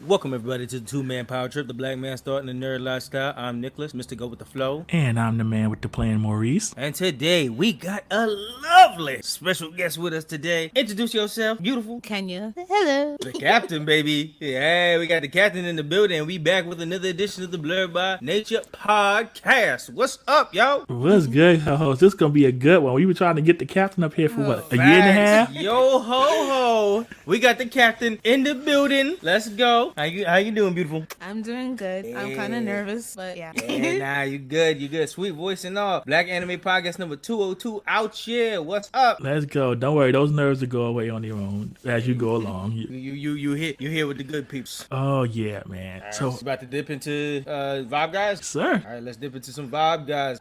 Welcome everybody to the two-man power trip, the black man starting the nerd lifestyle. I'm Nicholas, Mr. Go with the Flow. And I'm the man with the plan, Maurice. And today we got a lovely special guest with us today. Introduce yourself, beautiful. Kenya. Hello. The captain, baby. Yeah, we got the captain in the building and we back with another edition of the Blerd By Nature Podcast. What's up, yo? What's good, ho-hos? This is going to be a good one. We were trying to get the captain up here for a year and a half? Yo, ho. We got the captain in the building. Let's go. How you doing, beautiful? I'm doing good. Yeah. I'm kind of nervous, but yeah. Nah, you good. Sweet voice and all. Black Anime Podcast number 202 out here. What's up? Let's go. Don't worry, those nerves will go away on their own as you go along. You here with the good peeps. Oh yeah, man. Right, so about to dip into Vibe Guys? Sir. All right, let's dip into some Vibe Guys.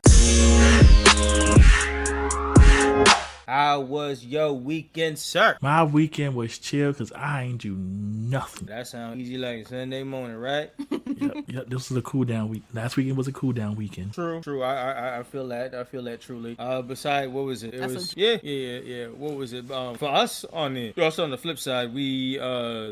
How was your weekend, sir? My weekend was chill because I ain't do nothing. That sounds easy like Sunday morning, right? Yep, this was a cool down week. Last weekend was a cool down weekend. True. I feel that. I feel that truly. Besides, what was it? It was yeah. What was it? For us on the flip side, we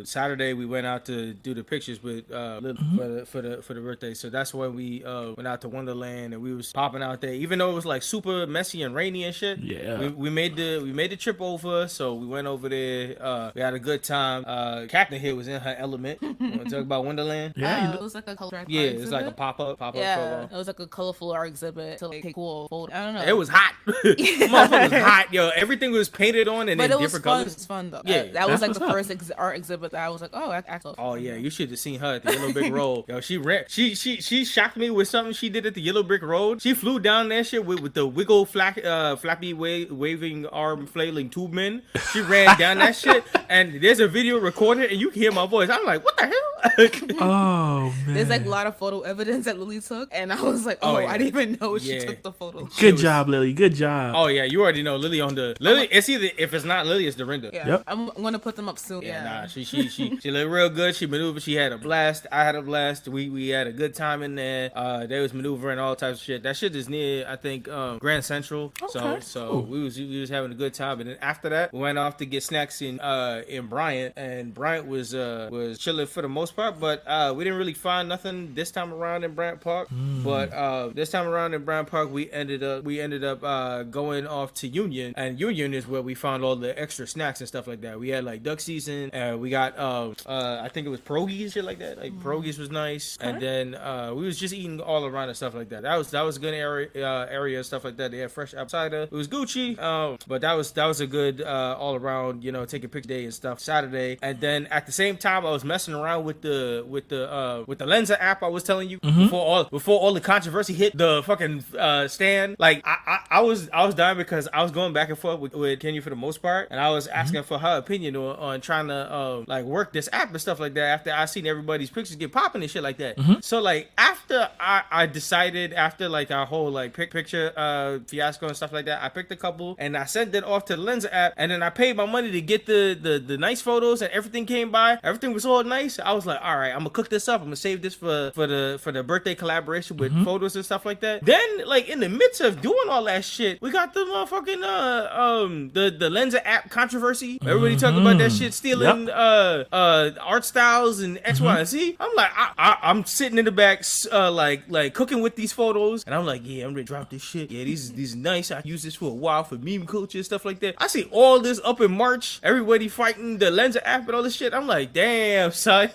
Saturday we went out to do the pictures with for the birthday. So that's when we went out to Wonderland and we was popping out there, even though it was like super messy and rainy and shit. Yeah. We made the trip over, so we went over there. We had a good time. Captain here was in her element. You want to talk about Wonderland? Yeah, it was like a color. Yeah, it's like a pop-up Yeah, it was like a colorful art exhibit to like take cool photo. I don't know. It was hot. Motherfucker was hot, yo. Everything was painted on and in different colors. It was fun though. Yeah, that was like the up. first art exhibit that I was like, oh, actually. Oh yeah, you should have seen her at the Yellow Brick Road. Yo, she shocked me with something she did at the Yellow Brick Road. She flew down that shit with the wiggle flappy waving arm flailing tube men. She ran down that shit, and there's a video recorded, and you can hear my voice. I'm like, what the hell? Oh man. There's like a lot of photo evidence that Lily took, and I was like, oh, yeah. I didn't even know she took the photo. Good job, Lily. Good job. Oh yeah, you already know Lily on the Lily. It's either if it's not Lily, it's Dorinda. Yeah, Yep. I'm gonna put them up soon. Yeah, nah, she looked real good. She maneuvered. She had a blast. I had a blast. We had a good time in there. They was maneuvering all types of shit. That shit is near, I think, Grand Central. Okay. So we was having a good time. And then after that, we went off to get snacks in Bryant, and Bryant was chilling for the most part. But we didn't really find nothing this time around in Bryant Park. But this time around in Bryant Park, we ended up going off to Union, and Union is where we found all the extra snacks and stuff like that. We had like duck season. We got I think it was pierogies and shit like that. Like pierogies was nice, and then we was just eating all around and stuff like that. That was a good area and stuff like that. They had fresh apple cider. It was Gucci, but that was a good all around, taking picture day and stuff Saturday. And then at the same time, I was messing around with the Lensa app I was telling you before all the controversy hit the fucking stand. Like I was dying because I was going back and forth with Kenya for the most part, and I was asking for her opinion on trying to like work this app and stuff like that after I seen everybody's pictures get popping and shit like that. So like after I decided, after like our whole like picture fiasco and stuff like that, I picked a couple and I sent it off to the Lensa app, and then I paid my money to get the nice photos, and everything came by. Everything was all nice. I was like, all right, I'm gonna cook this up. I'm gonna save this for the birthday collaboration with photos and stuff like that. Then like in the midst of doing all that shit, we got the motherfucking the Lensa app controversy. Everybody talking about that shit stealing art styles and X, Y, and Z. I'm like, I'm sitting in the back like cooking with these photos, and I'm like, yeah, I'm ready to drop this shit. Yeah, these nice. I use this for a while for meme culture and stuff like that. I see all this up in March, everybody fighting the Lensa app and all this shit. I'm like, damn, son.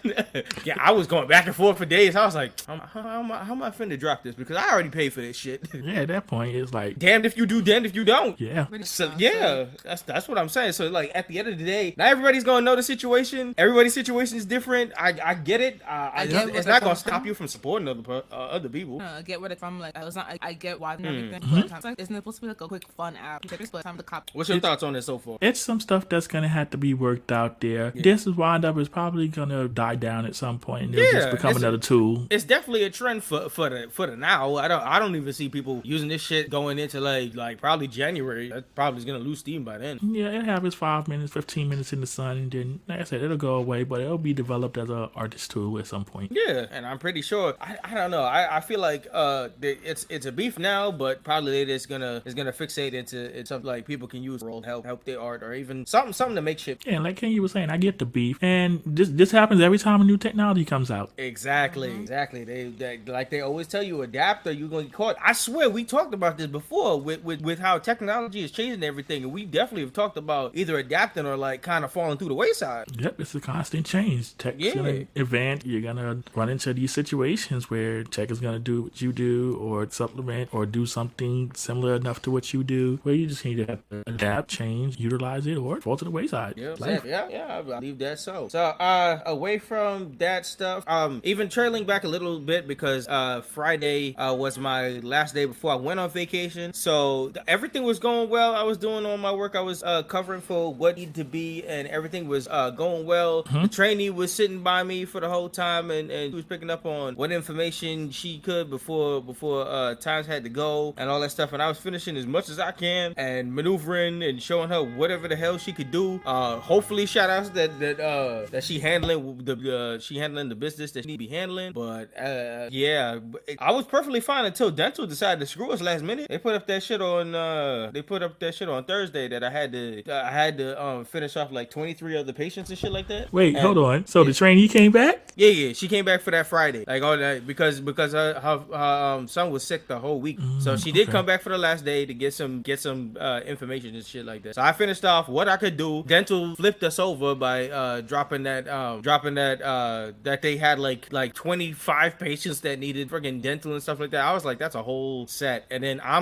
Yeah, I was going back and forth for days. I was like, how am I finna drop this? Because I already paid for this shit. Yeah, at that point, it's like, damned if you do, damned if you don't. Yeah. So yeah, that's what I'm saying. So like at the end of the day, not everybody's gonna know the situation. Everybody's situation is different. I get it. It's not gonna stop you from supporting other people. I get where it's from. Like I get why and everything. But it's like, isn't it supposed to be like a quick fun app? Time to cop. What's your thoughts on this so far? It's some stuff that's gonna have to be worked out there. Yeah. This is wind up is probably gonna die down at some point. And it'll just become become another tool. It's definitely a trend for the now. I don't even see people using this shit going into like probably January. That probably is gonna lose steam by then. Yeah, it have its 5 minutes, 15 minutes in the sun, and then like I said, it'll go away, but it'll be developed as a artist tool at some point. Yeah, and I'm pretty sure. I don't know. I feel like it's a beef now, but probably later it's gonna fixate into something like people can use to help their art or even something to make shit. Yeah, like Kenya was saying, I get the beef, and this happens every time a new technology comes out. Exactly. They always tell you, adapt or you're gonna get caught. I swear we talked about this before with how technology is changing everything, and we definitely have talked about either adapting or like kind of falling through the wayside. Yep, it's a constant change. Tech's gonna advance. You're gonna run into these situations where tech is gonna do what you do, or supplement, or do something similar enough to what you do, where you just need to have to adapt, change, utilize it, or fall to the wayside. Yeah, I believe that. So away from that stuff, even trailing back a little bit because Friday was my last day before I went on vacation. So everything was going well. I was doing all my work. I was covering for what needed to be, and everything was going well. The trainee was sitting by me for the whole time, and she was picking up on what information she could before times had to go and all that stuff. And I was finishing as much as I can and maneuvering and showing her whatever the hell she could do. Hopefully, shout outs that she handling the business that she need to be handling. But yeah, I was perfectly fine until dental decided to screw us last minute. They put up that shit on Thursday that I had to finish off like 23 other patients and shit like that. Wait, hold on. So the trainee came back? Yeah, she came back for that Friday, like all that because her son was sick the whole week. So she did come back for the last day to get some information and shit like that. So I finished off what I could do. Dental flipped us over by dropping that they had like 25 patients that needed freaking dental and stuff like that. I was like, that's a whole set. And then I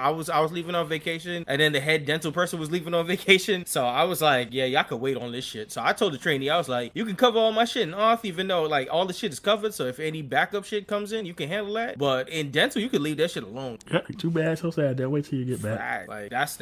was leaving on vacation, and then the head dental person was leaving on vacation. So I was like, yeah, y'all could wait on this shit. So I told the trainee, I was like, you can cover all my shit in off, even though like all the shit is covered. So if any backup shit comes in, you can handle that. But in dental, you could leave that shit alone. Yeah, too bad, so sad. They'll wait till you get back. Right. Like that's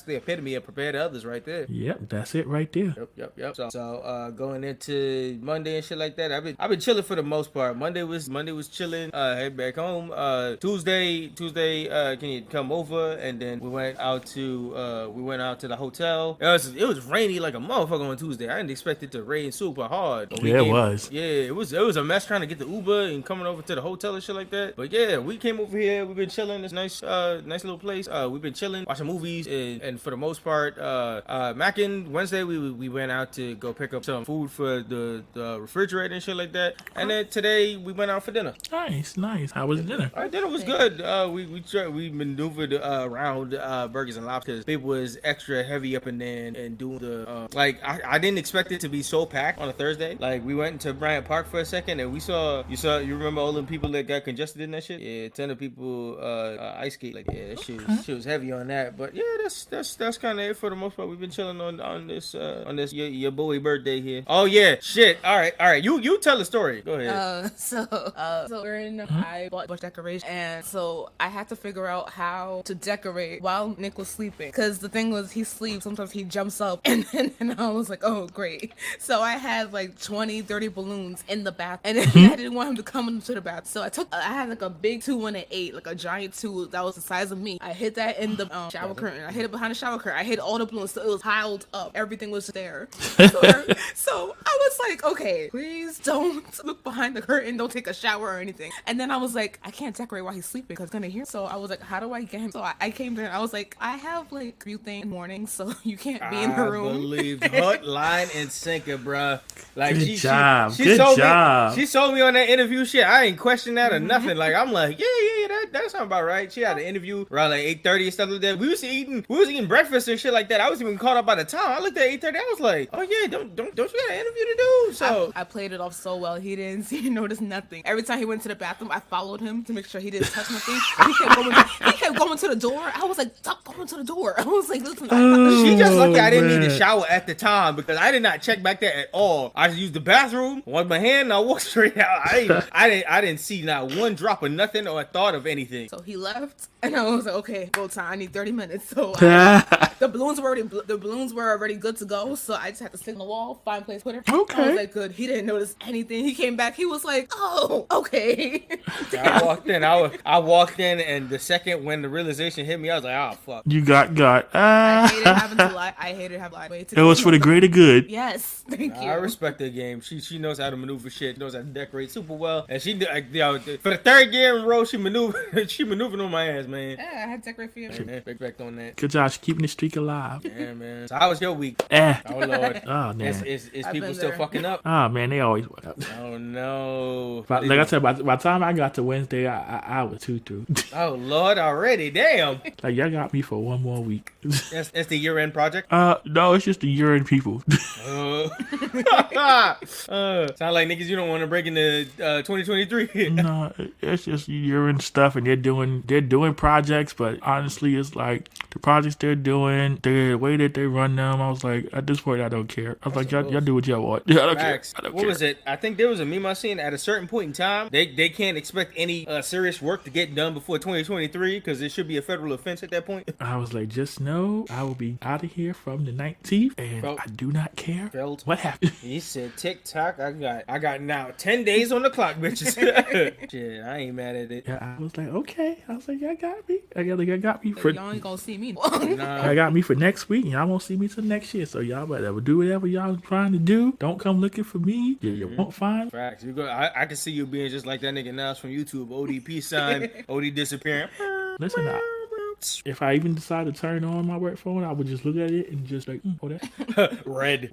the epitome of prepare to others right there. Yep, that's it right there. Yep. So going into Monday and shit like that, I've been chilling for the most part. Monday was chilling. Head back home. Tuesday, can you come over? And then we went out to the hotel. It was rainy like a motherfucker on Tuesday. I didn't expect it to rain super hard. Yeah, it was. Yeah, it was a mess trying to get the Uber and coming over to the hotel and shit like that. But yeah, we came over here. We've been chilling. This nice little place. We've been chilling, watching movies, and for the most part, Mackin Wednesday we went out to go pick up some food for the refrigerator and shit like that. And then today we went out for dinner. Nice. How was dinner? Our dinner was good. We maneuvered around Burgers and Lobsters. It was extra heavy up in there and doing the I didn't expect it to be so packed on a Thursday. Like we went into Bryant Park for a second and you remember all them people that got congested in that shit? Yeah, 10 of people ice skate. Like yeah, that shit was heavy on that. But yeah, that's kind of it for the most part. We've been chilling on this your boy birthday here. Oh yeah, shit. All right. You tell the story. Go ahead. So we're in. I bought a bunch of decorations, and so I had to figure out how to decorate while Nick was sleeping. Because the thing was, he sleeps. Sometimes he jumps up, and I was like, oh great. So I had like 20-30 balloons in the bath, and I didn't want him to come into the bath. So I had like a big 2 and an 8, like a giant 2 that was the size of me. I hid that in the shower curtain. I hid it behind the shower curtain. I hid all the balloons, so it was piled up. Everything was there. So I was like, okay, please don't look behind the curtain. Don't take a shower or anything. And then I was like, I can't decorate while he's sleeping because he's gonna hear. So I was like, how do I get him? So I came there and I was like, I have like a few things in the morning, so you can't be in the room. I believe hook, line, and sinker, bruh. Like Good job. She sold me on that interview shit. I ain't question that or nothing. Like I'm like, yeah, that sounds about right. She had an interview around like 8:30 and stuff like that. We was eating breakfast and shit like that. I was even caught up by the time. I looked at 8:30. I was like, oh yeah, don't you got an interview to do? So I played it off so well. He didn't notice nothing. Every time he went to the bathroom, I followed him to make sure he didn't touch nothing. He kept going to the door. I was like, stop going to the door. I was like, listen. She just lucky I didn't need to shower at the time because I did not check back there at all. I just used the bathroom, washed my hand, and I walked straight out. I didn't see not one drop of nothing or a thought of anything. So he left, and I was like, okay, go time. I need 30 minutes. So I The balloons were already good to go, so I just had to stick on the wall, find a place to put her. Okay. I was like, good. He didn't notice anything. He came back. He was like, oh, okay. I walked in, and the second when the realization hit me, I was like, oh fuck. You got. I hated having to lie. I hated having to lie. It was for the greater good. Yes, thank you. I respect the game. She knows how to maneuver shit. Knows how to decorate super well, and she for the third year in a row, she maneuvered on my ass, man. Yeah, I had to decorate for you. Respect on that. Good job keeping the streak alive. Yeah, man. So how was your week? Oh Lord. Oh man. Is people still fucking up? Oh man, they always fuck up. Oh no. But like I said, by the time I got to Wednesday, I was too through. Oh Lord, already. Damn. Like y'all got me for one more week. That's the year-end project. No, it's just the urine people. Sound like niggas you don't want to break into 2023. No, it's just urine stuff, and they're doing projects. But honestly, it's like the projects they're doing, the way that they run them. I was like, at this point, I don't care. I was like, y'all do what y'all want. I don't care. What was it? I think there was a meme I seen at a certain point in time. They can't expect any serious work to get done before 2023 because it should be a federal offense at that point. I was like, just know I will be out of here from the 19th, and I do not care what happened. He said, TikTok, I got now 10 days on the clock, bitches. Shit, I ain't mad at it. Yeah, I was like, okay. I was like, y'all got me. I got me for y'all ain't gonna see me. I got me for next week, and y'all won't see me till next year. So y'all better do whatever y'all trying to do. Don't come looking for me. You won't find. Facts. I can see you being just like that nigga Nas from YouTube. ODP sign. OD disappearing. Listen, if I even decide to turn on my work phone, I would just look at it and just like, hold that. red.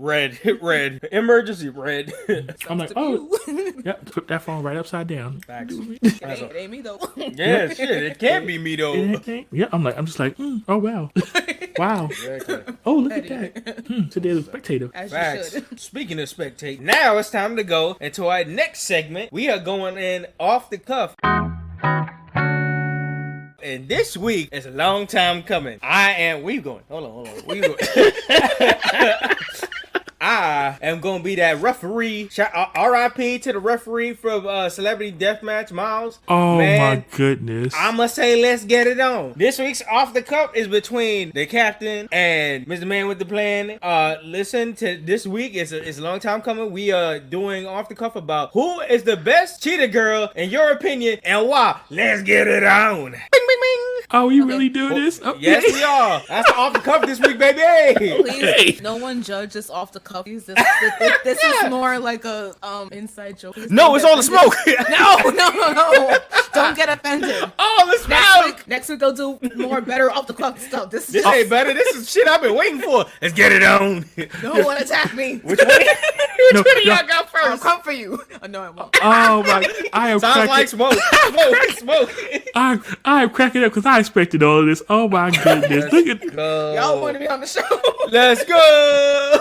Emergency red. I'm like, oh, yeah, put that phone right upside down. Facts. It ain't me though. Yeah, shit, it can't be me though. Yeah, I'm just like, oh wow. Wow. Exactly. Oh, look at that. Today's a spectator. As Facts. you should. Speaking of spectate, now it's time to go into our next segment. We are going in off the cuff. And this week is a long time coming. Hold on. I am gonna be that referee. R.I.P. to the referee from Celebrity Deathmatch, Miles. Oh, man, my goodness. I'ma say let's get it on. This week's Off the Cuff is between the captain and Mr. Man with the Plan. Listen to this week. It's a long time coming. We are doing Off the Cuff about who is the best cheetah girl in your opinion and why. Let's get it on. Bing, bing, bing. Oh, we really do this? Okay. Yes, we are. That's Off the Cuff this week, baby. Please, no one judges off the cuff. This is more like a inside joke. No, it's all the smoke. No. Don't get offended. Oh, the smoke. Next week they'll do more better off the cuff stuff. This ain't better. This is shit I've been waiting for. Let's get it on. No one attack me. Which one? Which one of y'all got first? I'll come for you. No, I won't. Oh my! I am sounds like smoke. Smoke. I am cracking up because I expected all of this. Oh my goodness! Look at y'all want to be on the show. Let's go.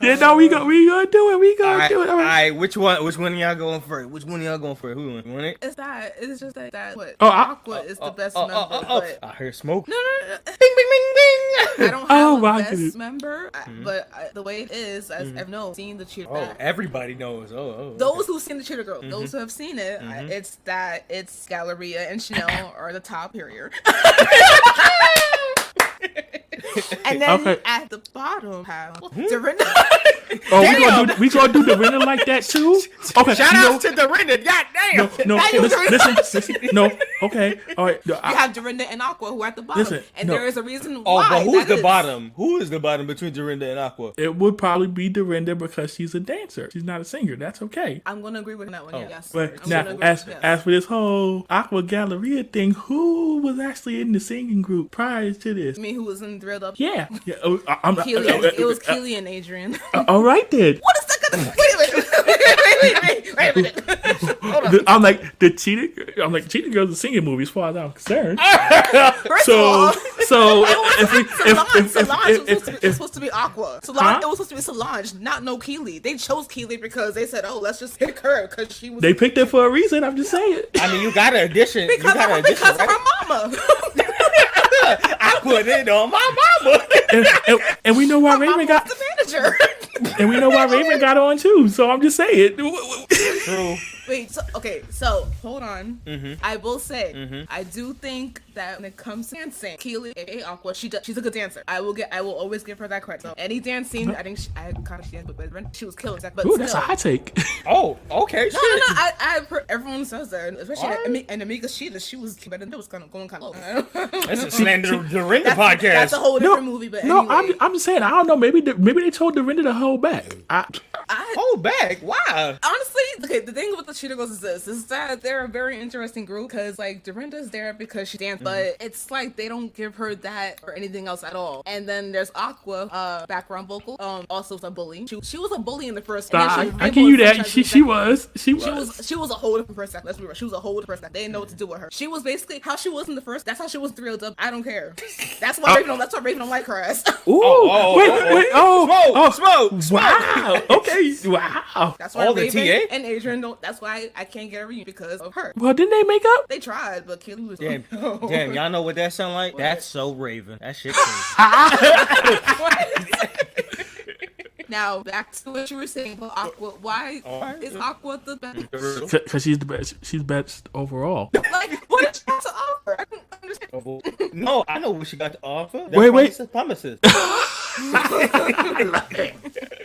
Yeah, no, we gonna do it. We gonna do it. All right, which one of y'all going first? Which one of y'all going first? Who want it? It's just that what? Aqua is the best member. But I hear smoke. No. Bing, bing, bing, bing. I don't have a best member, but the way it is, as I've seen the cheetah. Oh, everybody knows. Those who've seen the cheetah girl, those who have seen it, it's Galleria and Chanel are the top period. And then at the bottom have Dorinda. Oh, we gonna do Dorinda like that too? Okay. Shout out to Dorinda. God damn. No. Listen. No. Okay. All right. You have Dorinda and Aqua who are at the bottom, there is a reason why. Oh, but who's the bottom? Who is the bottom between Dorinda and Aqua? It would probably be Dorinda because she's a dancer. She's not a singer. That's okay. I'm gonna agree with that one. Yes. But now, as for this whole Aqua Galleria thing, who was actually in the singing group prior to this? I mean, who was in Thrilled Up? Yeah. It was Keely and Adrian. All right then. What is that gonna? Wait a minute. Hold on. I'm like the cheetah girl's a singing movie as far as I'm concerned. So it was supposed to be Aqua. Solange, it was supposed to be Solange, not no Keely. They chose Keely because they said, "Oh, let's just pick her because she was." They picked her for a reason. I'm just saying. I mean, you got to audition. Because of her mama. I put it on my mama. And we know why Raven got the manager. And we know why Raven got on too. So I'm just saying. True. Wait, so hold on. I will say, I do think that when it comes to dancing, Keely, aka Aqua, she's a good dancer. I will always give her that credit. So any dance scene, I think she was killing. But Ooh, that's a hot take. Oh, okay. No. Everyone says that, especially and Amika she was better. It was kind of going kind of low. That's a slander Dorinda podcast. That's a whole different movie. But anyway. I'm just saying. I don't know. Maybe they told Dorinda to hold back. Hold back? Why? Honestly, okay. The thing with the Cheetah Girls is that they're a very interesting group because like Dorinda's there because she dances, but it's like they don't give her that or anything else at all. And then there's Aqua, background vocal, also was a bully. She was a bully in the first. I give you that. She was a whole different person. Let's be real. She was a whole different person. They didn't know what to do with her. She was basically how she was in the first. That's how she was thrilled up. I don't care. That's why Raven don't like her ass. Ooh, wait, smoke. Wow. Okay, wow. That's why all Raven the TA and Adrian don't. That's why I can't get a reunion because of her. Well, didn't they make up? They tried, but Keely was. Damn, y'all know what that sound like? What? That's so Raven. That shit crazy. Now back to what you were saying about Aqua. Why is Aqua the best? Because she's the best. She's best overall. Like, what did she have to offer? I don't understand. No, I know what she got to offer. Wait. Promises.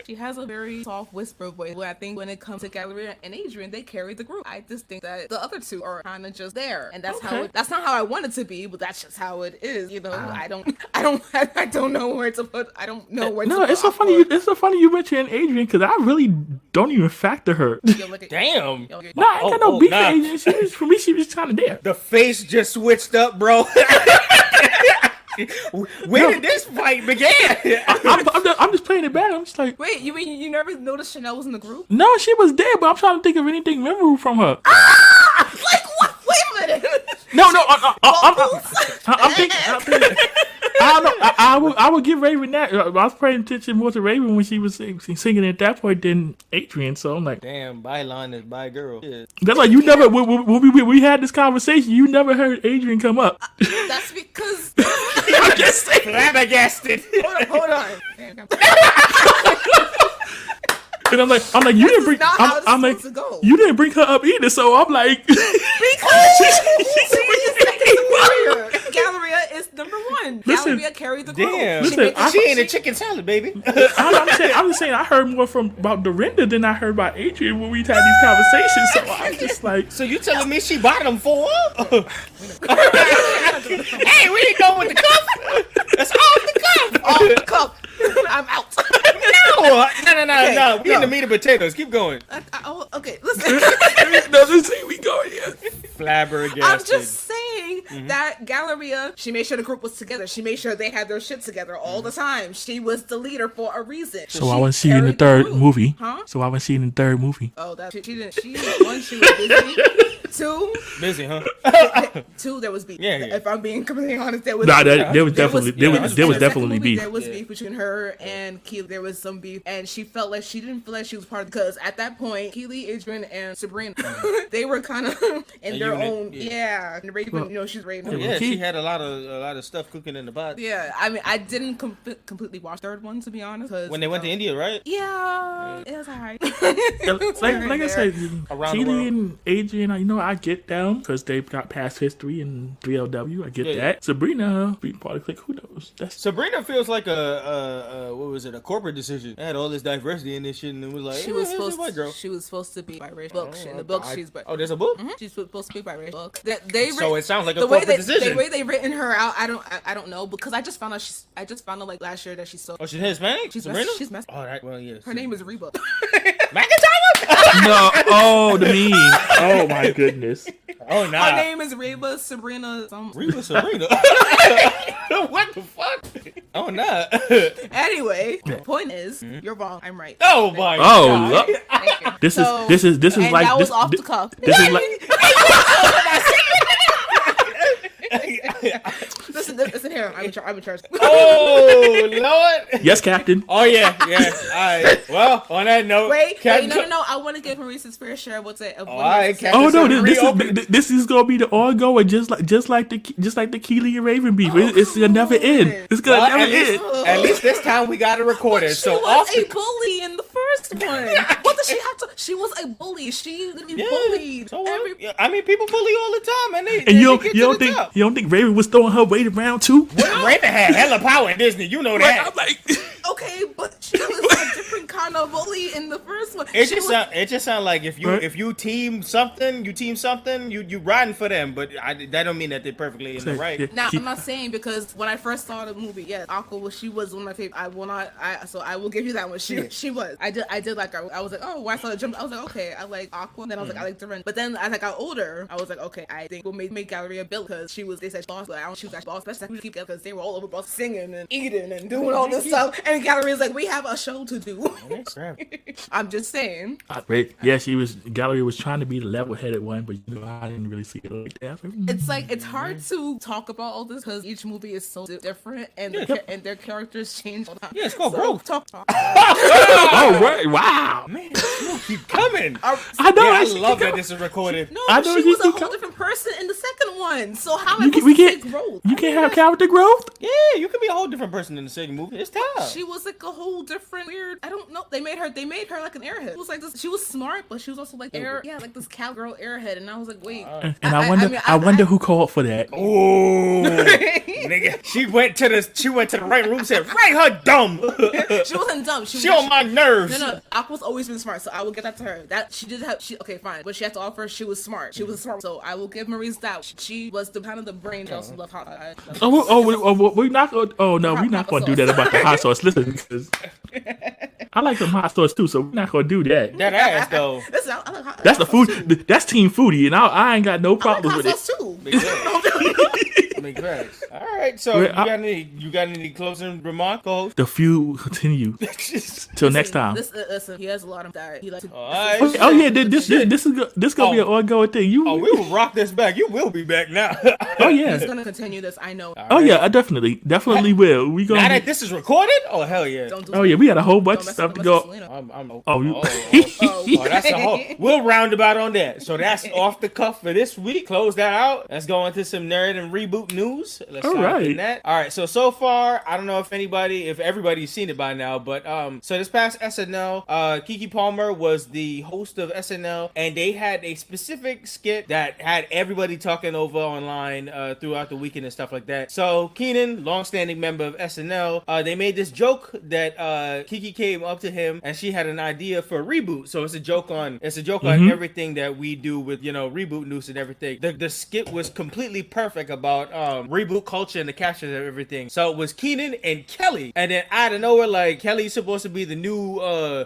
She has a very soft whisper voice. I think when it comes to Galleria and Adrian, they carry the group. I just think that the other two are kind of just there, and that's how. That's not how I want it to be, but that's just how it is. You know, I don't know where to put. I don't know where. No, to put it's so funny. It's so funny you mentioned Adrian because I really don't even factor her. Damn. No, I ain't got no beef with Adrian. For me, she was kind of there. The face just switched up, bro. Where did this fight begin? I'm just playing it back. I'm just like, wait, you mean you never noticed Chanel was in the group? No, she was there, but I'm trying to think of anything memorable from her. Like what? Wait a minute. No, I'm thinking. I don't know. I would give Raven that. I was paying attention more to Raven when she was singing at that point than Adrian. So I'm like, damn, byline is by girl. Yeah. That's like you never when we had this conversation, you never heard Adrian come up. That's because I'm just saying. Flabbergasted. Hold on. And I'm like, you didn't bring. I'm like, you didn't bring her up either. So I'm like, because Galleria is number one. Galleria carried the group. Damn, she ain't a chicken salad, baby. I'm just saying, I heard more about Dorinda than I heard about Adrian when we had these conversations. So I'm just like, so you telling me she bottom four? Hey, we ain't going with the cup. That's off the cup. Off the cup. I'm out. No. We in the meat and potatoes. Keep going. Okay, listen. Doesn't say we going here. Flabbergasted. I'm just saying that Galleria, she made sure the group was together. She made sure they had their shit together all the time. She was the leader for a reason. So I wasn't seeing the third movie. Huh? So I wasn't seeing the third movie. Oh, that she didn't. One, she was busy. Two, busy, huh? Two, there was beef. Yeah. If I'm being completely honest, there was. There was definitely beef. There was beef between her and Keely. There was some beef, and she didn't feel like she was part of because at that point, Keely, Adrian, and Sabrina, they were kind of in their own. Yeah, and Raven, she's Raven. Yeah, she had a lot of stuff cooking in the pot. Yeah, I mean, I didn't completely watch the third one to be honest. When they went to India, right? Yeah, it was alright. like I said, Keely and Adrian, I get them because they've got past history in 3LW. I get that. Sabrina being part of the clique, who knows? Sabrina feels like a corporate decision. They had all this diversity in this shit, and it was like she was supposed to be biracial. In the book, she's biracial. Oh, there's a book. She's supposed to be biracial. So it sounds like a corporate decision. The way they written her out, I don't know because I just found out like last year that she's so. Oh, she's Hispanic. She's Sabrina. She's messed. All right. Well, yes. Her name is Reba. McIntyre. No. Oh, the meme. Oh my goodness. Oh, nah. Her name is Reba Sabrina. Reba Sabrina. What the fuck? Oh, nah. Anyway, the point is, you're wrong. I'm right. Oh my God. This is like that was off the cuff. This is like. Listen here. I'm in charge. Oh Lord. Yes, Captain. Oh yeah. All right. Well, on that note, wait, no. I want to give Maurice his fair share. What's it? All right, Captain. Oh no, this is gonna be the ongoing, just like the Keely and Raven beef. It's gonna never end. It's gonna never end. At least this time we got to record it. So was a bully in the first one. What did she have to? She was a bully. She bullied. So I mean, people bully all the time, and they you get to the top. don't think Raven was throwing her weight around too? Raven had hella power in Disney. You know that. I'm like, okay, but she was a different kind of bully in the first one. It just sound like if you team something, you riding for them, but that don't mean that they're perfectly in the right. Yeah. Now, I'm not saying because when I first saw the movie, yes, Aqua she was one of my favorite. So I will give you that one. She was. I did like her. I was like, oh, when I saw the jump, I was like, okay, I like Aqua. And then I was like, I like Dorinda. But then as I got older, I was like, okay, I think we'll make Galleria Bill because they said boss, but I don't choose that boss. Best we keep because they were all over boss singing and eating and doing all this stuff. And Galleria's like, we have a show to do. I'm just saying. Yeah, Galleria was trying to be the level-headed one, but I didn't really see it like that. It's hard to talk about all this because each movie is so different and their characters change all the time. Yeah, it's called growth. Oh, right. Wow. Man, you keep coming. I know. I love that this is recorded. No, she was a whole different person in the second one. So how am I supposed to say growth? You can't have character growth? Yeah, you can be a whole different person in the second movie. It's time. She was like a whole different weird. I don't know. They made her like an airhead. It was like this. She was smart, but she was also like like this cowgirl airhead. And I was like, wait. And I wonder who called for that. Oh, nigga, she went to the right room. Said, "Write her dumb." She wasn't dumb. She on my nerves. No. Aqua's always been smart, so I will give that to her. That she did have. Okay, fine. What she had to offer, she was smart. She was smart, so I will give Maurice that. She was the kind of the brain. I also love hot. We're not going to do that about the hot sauce. Listen, because I like some hot sauce too, so we're not going to do that. That ass though. Listen, I like hot That's the food. That's Team Foodie, and I ain't got no problems with it. Too. Big facts. All right, so you got any closing remarks, co-host? The feud will continue till next time. Listen, he has a lot of that. He likes. Oh yeah, this is gonna be an ongoing thing. We will rock this back. You will be back now. Oh yeah, he's gonna continue this. I know. Oh yeah, I definitely will. We gonna. Now that this is recorded, oh hell yeah. Yeah, we got a whole bunch of stuff to go. That's a whole. We'll roundabout on that. So that's off the cuff for this week. Close that out. Let's go into some nerd and reboot news. Let's start with that. All right. So far, I don't know if everybody's seen it by now, but so this past SNL, Keke Palmer was the host of SNL, and they had a specific skit that had everybody talking over online throughout the weekend and stuff like that. So Keenan, longstanding member of SNL, they made this joke that Keke came up to him and she had an idea for a reboot. So it's a joke on everything that we do with reboot news and everything. The skit was completely perfect about reboot culture and the capture of everything. So it was Keenan and Kelly, and then out of nowhere, like Kelly's supposed to be the new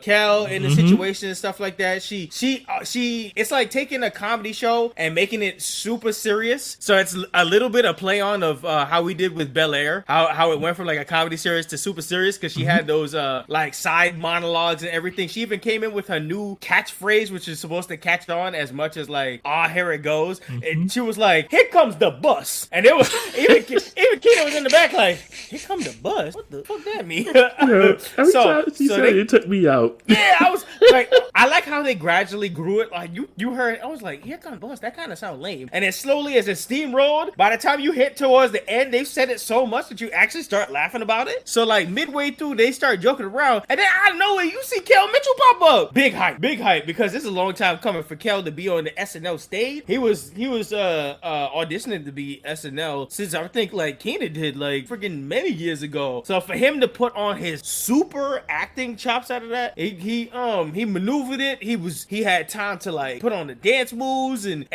Kel in the situation and stuff like that. She it's like taking a comedy show and making it super serious. So it's a little bit of play on of how we did with Bel Air, how it went from like a comedy series to super serious, because she had those like side monologues and everything. She even came in with her new catchphrase, which is supposed to catch on as much as like, here it goes. And she was like, "Here comes the bus," and it was even Keenan was in the back like, "Here comes the bus." What the fuck that mean? Every time she said it took me out. Yeah, I was like, I like how they gradually grew it. Like you heard, I was like, "Here comes the bus." That kind of sound lame. And then slowly, as it steamrolled, by the time you hit towards the end, they've said it so much that you actually start laughing about it. So like midway through, they start joking around, and then out of nowhere, you see Kel Mitchell pop up. Big hype, because this is a long time coming for Kel to be on the SNL stage. He was auditioning to be SNL since I think like Keenan did like freaking many years ago. So for him to put on his super acting chops out of that, he maneuvered it. He had time to like put on the dance moves and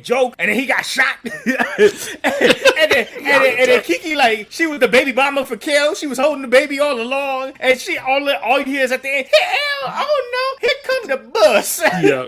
joke, and then he got shot. and then Keke, like, she was the baby mama for Kel. She was holding the baby all along, and all you hear is at the end, "Hell, oh no, here comes the bus." Yeah,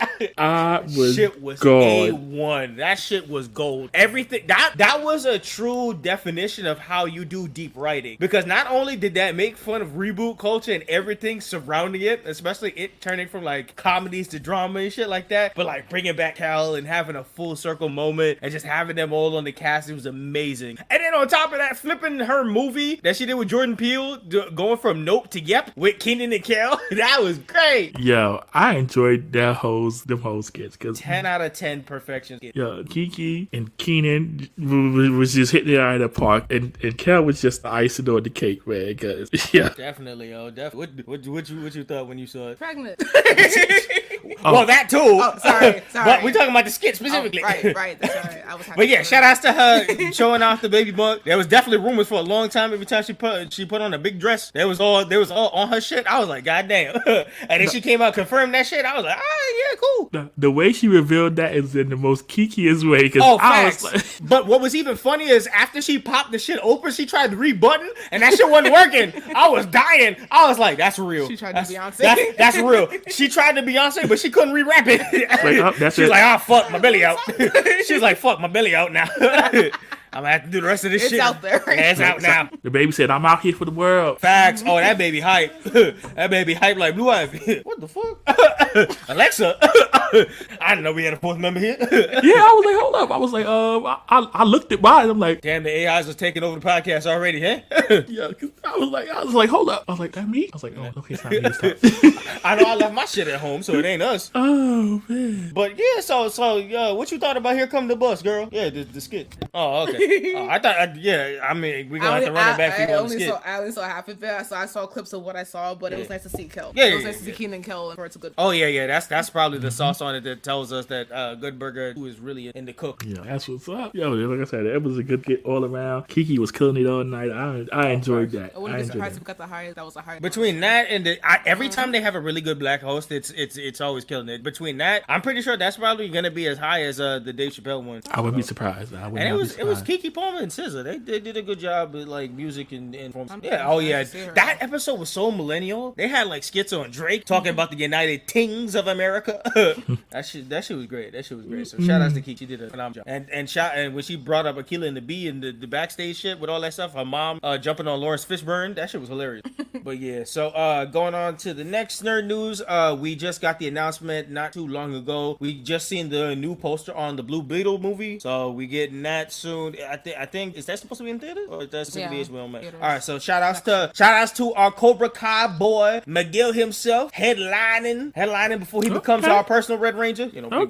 shit was A1. That shit was gold. Everything that was a true definition of how you do deep writing, because not only did that make fun of reboot culture and everything surrounding it, especially it turning from like comedies to drama and shit like that, but like bringing back Cal and having a full circle moment and just having them all on the cast, it was amazing. And then on top of that, flipping her movie that she did with Jordan Peele, going from Nope to Yep with Keenan and Kel, that was great. Yo, I enjoyed them whole skits, because 10 out of 10 perfection. Yo, Keke and Keenan was just hitting it out of the park, and Kel was just the icing on the cake, man. Cause yeah, definitely, definitely. What you thought when you saw it? Pregnant. Well, that too. Oh, sorry. But we're talking about the skit specifically. Right. That's right. I was. But yeah, shout outs to her showing off the baby bump. There was definitely rumors for a long time. Every time she put on a big dress, there was all on her shit. I was like, God damn. And then she came out confirmed that shit. I was like, yeah, cool. The way she revealed that is in the most kikiest way. Facts. But what was even funny is after she popped the shit open, she tried to rebutton, and that shit wasn't working. I was dying. I was like, that's real. She tried to Beyonce. That's real. She tried to Beyonce, but she couldn't re-rap it. That's she was it. like, fuck my belly out. She was like, fuck my belly out now. I'm gonna have to do the rest of this shit. It's out there. Yeah, it's out now. The baby said, I'm out here for the world. Facts. Oh, that baby hype. That baby hype like Blue Ivy. What the fuck? Alexa. I didn't know we had a fourth member here. Yeah, I was like, hold up. I was like, I looked at mine. I'm like, damn, the AIs was taking over the podcast already, huh? Yeah, cause I was like, hold up. I was like, that me? I was like, oh, okay, it's not me this time. I know I left my shit at home, so it ain't us. Oh man. But yeah, so what you thought about Here Come the Bus, girl? Yeah, the skit. Oh, okay. I thought, I mean, we're gonna have to run it back for you on the skit. I only saw half of it. I saw clips of what I saw, but it was nice to see Kel. Yeah, it was nice to see Keenan and Kel, and it's a good. Oh yeah. That's probably the sauce on it that tells us that Good Burger who is really in the cook. Yeah, that's what's up. Yo, like I said, it was a good get all around. Kiki was killing it all night. I enjoyed that. I wouldn't be surprised if we got the highest. That was a high. Between that and every time they have a really good black host, it's always killing it. Between that, I'm pretty sure that's probably gonna be as high as the Dave Chappelle one. I wouldn't be surprised. It was Kiki Palmer and SZA. They did a good job with like music and yeah. Oh yeah, that episode was so millennial. They had like skits on Drake talking about the United Tings of America. that shit was great. So shout outs to Kiki. She did a phenomenal job. And when she brought up Akilah and the Bee and the backstage shit with all that stuff, her mom jumping on Lawrence Fishburne, that shit was hilarious. But yeah, so going on to the next nerd news, we just got the announcement not too long ago. We just seen the new poster on the Blue Beetle movie, so we getting that soon. I think is that supposed to be in theaters or is that simply HBO Max? All right, so shout outs to our Cobra Kai boy Miguel himself headlining before he becomes our personal Red Ranger. You know,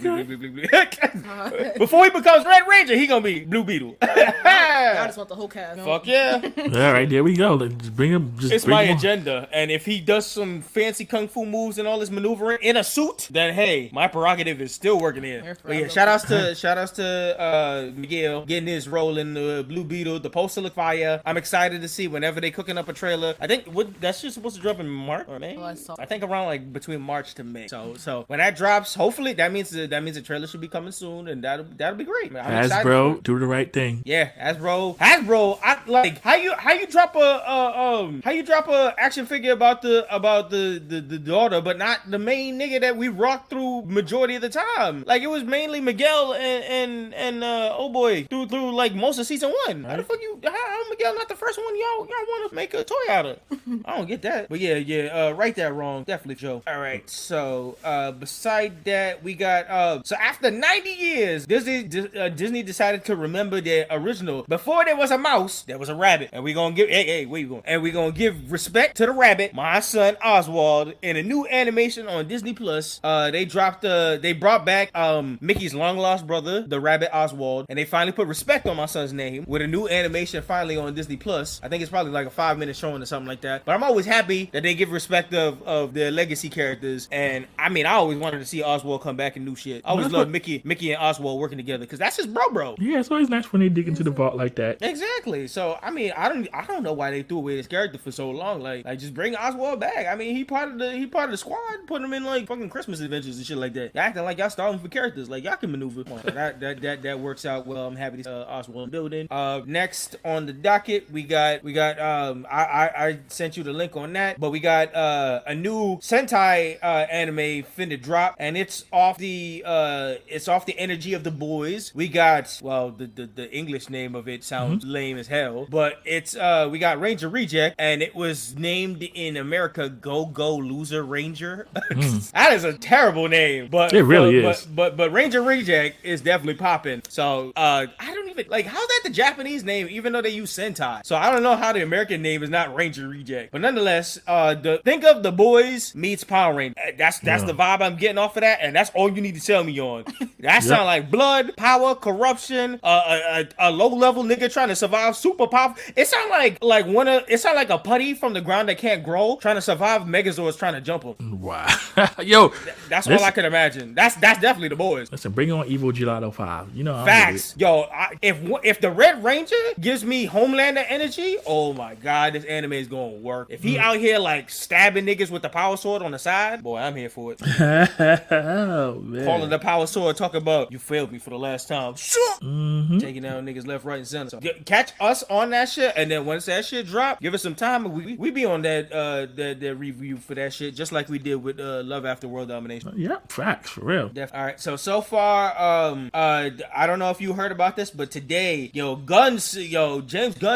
before he becomes Red Ranger, he gonna be Blue Beetle. I just want the whole cast. Fuck yeah! All right, there we go. Just bring him. It's my agenda, and if he does some fancy kung fu moves and all this maneuvering in a suit, then hey, my prerogative is still working in. But yeah, shout outs to Miguel getting his role in the Blue Beetle. The poster look fire. I'm excited to see whenever they cooking up a trailer. I think that's just supposed to drop in March or May. I think around like between March to May. So when that drops, hopefully that means the trailer should be coming soon, and that'll be great. Hasbro, do the right thing. Yeah, Hasbro. I like how you drop a action figure about the daughter, but not the main nigga that we rocked through majority of the time. Like it was mainly Miguel and oh boy through like most of season 1. How the fuck how Miguel not the first one y'all want to make a toy out of? I don't get that. But yeah, right that wrong. Definitely Joe. All right, so beside that we got so after 90 years Disney decided to remember their original. Before there was a mouse, there was a rabbit, and we gonna give where you going? And we gonna give respect to the rabbit, my son Oswald, in a new animation on Disney Plus. They brought back Mickey's long lost brother, the rabbit Oswald, and they finally put respect on my son's name with a new animation finally on Disney Plus. I think it's probably like a 5-minute showing or something like that. But I'm always happy that they give respect of the legacy characters. And I mean, I always wanted to see Oswald come back and new shit. I always loved Mickey and Oswald working together because that's his bro. Yeah, it's always nice when they dig into the vault like that. Exactly. So I mean, I don't know why they threw away this character for so long. Like just bring Oswald back. I mean, he part of the squad. Put him in like fucking Christmas adventures and shit like that. Y'all acting like y'all starving for characters. Like y'all can maneuver. So that works out well. I'm happy to see Oswald building. Next on the docket, we got I sent you the link on that, but we got a new Sentai anime finna drop, and it's off the energy of The Boys. We got the English name of it sounds lame as hell, but it's we got Ranger Reject, and it was named in America Go Loser Ranger. That is a terrible name, but it really is. But Ranger Reject is definitely popping. So I don't even even like how's that the Japanese name? Even though they use Sentai, so I don't know how the American name is not Ranger Reject. But nonetheless, think of The Boys meets Power Rangers. That's the vibe I'm getting off of that, and that's all you need to tell me on. That sound like blood, power, corruption, a low level nigga trying to survive super powerful. It sound like a putty from the ground that can't grow trying to survive Megazords trying to jump him. Wow. Yo, that's all I can imagine. That's definitely The Boys. Listen, bring on Evil Gelato 5. You know, facts. Yo, if the Red Ranger gives me Homelander energy, oh my god, this anime is gonna work. If he out here like stabbing niggas with the power sword on the side, boy, I'm here for it. Oh, man. Calling the power sword, talking about you failed me for the last time. Taking down niggas left, right, and center. So catch us on that shit, and then once that shit drop, give us some time. We be on that review for that shit, just like we did with Love After World Domination. Yep, facts for real. All right, so far, I don't know if you heard about this, but today, James Gunn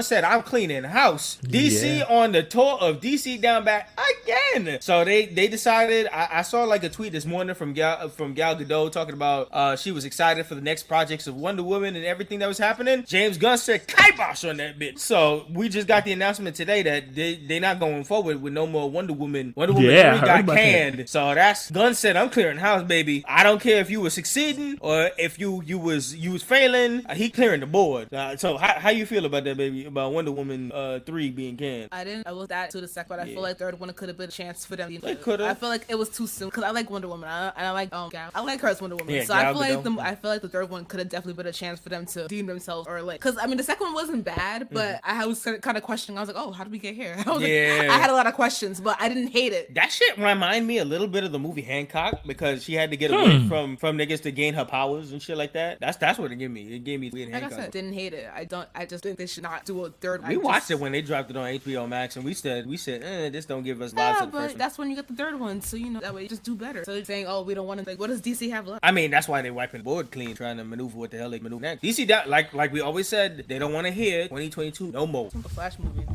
said I'm cleaning house. DC on the tour of DC down back again. So they decided. I saw like a tweet this morning from Gal Gadot talking about she was excited for the next projects of Wonder Woman and everything that was happening. James Gunn said kibosh on that bitch. So we just got the announcement today that they not going forward with no more Wonder Woman. Wonder Woman 3 got canned. That. So that's Gunn said I'm clearing house, baby. I don't care if you were succeeding or if you was failing. He clearing the board. So how you feel about that, baby? About Wonder Woman 3 being canned? I was that to the second, but I feel like third one could have been a chance for them. It could have. I feel like it was too soon because I like Wonder Woman. I like Gal. I like her as Wonder Woman. Yeah, so I feel like the third one could have definitely been a chance for them to deem themselves or like because I mean the second one wasn't bad, but I was kind of questioning. I was like, oh, how did we get here? I had a lot of questions, but I didn't hate it. That shit remind me a little bit of the movie Hancock because she had to get away from niggas to gain her powers and shit like that. That's what it gave me. It gave me weird Hancock. Like I said, didn't hate it. I just think they should not do a third one. We watched it when they dropped it on HBO Max, and we said, this don't give us lives of the first one. That's when you get the third one, so you know that way you just do better. So saying, oh, we don't want to like, what does DC have left? I mean, that's why they wiping the board clean, trying to maneuver what the hell they maneuver next. DC, like we always said, they don't want to hear 2022 no more. The Flash movie.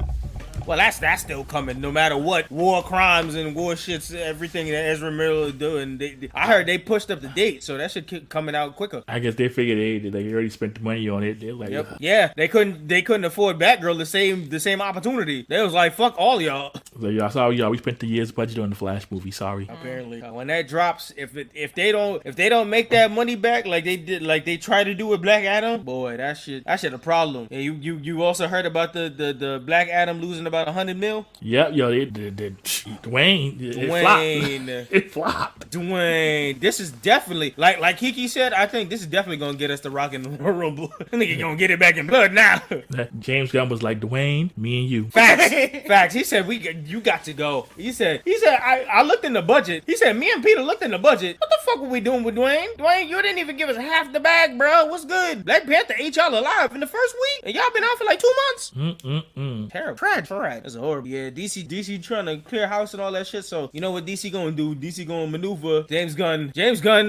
Well, that's still coming, no matter what. War crimes and war shits, everything that Ezra Miller is doing. I heard they pushed up the date, so that should keep coming out quicker. I guess they figured they already spent the money on it. They're like, yeah, they couldn't afford Batgirl the same opportunity. They was like, fuck all y'all. So y'all saw we spent the year's budget on the Flash movie. Sorry. Apparently, when that drops, if they don't make that money back like they did, like they tried to do with Black Adam, boy, that shit a problem. And you also heard about the Black Adam losing about $100 million. Yep, Dwayne. It flopped. Dwayne, this is definitely like Kiki said. I think this is definitely gonna get us the Rock and Rumble. Nigga gonna get it back in blood now. James Gunn was like, Dwayne, me and you. Facts. He said you got to go. He said I looked in the budget. He said me and Peter looked in the budget. What the fuck were we doing with Dwayne? Dwayne, you didn't even give us half the bag, bro. What's good? Black Panther ate y'all alive in the first week, and y'all been out for like 2 months. Terrible. Trash. That's horrible. Yeah, DC trying to clear house and all that shit. So you know what DC gonna do? DC gonna maneuver. James Gunn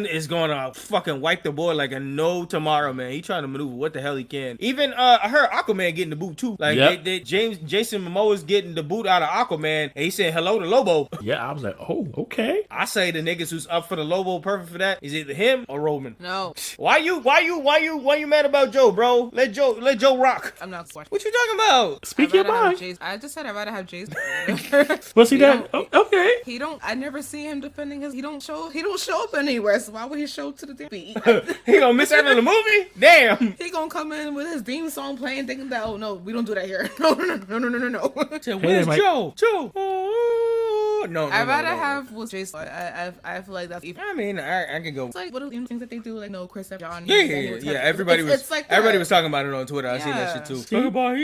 is gonna fucking wipe the board like a no tomorrow, man. He trying to maneuver what the hell he can. Even I heard Aquaman getting the boot too. Like Jason Momoa is getting the boot out of Aquaman, and he said hello to Lobo. Yeah, I was like, oh, okay. I say the niggas who's up for the Lobo perfect for that is either him or Roman. No. Why you mad about Joe, bro? Let Joe rock. I'm not watching. What you talking about? Speak your mind. I just said I'd rather have Jason. Well, see that? Okay. I never see him defending he don't show up anywhere, so why would he show up to the beat? He gonna miss out on the movie? Damn. He gonna come in with his theme song playing thinking that, oh no, we don't do that here. No. Where's Joe? No. I'd rather have with Jason. I feel like that's even. I mean, I can go. It's like what are the things that they do? Like no, Chris John. Yeah. Everybody was talking about it on Twitter. I seen that shit too. Talking about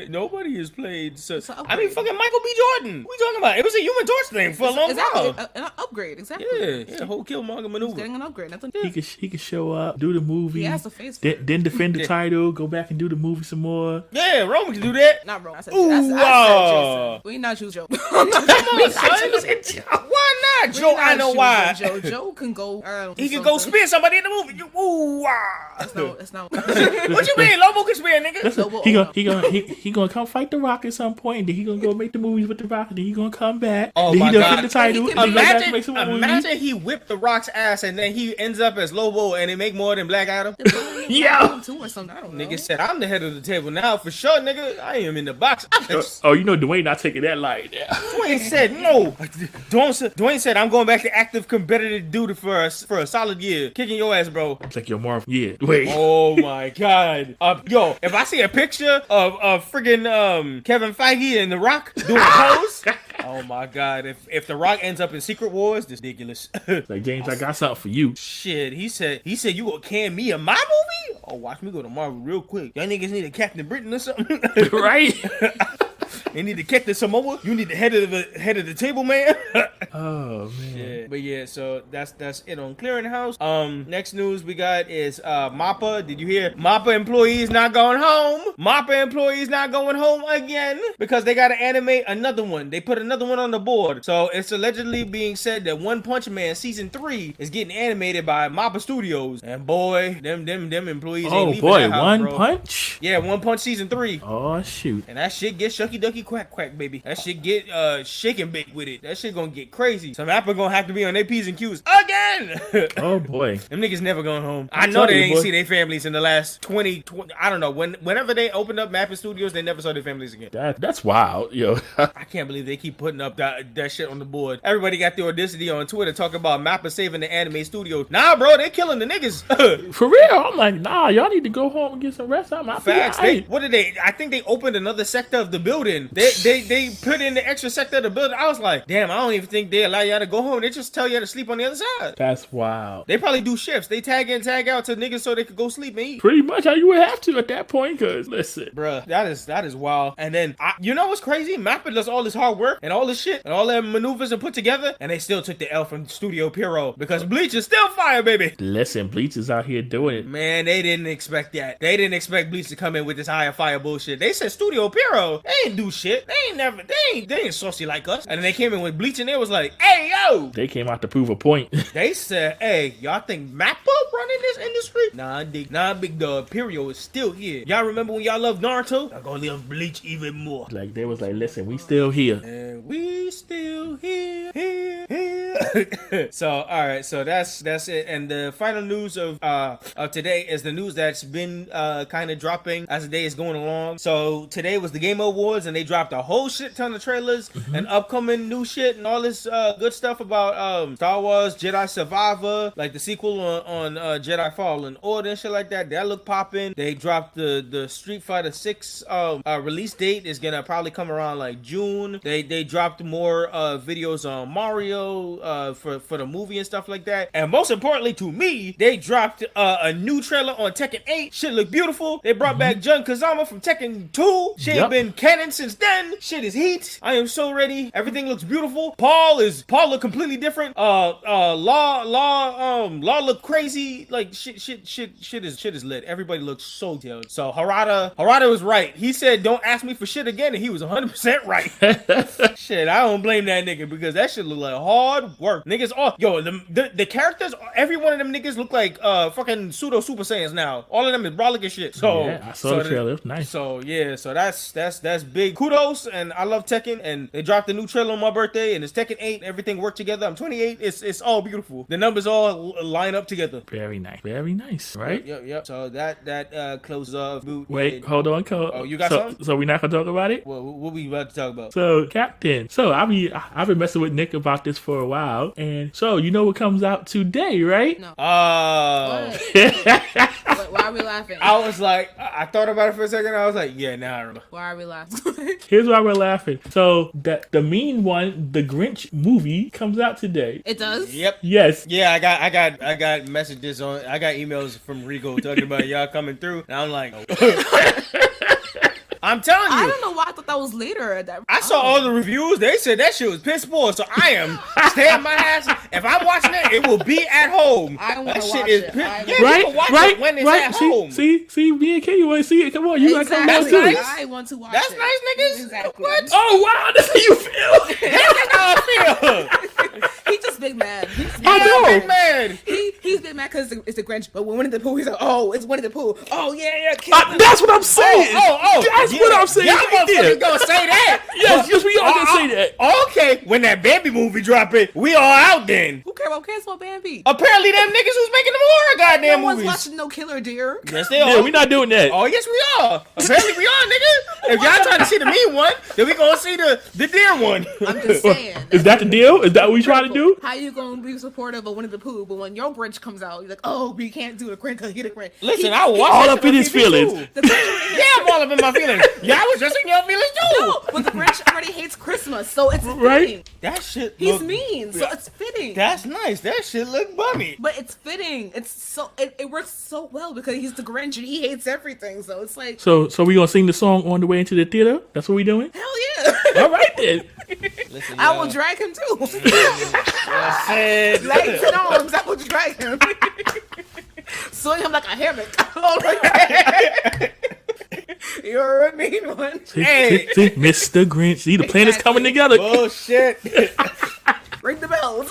nobody has played. I mean, fucking Michael B. Jordan. What you talking about? It was a Human Torch thing for a long time. An upgrade, exactly. Yeah, whole Killmonger maneuver. He's getting an upgrade. He could show up, do the movie. He has the face. Then defend the title, go back and do the movie some more. Yeah, Roman can do that. Not Roman. I said Jason. We not choose Joe. Come on, son. Why not, Joe? I know why. Joe can go. He can go spear somebody in the movie. It's not. What you mean? Lobo can spear, nigga. He gonna come fight the Rock at some point. Then he gonna go make the movies with the Rock. And then he gonna come back. Oh then my he god! The title. Imagine he whipped the Rock's ass and then he ends up as Lobo and they make more than Black Adam. Yo. Two or something. I don't know. Nigga said, I'm the head of the table now for sure, nigga. I am in the box. Oh, you know Dwayne not taking that light. Yeah. Dwayne said no. Dwayne said I'm going back to active competitive duty for a solid year, kicking your ass, bro. It's like your Marv. Yeah. Wait. Oh my god. Yo, if I see a picture of friggin' Kevin Feige and The Rock doing pose, oh my god. If The Rock ends up in Secret Wars, this ridiculous. Like, James, I got something for you. Shit, he said you gonna can me in my movie? Oh, watch me go to Marvel real quick. Y'all niggas need a Captain Britain or something, Right? They need to Captain Samoa. You need the head of the table, man. Oh man. Yeah, but yeah, so that's it on Clearinghouse. Next news we got is MAPPA. Did you hear? MAPPA employees not going home. MAPPA employees not going home again because they gotta animate another one. They put another one on the board. So it's allegedly being said that One Punch Man season 3 is getting animated by MAPPA Studios. And boy, them employees ain't leaving that house, One bro. Punch? Yeah, One Punch season 3. Oh shoot. And that shit get shucky ducky quack quack, baby. That shit get shake and bake with it. That shit gonna get crazy. So MAPPA gonna have to be on their P's and Q's again. Oh boy. Them niggas never going home. I know they ain't see their families in the last 20 I don't know. Whenever they opened up MAPPA Studios, they never saw their families again. That's wild, yo. I can't believe they keep putting up that shit on the board. Everybody got the audacity on Twitter talking about MAPPA saving the anime studios. Nah, bro, they killing the niggas. For real. I'm like, nah, y'all need to go home and get some rest. Facts. What did they? I think they opened another sector of the building. They put in the extra sector of the building. I was like, damn, I don't even think they allow y'all to go home. They just tell y'all to sleep on the other side. That's wild. They probably do shifts. They tag in, tag out to niggas so they could go sleep and eat. Pretty much how you would have to at that point, cause listen. Bruh, that is wild. And then, you know what's crazy? MAPPA does all this hard work and all this shit and all their maneuvers and put together, and they still took the L from Studio Pierrot because Bleach is still fire, baby. Listen, Bleach is out here doing it. Man, they didn't expect that. They didn't expect Bleach to come in with this higher fire bullshit. They said Studio Pierrot, they ain't do shit. They ain't saucy like us. And then they came in with Bleach and they was like, hey, yo. They came out to prove a point. They said, hey, y'all think MAPPA running this industry? Nah, big dog. Pierrot is still here. Y'all remember when y'all loved Naruto? Y'all gonna love Bleach even more. Like, they was like, listen, we still here. And we still here. So, all right. So that's it. And the final news of today is the news that's been kind of dropping as the day is going along. So today was the Game Awards and they dropped a whole shit ton of trailers and upcoming new shit and all this good stuff about Star Wars Jedi Survivor, like the sequel on Jedi Fallen Order and shit like that. That look popping. They dropped the Street Fighter 6 release date is gonna probably come around like June. They dropped more videos on Mario for the movie and stuff like that. And most importantly to me, they dropped a new trailer on Tekken 8. Shit look beautiful. They brought back Jun Kazama from Tekken 2. She ain't been canon since then. Shit is heat. I am so ready. Everything looks beautiful. Paul look completely different. Law look crazy. Like shit is lit. Everybody looks so detailed. So Harada was right. He said don't ask me for shit again, and he was 100% right. Shit, I don't blame that nigga because that shit look like hard work. Niggas the characters, every one of them niggas look like fucking pseudo Super Saiyans now. All of them is brolic as shit. So yeah, I saw the trailer. Nice. So yeah, so that's big kudos, and I love Tekken, and they dropped a new trailer on my birthday, and it's Tekken 8. Everything worked together. I'm 28. It's all beautiful. The numbers all line up together. Very nice, right? Yep. So that closes off. Wait, hold on, Cole. Oh, you got something? So we not gonna talk about it? Well, what we about to talk about? So Captain. So I've been messing with Nick about this for a while, and so you know what comes out today, right? No. Why are we laughing? I was like, I thought about it for a second. I was like, yeah, now I remember. Why are we laughing? Here's why we're laughing. So the mean one, the Grinch movie, comes out today. It does? Yep. Yes. Yeah, I got messages I got emails from Rico talking about y'all coming through, and I'm like, I'm telling you. I don't know why I thought that was later. I saw all the reviews. They said that shit was piss poor. So I am staying my ass. If I'm watching it will be at home. I want that to shit watch is it. you can watch it when it's at home. See, me and Kay, you want to see it? Come on, you gotta come Exactly. down to it. Nice. I want to watch That's it. nice, niggas. Exactly. What? Oh wow, that's how you feel. That's how I feel. He just big mad. I know. Big mad. He's big mad because it's the Grinch. But when Winnie the Pooh, he's like, oh, it's Winnie the Pooh. Oh yeah. That's what I'm saying. That's what I'm saying. Y'all motherfuckers gonna say that? Yes, we are gonna say that. Okay, when that Bambi movie drop it, we all out then. Who cares about Bambi? Apparently, them niggas who's making them horror goddamn No one's movies. watching no Killer Deer. Yes, they are. Yeah, we're not doing that. Oh, yes, we are. Apparently, we are, nigga. If y'all trying to see the mean one, then we gonna see the deer one. I'm just saying. Is that the deal? Is that what we trying to do? How you gonna be supportive of Winnie the Pooh, but when your Grinch comes out, you're like, oh, we can't do the Grinch because he the Grinch. Listen, I watch all up in his feelings. Yeah, I'm all up in my feelings. Y'all was just in your feelings too. No, but the Grinch already hates Christmas, so it's Right? fitting. That shit. He's mean, so it's fitting. That's nice. That shit look bummy. But it's fitting. It's so it works so well because he's the Grinch and he hates everything. So it's like, So we gonna sing the song on the way into the theater? That's what we doing? hell yeah. All right then. Listen, I will drag him too. I said. Legs and arms, I will drag him. Swing him like a hammock. You're a mean one. Hey. See, Mr. Grinch. See, the plan is coming together. Bullshit. Ring the bells.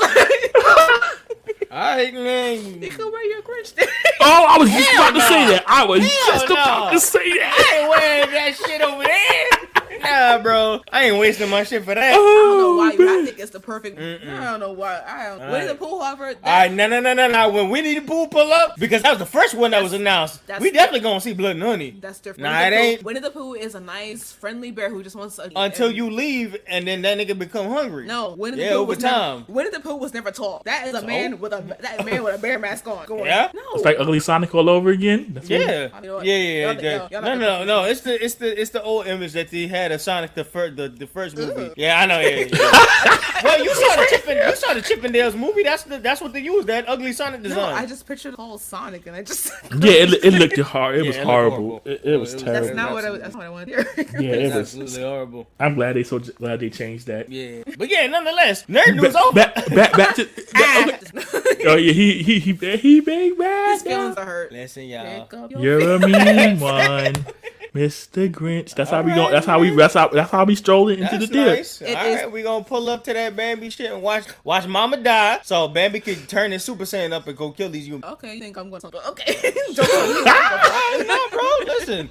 Alright, man. You can wear your Grinch thing. Oh, I was just about to say that. I was Hell just about no. to say I that. ain't wearing that shit over there. Nah, bro. I ain't wasting my shit for that. I don't know why man. I think it's the perfect. I don't know why. I don't. Winnie the Pooh, however. Alright, no. When Winnie the Pooh pull up, because that was the first one that was announced, that's we definitely gonna see Blood and Honey. That's different. Nah, it ain't. Winnie the Pooh is a nice, friendly bear who just wants to. Until you leave, and then that nigga become hungry. No, Winnie the Yeah, Pooh over was time. Never, Winnie the Pooh was never tall. That is a man with a bear mask on. Go on. Yeah? No. It's like Ugly Sonic all over again. That's what Yeah, You know what? yeah. Y'all not No. It's the old image that they had of Sonic the first movie. Yeah, I know. Yeah. Well, you saw the Chippendales movie. That's what they used. That ugly Sonic No, design. I just pictured all Sonic and I just. Yeah, it looked hard. It was it looked horrible. horrible. It was terrible. That's not what I was. That's what I wanted to hear. Yeah, It's it was. absolutely horrible. I'm glad they changed that. Yeah, but yeah, nonetheless, nerd news over. Back to. Oh yeah, he big bad. His feelings are hurt. Listen, y'all. Pick up your You're a mean one, Mr. Grinch. That's how we go. That's how we strolling into the That's theater. nice. All right, we gonna pull up to that Bambi shit and watch Mama die, so Bambi can turn his Super Saiyan up and go kill these humans. Okay, you think I'm going to? Okay. Don't No, bro. Listen,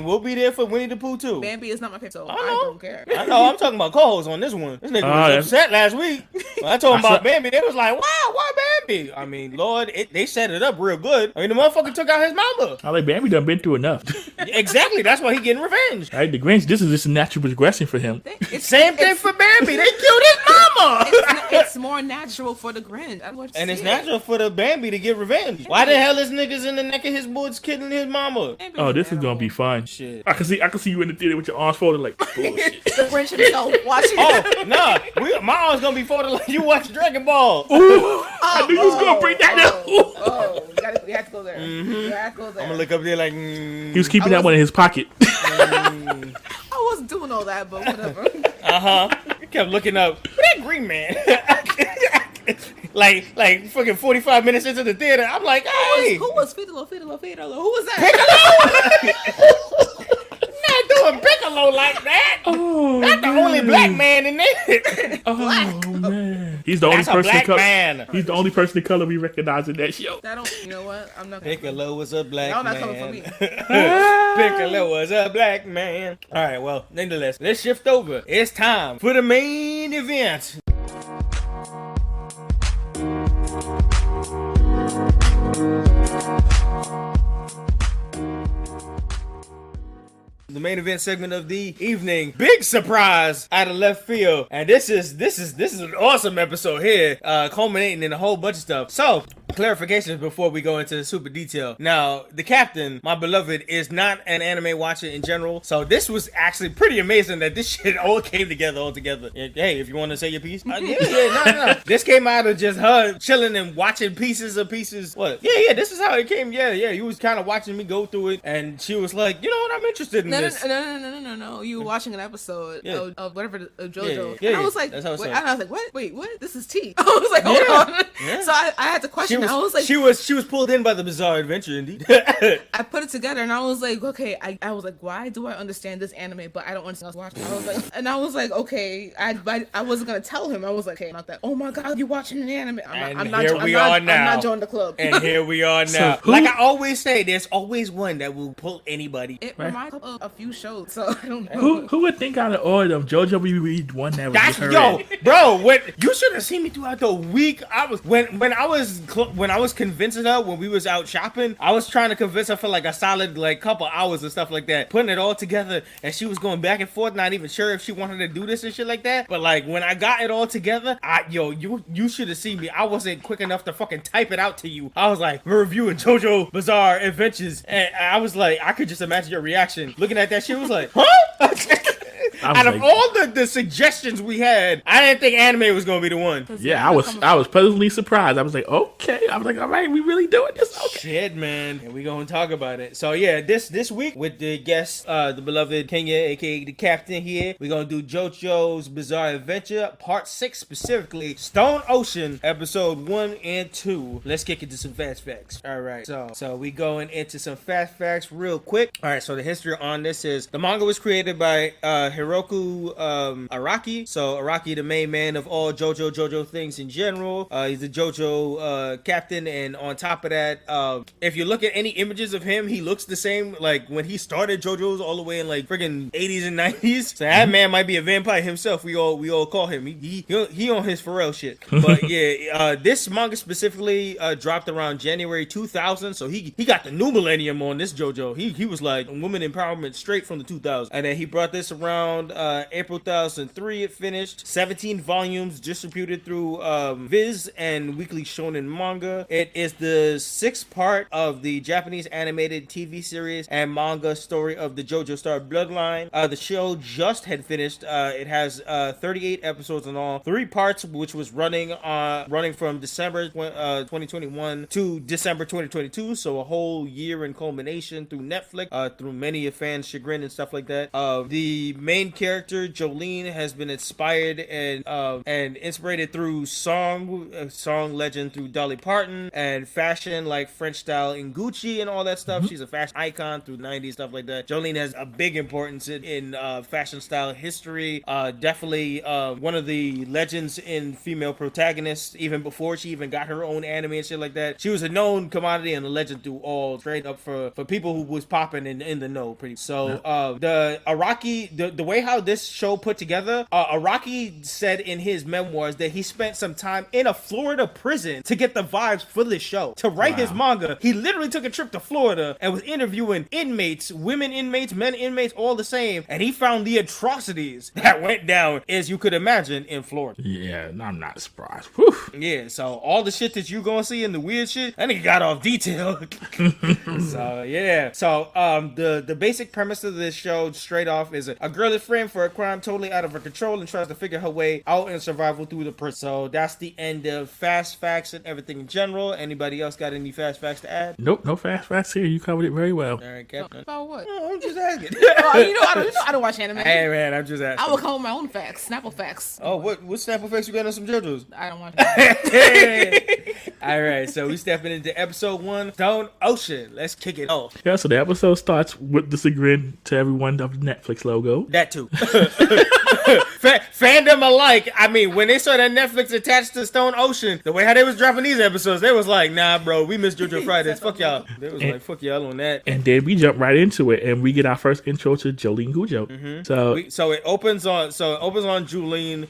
we'll be there for Winnie the Pooh too. Bambi is not my favorite, so I know. don't care. I know. I'm talking about co-hosts on this one. This nigga was upset last week. When I told him about Bambi, they was like, "Wow, why Bambi?" I mean, Lord, they set it up real good. I mean, the motherfucker took out his mama. I like Bambi done been through enough. Exactly. That's why he getting revenge. Right, the Grinch. This is just a natural progression for him. Same thing for Bambi. They killed his mama. It's more natural for the Grinch. And it's natural for the Bambi to get revenge. Why the hell is niggas in the neck of his woods killing his mama? Oh, this is gonna be fun. Shit. I can see you in the theater with your arms folded like bullshit. The Grinch himself watching. Oh, nah. My arms gonna be folded like you watch Dragon Ball. Ooh, I knew you was gonna bring that up. We have to go there. We have to go there. I'm gonna look up there like. He was keeping that one in his pocket. I wasn't doing all that, but whatever. Kept looking up. Who that green man? like fucking 45 minutes into the theater. I'm like, hey. Who was Fiddler? Who was that? Piccolo? Not doing Piccolo like that. Oh, Not the only black man in there. Oh man, he's the only That's a person. black man. He's the only person of color we recognize in that show. You know what? I'm not. Piccolo was a black Y'all man. not coming for me. Piccolo was a black man. All right, well, nonetheless, let's shift over. It's time for the main event. The main event segment of the evening. Big surprise out of left field. And this is an awesome episode here, culminating in a whole bunch of stuff. So, clarifications before we go into the super detail. Now, the captain, my beloved, is not an anime watcher in general. So this was actually pretty amazing that this shit all came together all together. Hey, if you want to say your piece. No. This came out of just her chilling and watching pieces. What? Yeah, this is how it came. Yeah. You was kind of watching me go through it. And she was like, you know what, I'm interested in this. No. You were watching an episode of whatever, of JoJo. Yeah, and I was like, that's how it and started. I was like, what? Wait, what? This is tea. I was like, hold on. Yeah. So I had to question she was pulled in by the bizarre adventure, indeed. I put it together and I was like, okay, I was like, why do I understand this anime, but I don't understand what's watching? I was like, okay, I wasn't gonna tell him. I was like, hey, not that. Oh my god, you watching an anime? I'm not joining the club. And here we are now. So like I always say, there's always one that will pull anybody. It reminds me of a few shows, so I don't know. Who would think out of all of them, JoJo would be one that was That's yo, bro. What you should have seen me throughout the week. I was when I was convincing her when we was out shopping. I was trying to convince her for like a solid like couple hours and stuff like that, putting it all together, and she was going back and forth, not even sure if she wanted to do this and shit like that. But like when I got it all together, you should have seen me. I wasn't quick enough to fucking type it out to you. I was like, we're reviewing JoJo Bizarre Adventures, and I was like, I could just imagine your reaction looking at that shit. Was like, huh? Out of all the suggestions we had, I didn't think anime was gonna be the one. Yeah, I was pleasantly surprised. I was like, okay. I was like, all right, we really doing this? Okay. Shit, man. And we gonna talk about it. So yeah, this week with the guest, the beloved Kenya, aka the captain here, we're gonna do JoJo's Bizarre Adventure, part 6 specifically, Stone Ocean, episode 1 and 2. Let's kick into some fast facts. All right, so we going into some fast facts real quick. All right, so the history on this is the manga was created by Hiroku Araki. So Araki, the main man of all JoJo things in general. He's the JoJo captain, and on top of that, if you look at any images of him, he looks the same like when he started JoJo's all the way in like freaking 80s and 90s. So that man might be a vampire himself. We all call him. He on his Pharrell shit. But yeah, this manga specifically dropped around January 2000. So he got the new millennium on this JoJo. He was like women empowerment straight from the 2000s, and then he brought this around April 2003. It finished 17 volumes distributed through Viz and Weekly Shonen Manga. It is the 6th part of the Japanese animated TV series and manga story of the JoJo Star Bloodline. The show just had finished. It has 38 episodes in all, 3 parts, which was running from December 2021 to December 2022. So a whole year in culmination through Netflix, through many fans' chagrin and stuff like that. The main character Jolene has been inspired and inspired through song legend through Dolly Parton, and fashion like French style in Gucci and all that stuff. She's a fashion icon through 90s stuff like that. Jolene has a big importance in fashion style history. Definitely one of the legends in female protagonists, even before she even got her own anime and shit like that. She was a known commodity and a legend through all, straight up for people who was popping in the know pretty. So the Araki, the way how this show put together, Araki said in his memoirs that he spent some time in a Florida prison to get the vibes for this show. To write his manga, he literally took a trip to Florida and was interviewing inmates, women inmates, men inmates, all the same, and he found the atrocities that went down, as you could imagine, in Florida. Yeah, I'm not surprised. Whew. Yeah, so all the shit that you gonna see in the weird shit, that nigga got off detail. So yeah, so the basic premise of this show straight off is a girl is framed for a crime totally out of her control and tries to figure her way out in survival through the prison. So that's the end of fast facts and everything in general. Anybody else got any fast facts to add? Nope, no fast facts here. You covered it very well. All right, Captain. About what? Oh, I'm just asking. I don't watch anime. Hey man, I'm just asking. I will come with my own facts, Snapple facts. Oh, what Snapple facts you got on some JoJo's? I don't watch anime. All right, so we stepping into episode 1, Stone Ocean. Let's kick it off. Yeah, so the episode starts with the chagrin to everyone of the Netflix logo. That too. Fandom alike. I mean, when they saw that Netflix attached to Stone Ocean, the way how they was dropping these episodes, they was like, nah, bro, we missed JoJo Fridays. Fuck y'all. They was like, fuck y'all on that. And then we jump right into it, and we get our first intro to Jolene Gujo. Mm-hmm. So it opens on Jolene.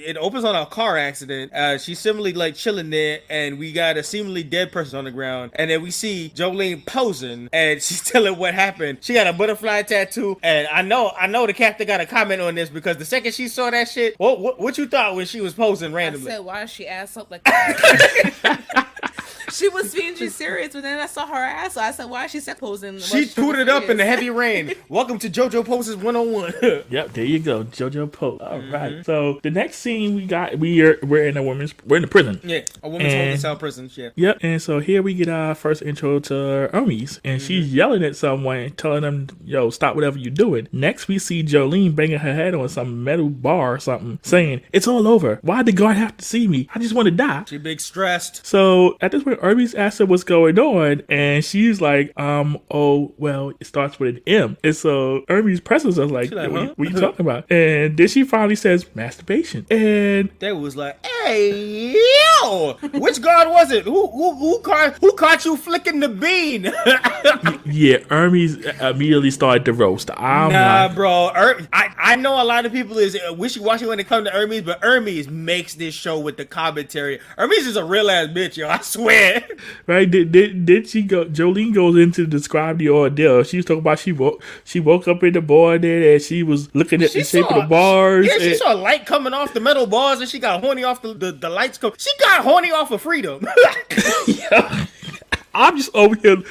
It opens on a car accident. She's similarly like chilling there, and we got a seemingly dead person on the ground, and then we see Jolene posing, and she's telling what happened. She got a butterfly tattoo, and I know the captain got a comment on this because the second she saw that shit, what you thought when she was posing randomly? I said, why is she ass up like that? She was being serious, but then I saw her ass, so I said, "Why is she sex posing?" She tooted up in the heavy rain. Welcome to JoJo Poses 101. Yep, there you go, JoJo Pose. All right. So the next scene we're in the prison. Yeah, a woman's holding cell prison. Yeah. Yep. And so here we get our first intro to Hermes, and she's yelling at someone, telling them, "Yo, stop whatever you're doing." Next, we see Jolene banging her head on some metal bar or something, saying, "It's all over. Why'd the guard have to see me? I just want to die." She big stressed. So at this point, Hermes asks her what's going on, and she's like, "Oh, well, it starts with an M." And so Hermes presses us like, like, what are you talking about? And then she finally says, "Masturbation." And they was like, "Hey, yo, which guard was it? Who caught you flicking the bean?" yeah, Hermes immediately started to roast. Bro. I know a lot of people is wishy-washy when it comes to Hermes, but Hermes makes this show with the commentary. Hermes is a real ass bitch, yo. I swear. Right? Did she go? Jolene goes in to describe the ordeal. She was talking about she woke up in the morning and she was looking at the shape of the bars. Yeah, she saw light coming off the metal bars and she got horny off the lights. She got horny off of freedom. Yeah. I'm just over here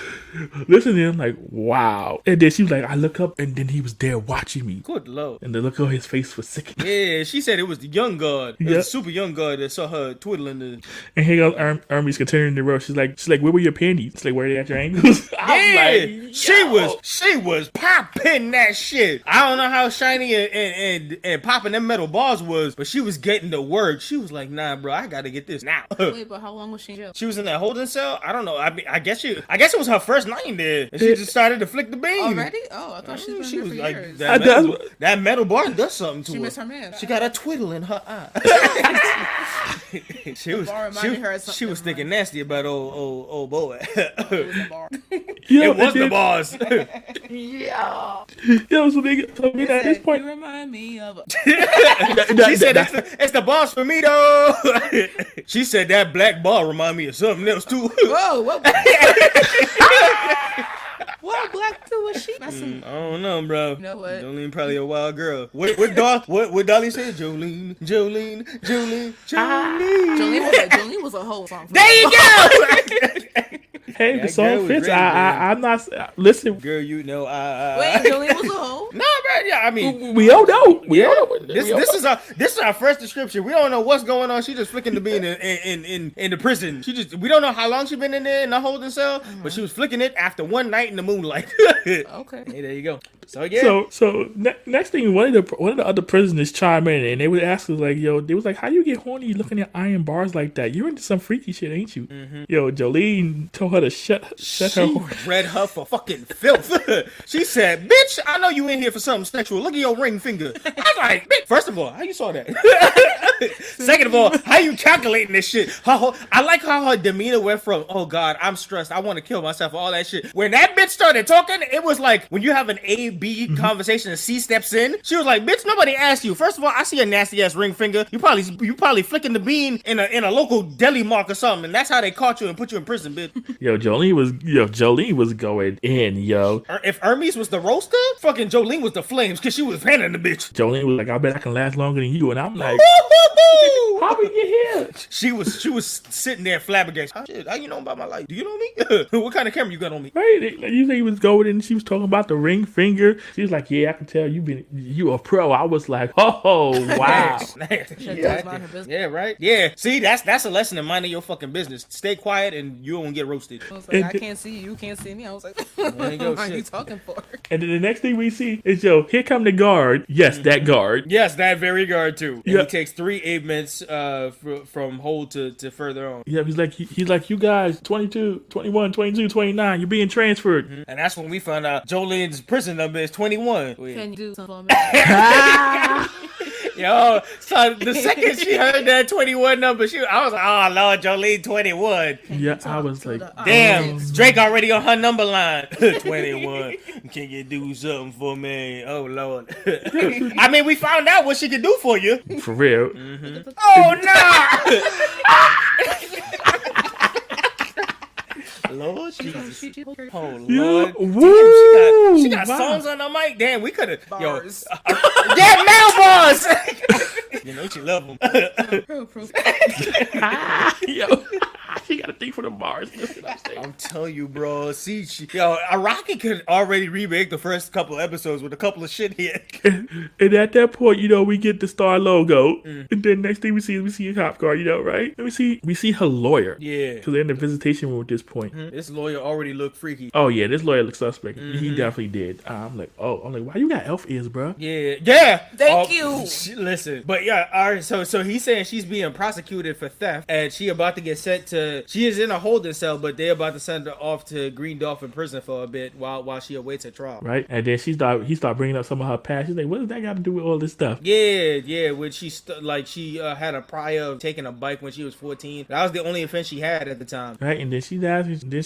listening to him like, wow. And then she was like, I look up and then he was there watching me. Good Lord. And the look on his face was sick. Yeah, she said it was the young guard. It was a super young guard that saw her twiddling the... And here goes Hermes continuing the road. She's like, where were your panties? It's like, where are they at your ankles? Yeah, she was popping that shit. I don't know how shiny and popping them metal bars was, but she was getting the word. She was like, nah, bro, I gotta get this now. Wait, but how long was she in jail? She was in that holding cell? I don't know. I guess it was her first night in there. And she just started to flick the beam. Already? Oh, I thought she was there for years. That metal bar does something to her. She missed her man. She got a twiddle in her eye. she was thinking nasty about old boy. It was the bar. It was the bars. Yeah. Yo, so at this point, you remind me of. She said it's the boss for me though. She said that black ball remind me of something else too. Whoa, what? What black too was she? I don't know, bro. You know what? Jolene probably a wild girl. What Dolly said? Jolene. Jolene was a whole song. There you go. Hey, the song fits. I'm not. Listen, girl, you know. Wait, Jolene was a hoe? No, bro. Yeah, I mean, we don't know. We don't know. This is our first description. We don't know what's going on. She just flicking the bean in the prison. We don't know how long she been in there in the holding cell, but she was flicking it after one night in the moonlight. Okay. Hey, there you go. So yeah. So next thing, one of the other prisoners chime in and they would ask us like, yo, they was like, how you get horny looking at iron bars like that? You're into some freaky shit, ain't you? Mm-hmm. Yo, Jolene told her to shut her. She read her for fucking filth. She said, "Bitch, I know you in here for something sexual. Look at your ring finger." I was like, bitch, first of all, how you saw that? Second of all, how you calculating this shit? I like how her demeanor went from, oh God, I'm stressed, I want to kill myself, all that shit. When that bitch started talking, it was like when you have an A-B conversation and C steps in, she was like, bitch, nobody asked you. First of all, I see a nasty ass ring finger. You probably flicking the bean in a local deli mark or something, and that's how they caught you and put you in prison, bitch. Jolene was going in, yo. If Hermes was the roaster, fucking Jolene was the flames, because she was fanning the bitch. Jolene was like, I bet I can last longer than you, and I'm like, how we get here? She was sitting there flabbergasted. How you know about my life? Do you know me? What kind of camera you got on me? Right, you say he was going in, she was talking about the ring finger. She was like, yeah, I can tell you a pro. I was like, oh wow. Yeah, right. Yeah, see, that's a lesson in minding your fucking business. Stay quiet and you won't get roasted. I was like, I can't see you can't see me. I was like, what are you talking for? And then the next thing we see is, yo, here come the guard. Yes, that guard. Yes, that very guard too. And he takes 3 aiments from hold to further on. Yeah, he's like, you guys, 22, 21, 22, 29, you're being transferred. Mm-hmm. And that's when we found out Jolene's prison number is 21. Can you do something for me? Yo, so the second she heard that 21 number, I was like, oh Lord, Jolene 21. Yeah, I was like, damn, Drake already on her number line. 21. Can you do something for me? Oh Lord. I mean, we found out what she could do for you. For real. Mm-hmm. Oh no. Lord Jesus. Oh Lord. Damn, she got songs on the mic. Damn, we could have. Yo. Yeah, male bars. You know she love them. Yo. She got a thing for the bars. I'm telling you, bro. See, Araki could already remake the first couple episodes with a couple of shit here. And at that point, we get the star logo, and then next thing we see a cop car, right? And we see her lawyer. Yeah, because they're in the visitation room at this point. This lawyer already looked freaky. Oh yeah, this lawyer looks suspect. He definitely did. I'm like, why you got elf ears, bro? Yeah. Thank you. Listen, but yeah, all right. So he's saying she's being prosecuted for theft, and she about to get sent to. She is in a holding cell, but they're about to send her off to Green Dolphin prison for a bit while she awaits her trial. Right, and then he started bringing up some of her past. She's like, what does that got to do with all this stuff? Yeah. When she had a prior of taking a bike when she was 14. That was the only offense she had at the time. Right, and then she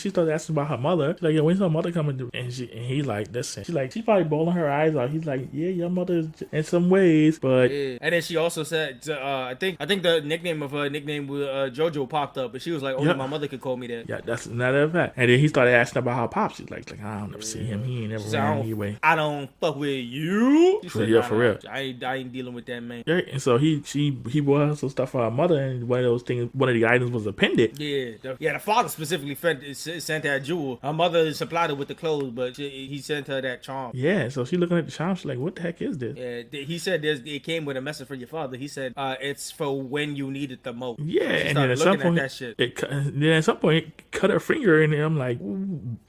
started asking about her mother. She's like, when's her mother coming to? And he like, listen. She's probably bowling her eyes out. He's like, yeah, your mother is in some ways, but. Yeah. And then she also said, I think the nickname of her nickname was JoJo popped up, but she was like, only my mother could call me that. Yeah, that's another fact. And then he started asking about her pops. She's like I don't never see him. He ain't never ran anyway. I don't fuck with you. For real. I ain't dealing with that man. Yeah, and so he bought her some stuff for her mother, and one of the items was a pendant. Yeah, the father specifically sent her a jewel. Her mother supplied her with the clothes, but he sent her that charm. Yeah, so she looking at the charm. She's like, what the heck is this? Yeah, he said it came with a message from your father. He said it's for when you need it the most. Yeah, and then at some point, it cut her finger, and I'm like,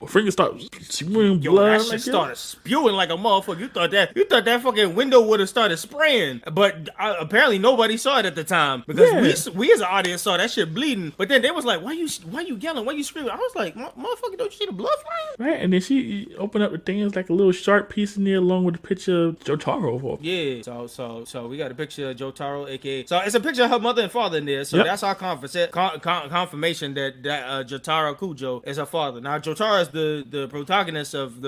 her finger starts spewing blood. That shit started spewing like a motherfucker. You thought that fucking window would have started spraying, but apparently nobody saw it at the time because we as an audience saw that shit bleeding. But then they was like, why you yelling? Why you screaming? I was like, motherfucker, don't you see the blood flying? Right, and then she opened up the thing. It was like a little sharp piece in there along with a picture of Jotaro. Yeah, so we got a picture of Jotaro, aka. So it's a picture of her mother and father in there. So that's our confirmation that Jotaro Kujo is her father. Now Jotaro is the protagonist of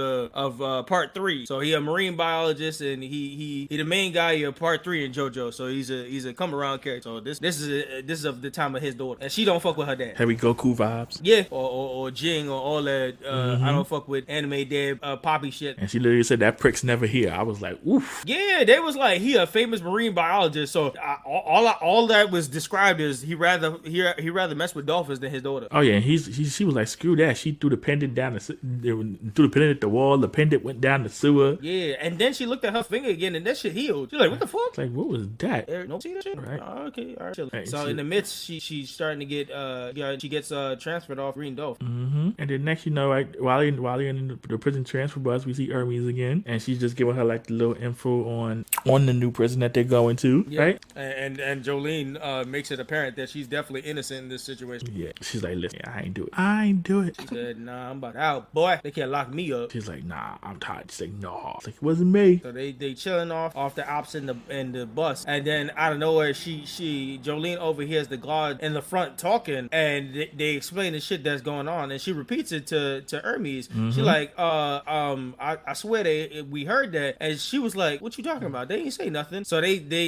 part 3. So he a marine biologist and he the main guy of part 3 in JoJo. So he's a come around character. So this is of the time of his daughter, and she don't fuck with her dad. Heavy Goku vibes. Yeah, or Jing or all that. I don't fuck with anime dad poppy shit. And she literally said that prick's never here. I was like, oof. Yeah, they was like he a famous marine biologist. So all that was described as he rather mess with dolphins than his daughter. Oh yeah, and she was like, screw that. She threw the pendant down threw the pendant at the wall. The pendant went down the sewer. Yeah, and then she looked at her finger again, and that shit healed. She's like, what the fuck? It's like, what was that? No, see that shit? Right. Okay, all right. Right, so in the midst, she's starting to get she gets transferred off Green Dolphin. And then next, while you're in the prison transfer bus, we see Hermes again, and she's just giving her like the little info on the new prison that they're going to, right? And Jolene makes it apparent that she's definitely innocent in this situation. Yeah, she's like, listen, I ain't do it. She said, nah, I'm about out, boy. They can't lock me up. She's like, nah, I'm tired. She's like, no, it's like, it wasn't me. So they chilling off the ops in the bus, and then out of nowhere, Jolene overhears the guard in the front talking, and they explain the shit that's going on, and she repeats it to Hermes. She like, I swear we heard that, and she was like, what you talking about? They didn't say nothing. So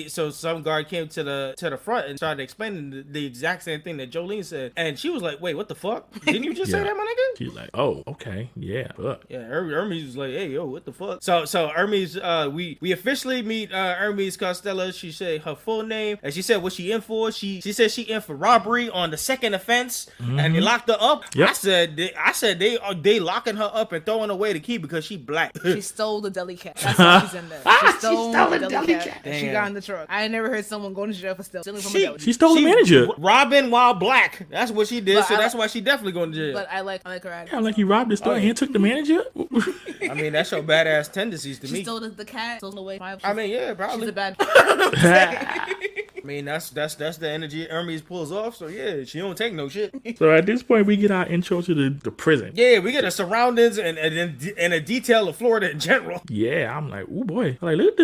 so some guard came to the front and started explaining the exact same thing that Jolene said, and she was like, wait, what the fuck? Didn't you just say that, my nigga? She's like, oh, okay, yeah, but Hermes was like, hey, yo, what the fuck? So Hermes, we officially meet Hermes Costello. She said her full name, and she said what she in for. She said she in for robbery on the second offense, and they locked her up. Yep. I said they locking her up and throwing away the key because she black. She stole the deli cat. That's why she's in there. She stole the deli cat. And she got in the truck. I never heard someone going to jail for stealing from a deli. She stole the manager. Robbing while black. That's what she did. So that's why she definitely going to jail. But I like her attitude. Yeah, like he robbed the store and took the manager. I mean, that's your badass tendencies to me. She stole the cat. Stole away. I mean, yeah, probably. She's a bad. I mean, that's the energy Hermes pulls off. So yeah, she don't take no shit. So at this point, we get our intro to the prison. Yeah, we get the surroundings and a detail of Florida in general. Yeah, I'm like, oh boy, look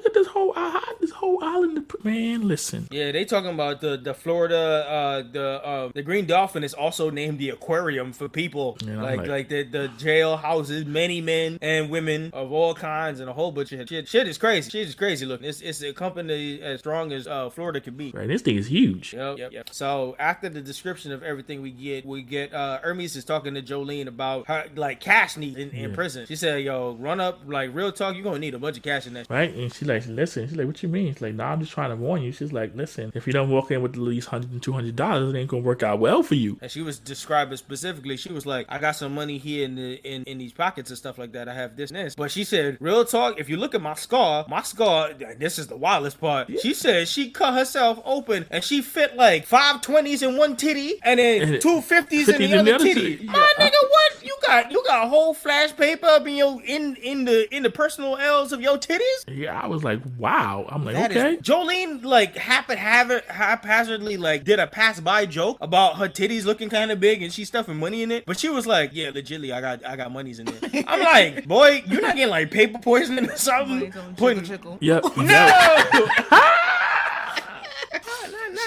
at this whole island. Man, listen. Yeah, they talking about the Florida, the Green Dolphin is also named the aquarium for people. Yeah, like the jail houses many men and women of all kinds and a whole bunch of shit. Shit is crazy. Shit is crazy. Look, it's a company as strong as Florida could be. Right, this thing is huge. Yep. So after the description of everything we get Hermes is talking to Jolene about her like cash needs in prison. She said, yo, run up, like real talk, you're gonna need a bunch of cash in that. Right? And she's like, listen. She's like, what you mean? She's like, nah, I'm just trying to warn you. She's like, listen, if you don't walk in with at least $100 and $200, it ain't gonna work out well for you. And she was describing specifically, she was like, I got some money here in these pockets and stuff like that. I have this and this. But she said, real talk, if you look at my scar, this is the wildest part. Yeah. She said she cut herself open and she fit like 5 20s in one titty and then 2 50s in the other titty. My nigga, what? You got a whole flash paper up in the personal L's of your titties? Yeah, I was like, wow. I'm like, okay. Jolene like haphazardly like did a pass by joke about her titties looking kind of big and she stuffing money in it, but she was like, yeah, legitly, I got monies in there. I'm like, boy, you're not getting like paper poisoning or something? Yep. No.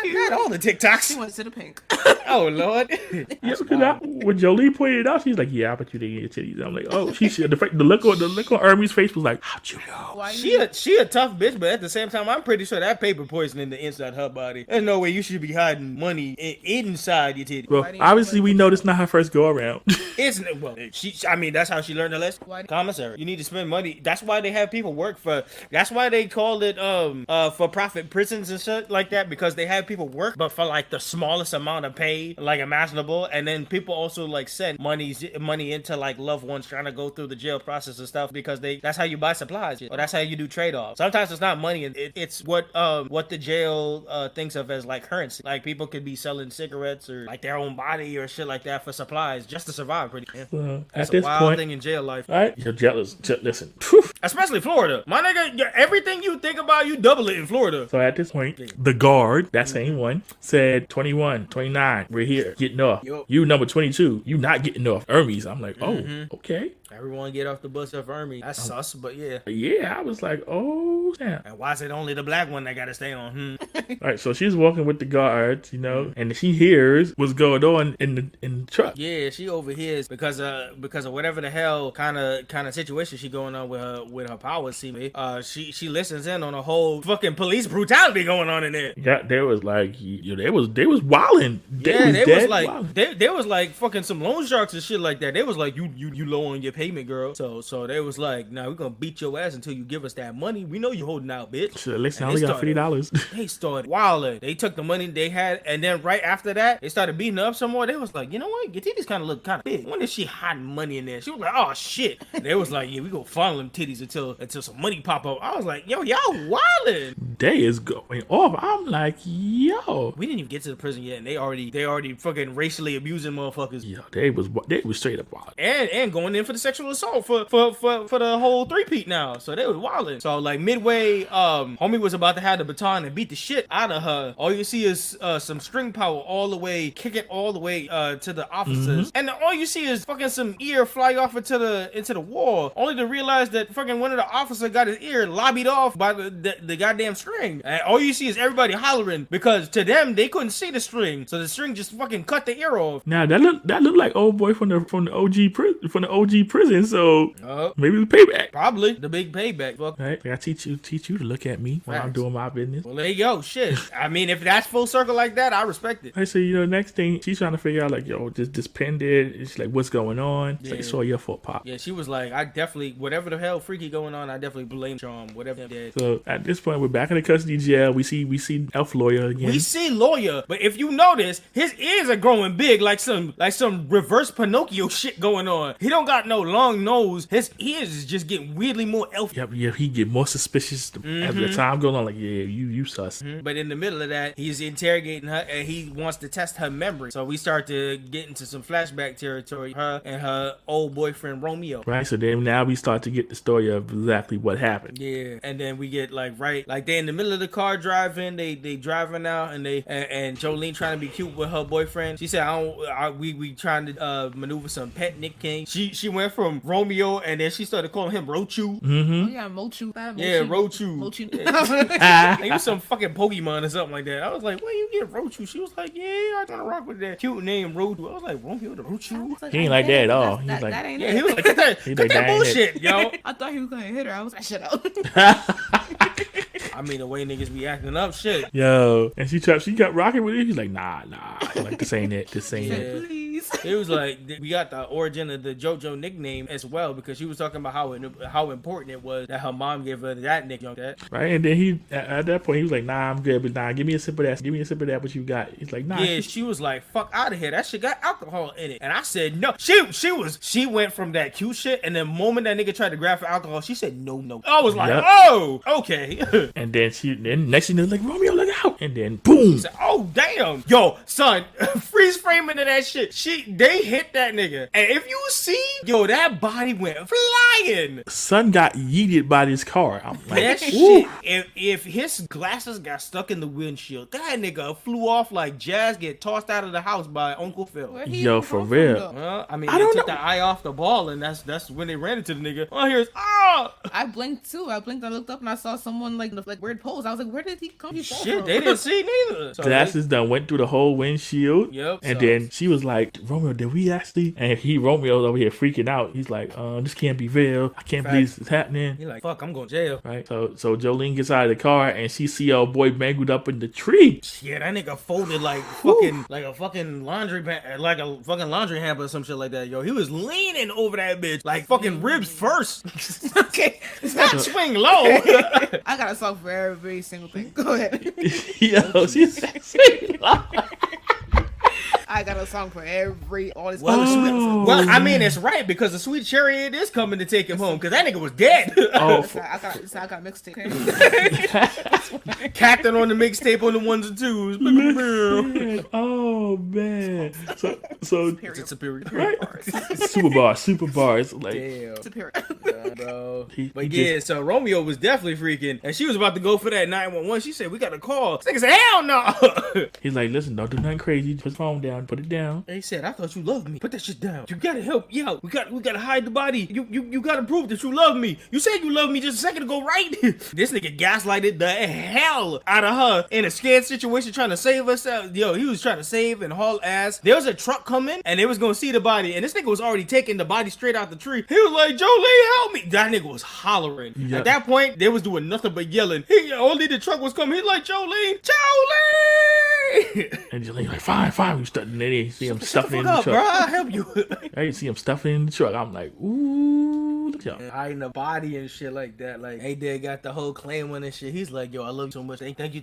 Not all the TikToks. She went to the pink. Oh Lord. Yeah, because when Jolie pointed it out, she's like, "Yeah, but you didn't get your titties." I'm like, "Oh, she should." The look on Hermes' face was like, "How'd you know?" She a tough bitch, but at the same time, I'm pretty sure that paper poisoning the inside her body. There's no way you should be hiding money inside your titties. Well, obviously, we know this not her first go around. Isn't it? Well, that's how she learned her lesson. Commissary. You need to spend money. That's why they have people work for. That's why they call it for profit prisons and shit like that, because they have people work, but for like the smallest amount of pay like imaginable, and then people also like send money into like loved ones trying to go through the jail process and stuff, because that's how you buy supplies, or that's how you do trade-offs. Sometimes it's not money, it's what the jail thinks of as like currency. Like people could be selling cigarettes or like their own body or shit like that for supplies just to survive. Pretty at this wild point, thing in jail life. All right, you're jealous. Listen, especially Florida, my nigga. Everything you think about, you double it in Florida. So at this point, the guard, that same one, said 21, 29, we're here, getting off. Yo. You number 22, you not getting off. Hermes. I'm like, oh, okay. Everyone get off the bus of Hermes. That's sus, but yeah. Yeah, I was like, oh, snap. And why is it only the black one that got to stay on? All right, so she's walking with the guards, and she hears what's going on in the truck. Yeah, she overhears because of whatever the hell kind of situation she going on with her power. She listens in on a whole fucking police brutality going on in there. Yeah, they was like, they was wilding. They was like fucking some loan sharks and shit like that. They was like, you low on your payment, girl. So they was like, nah, we're gonna beat your ass until you give us that money. We know you holding out, bitch. So listen, I only got $50. They started wilding. They took the money they had, and then right after that, they started beating her up some more. They was like, you know what? Your titties kind of look kind of big. When is she hiding money in there? She was like, oh shit. They was like, yeah, we gonna follow them titties until some money pop up. I was like, yo, y'all wilding. They is going off. I'm like, yo. We didn't even get to the prison yet, and they already fucking racially abusing motherfuckers. Yo, they was straight up wild. And going in for the sexual assault for the whole three-peat now. So they was wilding. So like midway, homie was about to have the baton and beat the shit out of her. All you see is some string power all the way, kick it all the way to the officers. And all you see is fucking some ear fly off into the wall, only to realize that fucking one of the officers got his ear lobbied off by the goddamn string. And all you see is everybody hollering, because to them they couldn't see the string, so the string just fucking cut the ear off. Now that looked like old boy from the OG prison. So maybe the payback. Probably the big payback. Fuck. Right, I teach you to look at me when I'm doing my business. Well, there you go. Shit. I mean, if that's full circle like that, I respect it. I say, next thing she's trying to figure out, like, yo, this pen did. It's like, what's going on? It's like, it's all your fault, Pop. Yeah, she was like, I definitely, whatever the hell freaky going on, I definitely blame Charm. Whatever he did. So at this point, we're back in the custody jail. We see Elf Lawyer again. We see Lawyer, but if you notice, his ears are growing big, like some reverse Pinocchio shit going on. He don't got no long nose. His ears is just getting weirdly more elf. Yep, he get more suspicious as the time goes on. Like, yeah, you sus. But in the middle of that, he's interrogating her and he wants to test her memory. So we start to get into some flashback territory. Her and her old boyfriend Romeo. Right. So then now we start to get the story of exactly what happened. Yeah. And then we get like they in the middle of the car driving. They driving out and Jolene trying to be cute with her boyfriend. She said, we trying to maneuver some pet Nick King. She went from Romeo and then she started calling him Rochu. Oh, yeah, Mochu. Yeah, Rochu. Yeah. He was some fucking Pokemon or something like that. I was like, where you get Rochu? She was like, yeah, I trying to rock with that cute name Rochu. I was like, Romeo the Rochu? He ain't like that at all. He was like, he was like, cut that bullshit, yo. I thought he was gonna hit her. I was like, shut up. I mean, the way niggas be acting up, shit. Yo, and she got rocking with it. He's like, nah. Like, this ain't it. This ain't it. Please. It was like we got the origin of the JoJo nickname as well, because she was talking about how important it was that her mom gave her that nickname. Right, and then he at that point he was like, nah, I'm good, but nah, give me a sip of that. Give me a sip of that. What you got? He's like, nah. Yeah, she was like, fuck out of here. That shit got alcohol in it. And I said no. She went from that cute shit, and the moment that nigga tried to grab for alcohol, she said no. I was like, oh, okay. And then next thing like, Romeo, look out! And then boom. Said, oh damn, yo, son, freeze framing of that shit. They hit that nigga, and if you see, yo, that body went flying. Son got yeeted by this car. I'm like, that shit. If his glasses got stuck in the windshield, that nigga flew off like Jazz get tossed out of the house by Uncle Phil. Yo, for real. Well, I mean, they took the eye off the ball, and that's when they ran into the nigga. All here's I blinked too. I looked up and I saw someone like weird pose. I was like, where did he come from? Shit, they didn't see neither. So glasses done went through the whole windshield. Yep. And then she was like, Romeo, did we actually? And Romeo's over here freaking out. He's like, this can't be real. I can't believe this is happening. He's like, fuck, I'm going to jail. Right. So Jolene gets out of the car and she see old boy mangled up in the tree. Yeah, that nigga folded like a fucking laundry hamper or some shit like that. Yo, he was leaning over that bitch like fucking ribs first. Okay, not swing low. I got a song for every single thing. Go ahead. Yo, she's sexy. I got a song for all this. Well, I mean, it's right, because the sweet chariot is coming to take him home, because that nigga was dead. I got mixtape. Captain on the mixtape on the ones and twos. Oh man. So it's superior. Right? Super bars. Like, damn. Superior. Bro. So Romeo was definitely freaking, and she was about to go for that 911. She said, we got a call. This nigga said, hell no. He's like, listen, don't do nothing crazy. Put the phone down. Put it down. And he said, I thought you loved me. Put that shit down. You gotta help me out. We gotta hide the body. You gotta prove that you love me. You said you loved me just a second ago, right? This nigga gaslighted the hell out of her in a scared situation, trying to save herself. Yo, he was trying to save and haul ass. There was a truck coming, and they was gonna see the body, and this nigga was already taking the body straight out the tree. He was like, Jolene, help me. That nigga was hollering. Yep. At that point, they was doing nothing but yelling. Only the truck was coming. He's like, Jolene. And Jolene like, fine. We started. And then you see him stuffing in the truck. Bro, I'll help you. Right, you see him stuffing in the truck. I'm like, ooh, look at y'all. Hiding the body and shit like that. Like, hey, dad got the whole claim on and shit. He's like, yo, I love you so much. Thank you.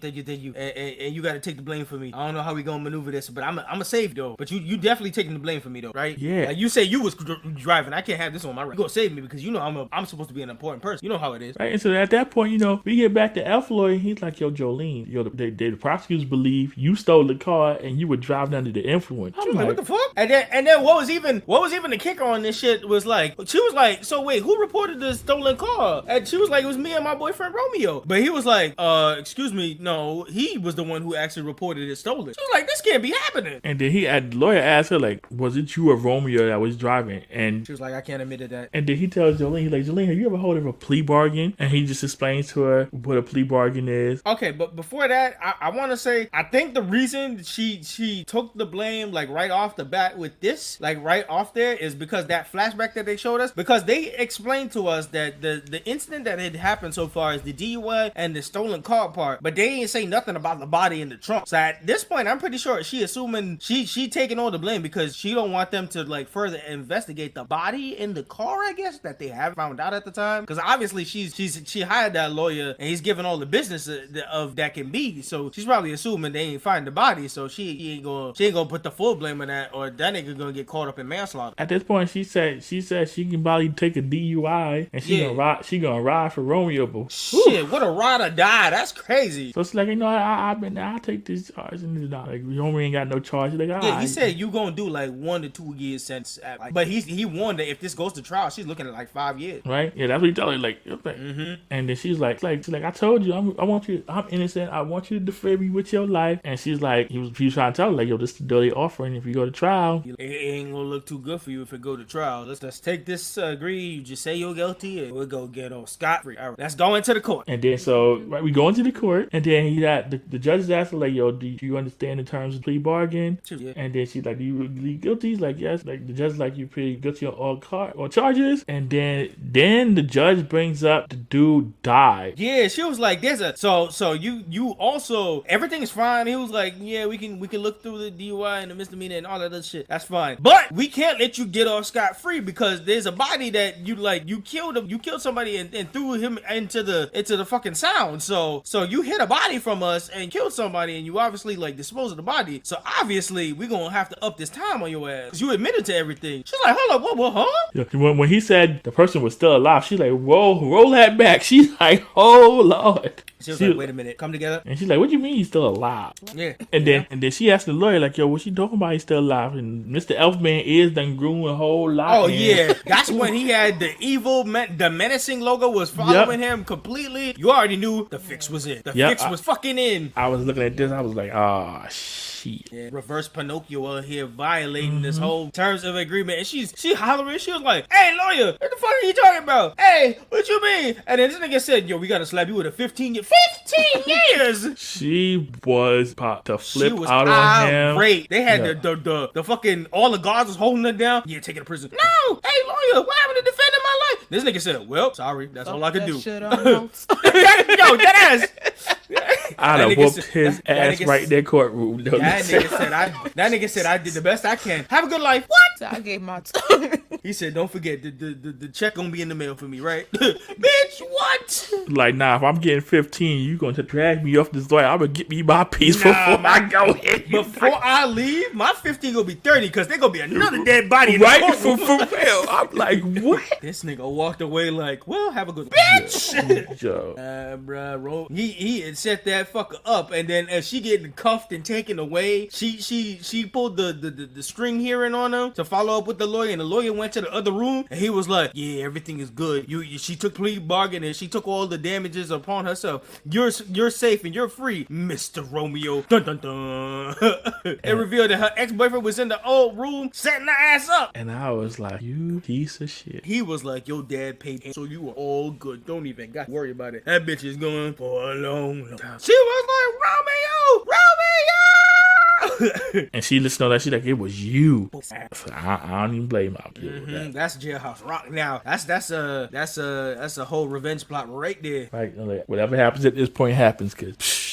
And you got to take the blame for me. I don't know how we gonna maneuver this, but I'm a save though. But you definitely taking the blame for me though, right? Yeah. Like, you say you was driving. I can't have this on my right. You gonna save me because you know I'm supposed to be an important person. You know how it is. Right. And so at that point, we get back to F. Lloyd. He's like, yo, Jolene, the prosecutors believe you stole the car and you were driving under the influence. I'm like, what the fuck? And then what was even the kicker on this shit was like, she was like, so wait, who reported the stolen car? And she was like, it was me and my boyfriend Romeo. But he was like, excuse me, no, he was the one who actually reported it stolen. She was like, this can't be happening. And then the lawyer asked her, like, was it you or Romeo that was driving? And she was like, I can't admit to that. And then he tells Jolene, he's like, Jolene, have you ever heard of a plea bargain? And he just explains to her what a plea bargain is. Okay, but before that, I want to say, I think the reason she took the blame like right off the bat with this, like right off there, is because that flashback that they showed us, because they explained to us that the incident that had happened so far is the DUI and the stolen car part, but they didn't say nothing about the body in the trunk. So at this point, I'm pretty sure she assuming she taking all the blame because she don't want them to like further investigate the body in the car, I guess, that they have found out at the time, because obviously she hired that lawyer and he's giving all the business of that can be, so she's probably assuming they ain't find the body, so she ain't gonna put the full blame on that, or that nigga gonna get caught up in manslaughter. At this point, she said she can probably take a DUI and she gonna ride for Romeo. But shit, what a ride or die. That's crazy. So it's like, I'll take this charge, and it's not like Romeo ain't got no charge. Like, yeah, he said you gonna do like 1 to 2 years sentence, but he warned that if this goes to trial, she's looking at like 5 years. Right? Yeah, that's what he told her. Like, and then she's like, I told you, I'm innocent. I want you to defend me with your life. And she's like, he was trying to tell her, like, yo, this is the deal they offering if you go to trial. It ain't gonna look too good for you if it go to trial. Let's take this agree. You say you're guilty and we'll go get on scot-free. All right, let's go into the court. And then so we go into the court, and then he got the judge is asking like, yo, do you understand the terms of the plea bargain? Yeah. And then she's like, do you plead guilty? He's like, yes. Like the judge is like, you plead guilty on all charges. And then the judge brings up the dude died. Yeah, she was like, there's a so you also everything is fine. He was like, yeah, we can look through the DUI and the misdemeanor and all that other shit. That's fine. But we can't let you get off scot-free because there's a body that you killed somebody and threw him into the fucking sound. So you hit a body from us and killed somebody and you obviously like disposed of the body. So obviously we're gonna have to up this time on your ass because you admitted to everything. She's like, hold up, what, huh? Yeah, when he said the person was still alive, she's like, whoa, roll that back. She's like, oh Lord. She was like, wait a minute, come together. And she's like, what do you mean he's still alive? Yeah. And then she asked the lawyer, like, yo, what she talking about? He's still alive. And Mr. Elfman is done grew a whole lot. Oh, yeah. That's when he had the evil, the menacing logo was following him completely. You already knew the fix was in. The fix was fucking in. I was looking at this. I was like, oh, shit. Yeah, reverse Pinocchio out here violating this whole terms of agreement. And she hollering. She was like, hey, lawyer, what the fuck are you talking about? Hey, what you mean? And then this nigga said, yo, we got to slap you with a 15 years. She was about to flip she was out on him. Great. They had the fucking, all the guards was holding her down. Yeah, take her to prison. No, hey, lawyer, what happened to defending my life? This nigga said, well, sorry, that's all I could do. Shit on notes. Yo, that ass. I'd have whooped his ass right in that courtroom. That nigga said I did the best I can. Have a good life. What? So I gave my He said, don't forget the check gonna be in the mail for me, right? Bitch, what? Like, nah, if I'm getting 15, you gonna drag me off this way. I'm gonna get me my piece before I go in. Before I leave, my 15 gonna be 30 because there gonna be another dead body in right the courtroom. for real. I'm like, what? This nigga walked away like, well, have a good bitch. Yo. Bruh, he had set that fucker up, and then as she getting cuffed and taken away, she pulled the string hearing on him to follow up with the lawyer, and the lawyer went to the other room, and he was like, yeah, everything is good. She took plea bargain, and she took all the damages upon herself. You're safe and you're free, Mr. Romeo. Dun dun dun. It revealed that her ex-boyfriend was in the old room setting her ass up. And I was like, you piece of shit. He was like, your dad paid him, so you are all good. Don't even got to worry about it. That bitch is going for a long time. She was like, Romeo! And she listened to that. She like, it was you. So I don't even blame her. Mm-hmm. That's Jailhouse Rock now. That's a whole revenge plot right there. Right, whatever happens at this point happens, cause.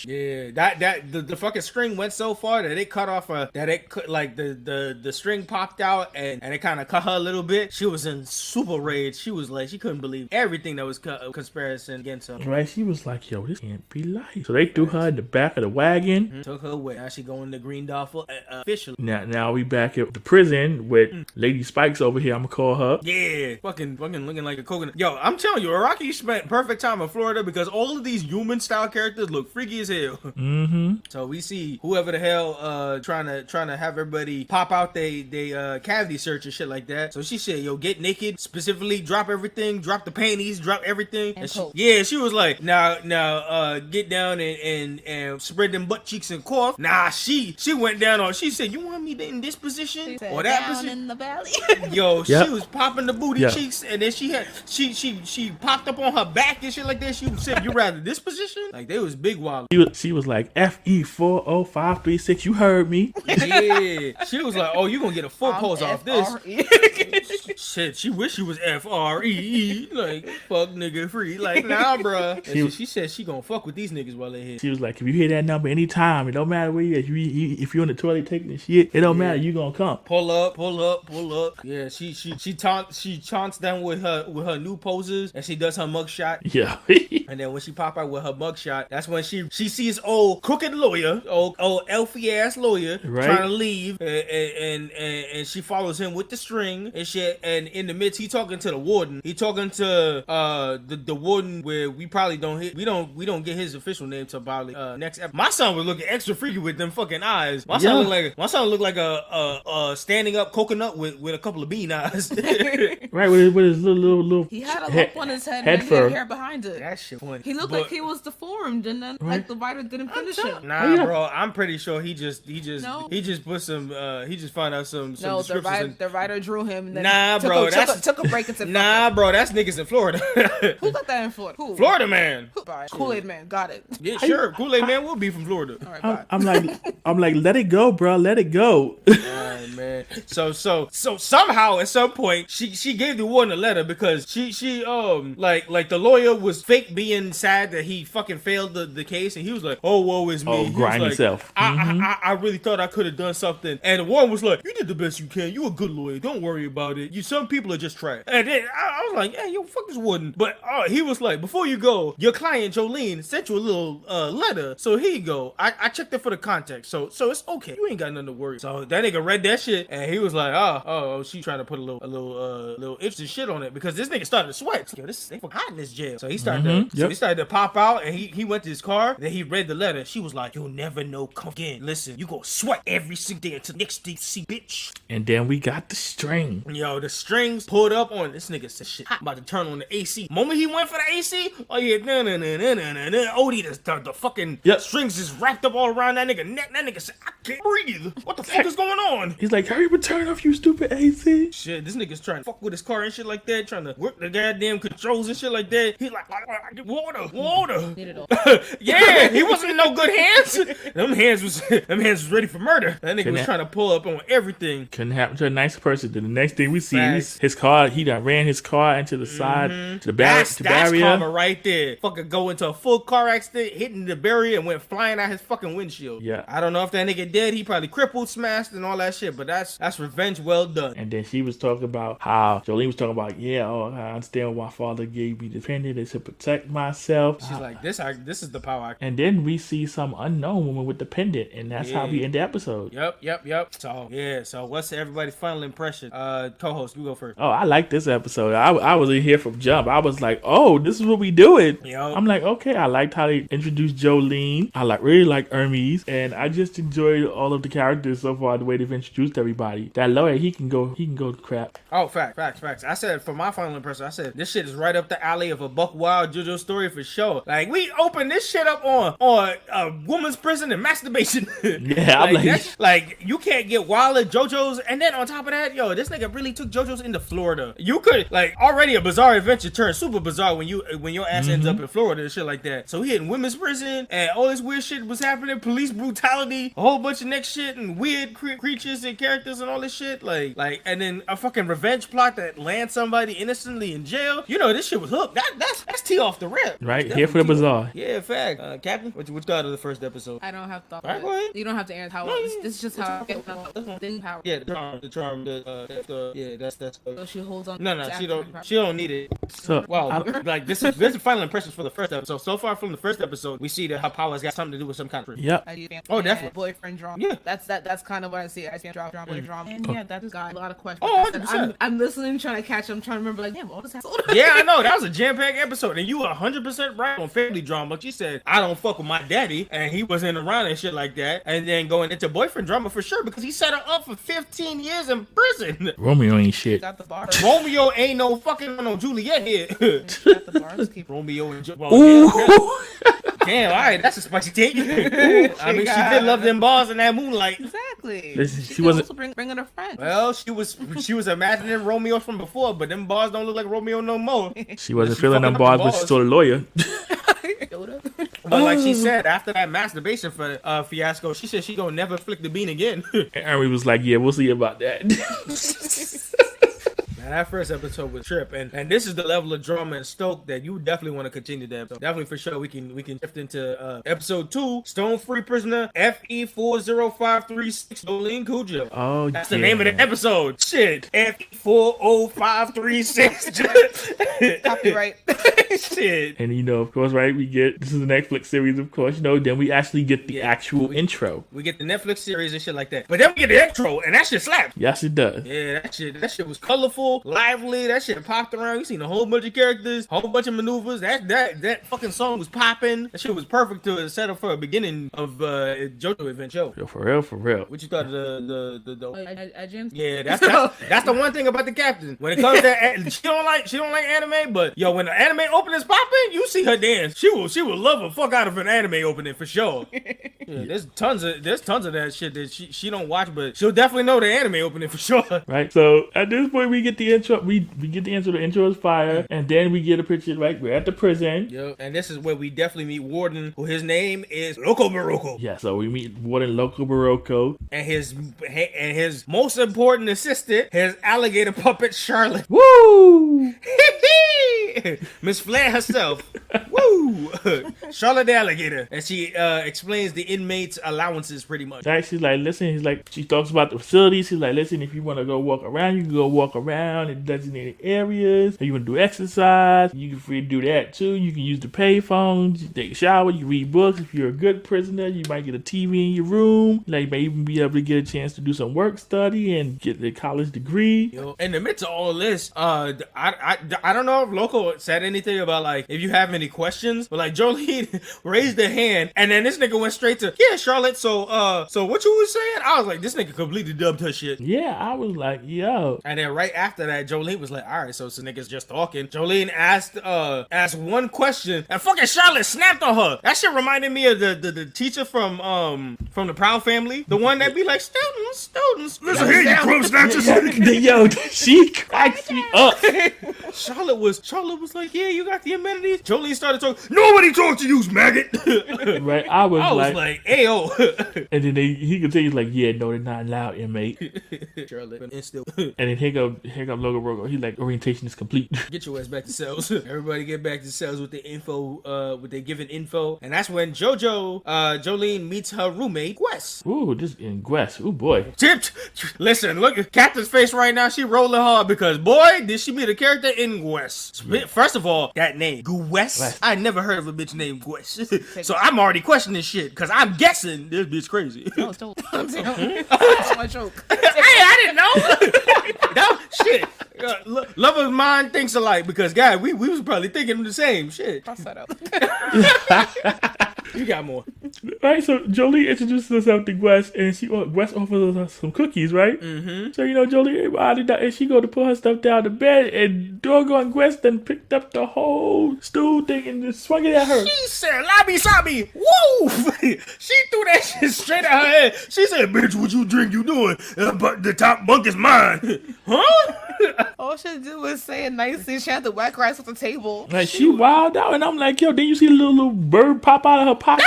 Yeah, that the fucking string went so far that it cut off the string popped out and it kind of cut her a little bit. She was in super rage. She was like, she couldn't believe everything that was conspiracy against her. Right, she was like, yo, this can't be life. So they threw her in the back of the wagon. Mm-hmm. Took her away. Now she going to Green Dolphin officially. Now we back at the prison with Lady Spikes over here. I'm gonna call her. Yeah, fucking looking like a coconut. Yo, I'm telling you, Araki spent perfect time in Florida because all of these human style characters look freaky as hell. Mm-hmm. So we see whoever the hell trying to have everybody pop out they cavity search and shit like that. So she said, yo, get naked, specifically drop everything, drop the panties, drop everything. And she was like, now get down and spread them butt cheeks and cough. Nah, she went down on. She said, you want me in this position or that down position? In the valley. Yo, she was popping the booty cheeks, and then she popped up on her back and shit like that. She said, you rather this position? Like they was big wild. She was like, FE40536, you heard me. Yeah. She was like, oh, you gonna get a full pose off this. Shit, she wish she was FREE. Like, fuck nigga free. Like, nah, bruh. She said she gonna fuck with these niggas while they here. She was like, if you hear that number anytime, it don't matter where you at. If you're in the toilet taking the shit, it don't matter, you gonna come. Pull up. Yeah, she taunts them with her new poses, and she does her mugshot. Yeah. And then when she pop out with her mugshot, that's when she sees old crooked lawyer, old elfy ass lawyer, trying to leave, and she follows him with the string and shit. And in the midst, he talking to the warden. He talking to the warden where we probably we don't get his official name till probably next episode. My son was looking extra freaky with them fucking eyes. My son looked like a standing up coconut with a couple of bean eyes. Right, with his little he had a lump on his head and he had hair behind it. That shit funny. He looked like he was deformed, and then like the writer didn't finish him. Nah, bro, I'm pretty sure he just put some he just found out some No, descriptions. the writer drew him. And then took a break and said, nah, bro, that's niggas in Florida. Who got that in Florida? Who? Florida man. Kool-Aid man. Got it. Yeah, sure. Kool-Aid man will be from Florida. All right, bye. I'm like, let it go, bro. Let it go. Alright, man. So somehow at some point she gave the warden a letter because she like the lawyer was fake being sad that he fucking failed the case, and he was like, oh, woe is me. Oh, grind yourself. I really thought I could have done something, and the warden was like, you did the best you can. You a good lawyer. Don't worry about it. Some people are just trash. And then I was like, yeah, yo, fuck this warden. But he was like, before you go, your client Jolene sent you a little letter, so here you go. I checked it for the context, so it's okay. You ain't got nothing to worry. So that nigga read that shit, and he was like, oh, she trying to put a little interesting shit on it because this nigga started to sweat. Yo, they fucking hot in this jail. So he started he started to pop out, and he went to his car. Then he read the letter. She was like, you'll never know. Come again. Listen, you gonna sweat every single day until next day, see, bitch. And then we got the string. Yo, the strings pulled up on this nigga. Said shit. I'm about to turn on the AC. Moment he went for the AC, oh yeah, Odie, the fucking strings is wrapped up all around that nigga neck. That nigga said, I can't breathe. What the fuck is going on? He's like, hurry, turn off, you stupid AC. Shit, this nigga's trying to fuck with his car and shit like that, trying to work the goddamn controls and shit like that. He's like, water. Yeah, he wasn't in no good hands. Them hands was ready for murder. That nigga was trying to pull up on everything. Couldn't happen to a nice person. Then the next thing we see is his car. He done ran his car into the side, to the barrier. That's karma right there. Fucking go into a full car accident, hitting the barrier, and went flying out his fucking windshield. Yeah. I don't know if that nigga dead. He probably crippled, smashed, and all that shit. But that's revenge well done. And then she was talking about how Jolene was talking about, I understand why my father gave me the pendant. It's to protect myself. She's like, this is the power. And then we see some unknown woman with the pendant, and that's how we end the episode. Yep. So what's everybody's final impression? Co-host, you go first. Oh, I like this episode. I was in here from jump. I was like, oh, this is what we doing. Yep. I'm like, okay. I liked how they introduced Jolene. I really like Hermes, and I just enjoyed all of the characters so far. The way they've introduced everybody. That lawyer, he can go to crap. Oh, facts. I said for my final impression, I said this shit is right up the alley of a Buck Wild JoJo story for sure. Like we opened this shit up on a woman's prison and masturbation. Yeah, like you can't get wild at JoJo's, and then on top of that, yo, this nigga really took JoJo's into Florida. You could already a bizarre adventure turned super bizarre when your ass ends up in Florida and shit like that. So he in women's prison and all this weird shit was happening, police brutality, a whole bunch of next shit and weird creatures and characters and all this shit. Like and then a fucking revenge plot that lands somebody innocently in jail. You know this shit was hooked. That's tea off the rip. Right here for the bizarre. Yeah, fact. Captain, what you thought of the first episode? I don't have thought. All right, go ahead. You don't have to answer how. This is just how I get then power. Yeah, the charm. That's. So she holds on. No, she don't need it. So this is the final impressions for the first episode. So far from the first episode, we see that her powers got something to do with some kind of. Yep. Oh, definitely. Boyfriend drama. Yeah. That's kind of what I see. I see drama. And yeah, that just got a lot of questions. Oh, 100%. I'm listening, trying to catch. I'm trying to remember. Like, damn, all this happened. Yeah, I know that was a jam-packed episode, and you were 100% right on family drama. She said, "I don't fuck with my daddy," and he wasn't around and shit like that. And then going into boyfriend drama for sure because he set her up for 15 years in prison. Romeo ain't shit. Got the bar. Romeo ain't no fucking no Juliet here. Got the bars. Romeo and damn, all right, that's a spicy take. I mean, she did love them bars in that moonlight. Exactly. She wasn't also bringing her friends. Well, she was imagining Romeo from before, but them bars don't look like Romeo no more. She wasn't feeling them bars, but she's still a lawyer. But like she said, after that masturbation fiasco, she said she gonna never flick the bean again. And Ernie was like, yeah, we'll see about that. Man, that first episode was trip, and this is the level of drama and stoke that you definitely want to continue that. So definitely for sure we can shift into episode 2, Stone Free Prisoner FE40536 Jolene Cujo. Oh, that's the name of the episode. Shit, FE40536. Copyright. Shit. And of course, right, this is a Netflix series, of course, then we actually get the actual intro. We get the Netflix series and shit like that. But then we get the intro, and that shit slaps. Yes, it does. Yeah, that shit was colorful, lively. That shit popped around. You seen a whole bunch of characters, whole bunch of maneuvers. That fucking song was popping. That shit was perfect to set up for a beginning of JoJo Adventure. Yo, for real. What you thought of the James? Yeah, that's the one thing about the captain. When it comes to she don't like anime, but yo, when the anime openings popping, you see her dance. She will love the fuck out of an anime opening for sure. Yeah, there's tons of that shit that she don't watch, but she'll definitely know the anime opening for sure. Right. So at this point, we get the intro. We get the intro. The intro is fire, and then we get a picture. Right, we're at the prison. Yep. And this is where we definitely meet Warden, who his name is Loco Barocco. Yeah. So we meet Warden Loco Barocco And his most important assistant, his alligator puppet Charlotte. Woo! Miss Flair herself. Woo! Charlotte the alligator. And she explains the inmates' allowances pretty much. Right, she's like, listen, she talks about the facilities. She's like, listen, if you want to go walk around, you can go walk around in designated areas. If you want to do exercise, you can free to do that too. You can use the payphones, you take a shower, you read books. If you're a good prisoner, you might get a TV in your room. Like, you may even be able to get a chance to do some work study and get a college degree. Yo, in the midst of all this, I don't know if Loco said anything about like if you have any questions, but like Jolene raised her hand, and then this nigga went straight to, yeah, Charlotte. So what you was saying? I was like, this nigga completely dubbed her shit. Yeah, I was like, yo. And then right after that, Jolene was like, all right, so nigga's just talking. Jolene asked one question, and fucking Charlotte snapped on her. That shit reminded me of the teacher from the Proud Family, the one that be like, students, listen here, you crumb snatchers. Yo, she cracks me up. Charlotte was like, yeah, you got the amenities. Jolene started talking. Nobody talked to you, maggot. Right, I was like, ayo. And then he continues like, yeah, no, they're not allowed, inmate. Charlotte, and still. And then here come Logan Rogo. He's like, orientation is complete. Get your ass back to cells. Everybody get back to cells with the info, with their given info. And that's when Jolene meets her roommate, Gwess. Ooh, this in Gwess. Ooh, boy. Listen, look at Captain's face right now. She rolling hard because, boy, did she meet a character in Gwess. First of all, that name, Gwess. I never heard of a bitch named Gwess. So I'm already questioning shit because I'm guessing this bitch crazy. No, don't. That's my joke. Hey, I didn't know. That shit. Love of mine thinks alike because, guys, we was probably thinking the same shit. I'll set up. You got more. Right, so Jolie introduces herself to Gwess, and Gwess offers her some cookies, right? Mm-hmm. So, Jolie, and she go to put her stuff down the bed, and doggone Gwess then picked up the whole stool thing and just swung it at her. She said, "Labi Sabi, woo!" She threw that shit straight at her head. She said, "Bitch, what you drink you doing? But the top bunk is mine." Huh? All she had to do was say it nicely. She had to whack her ass with the table. Like, she wilded out, and I'm like, yo, then you see a little bird pop out of her pocket?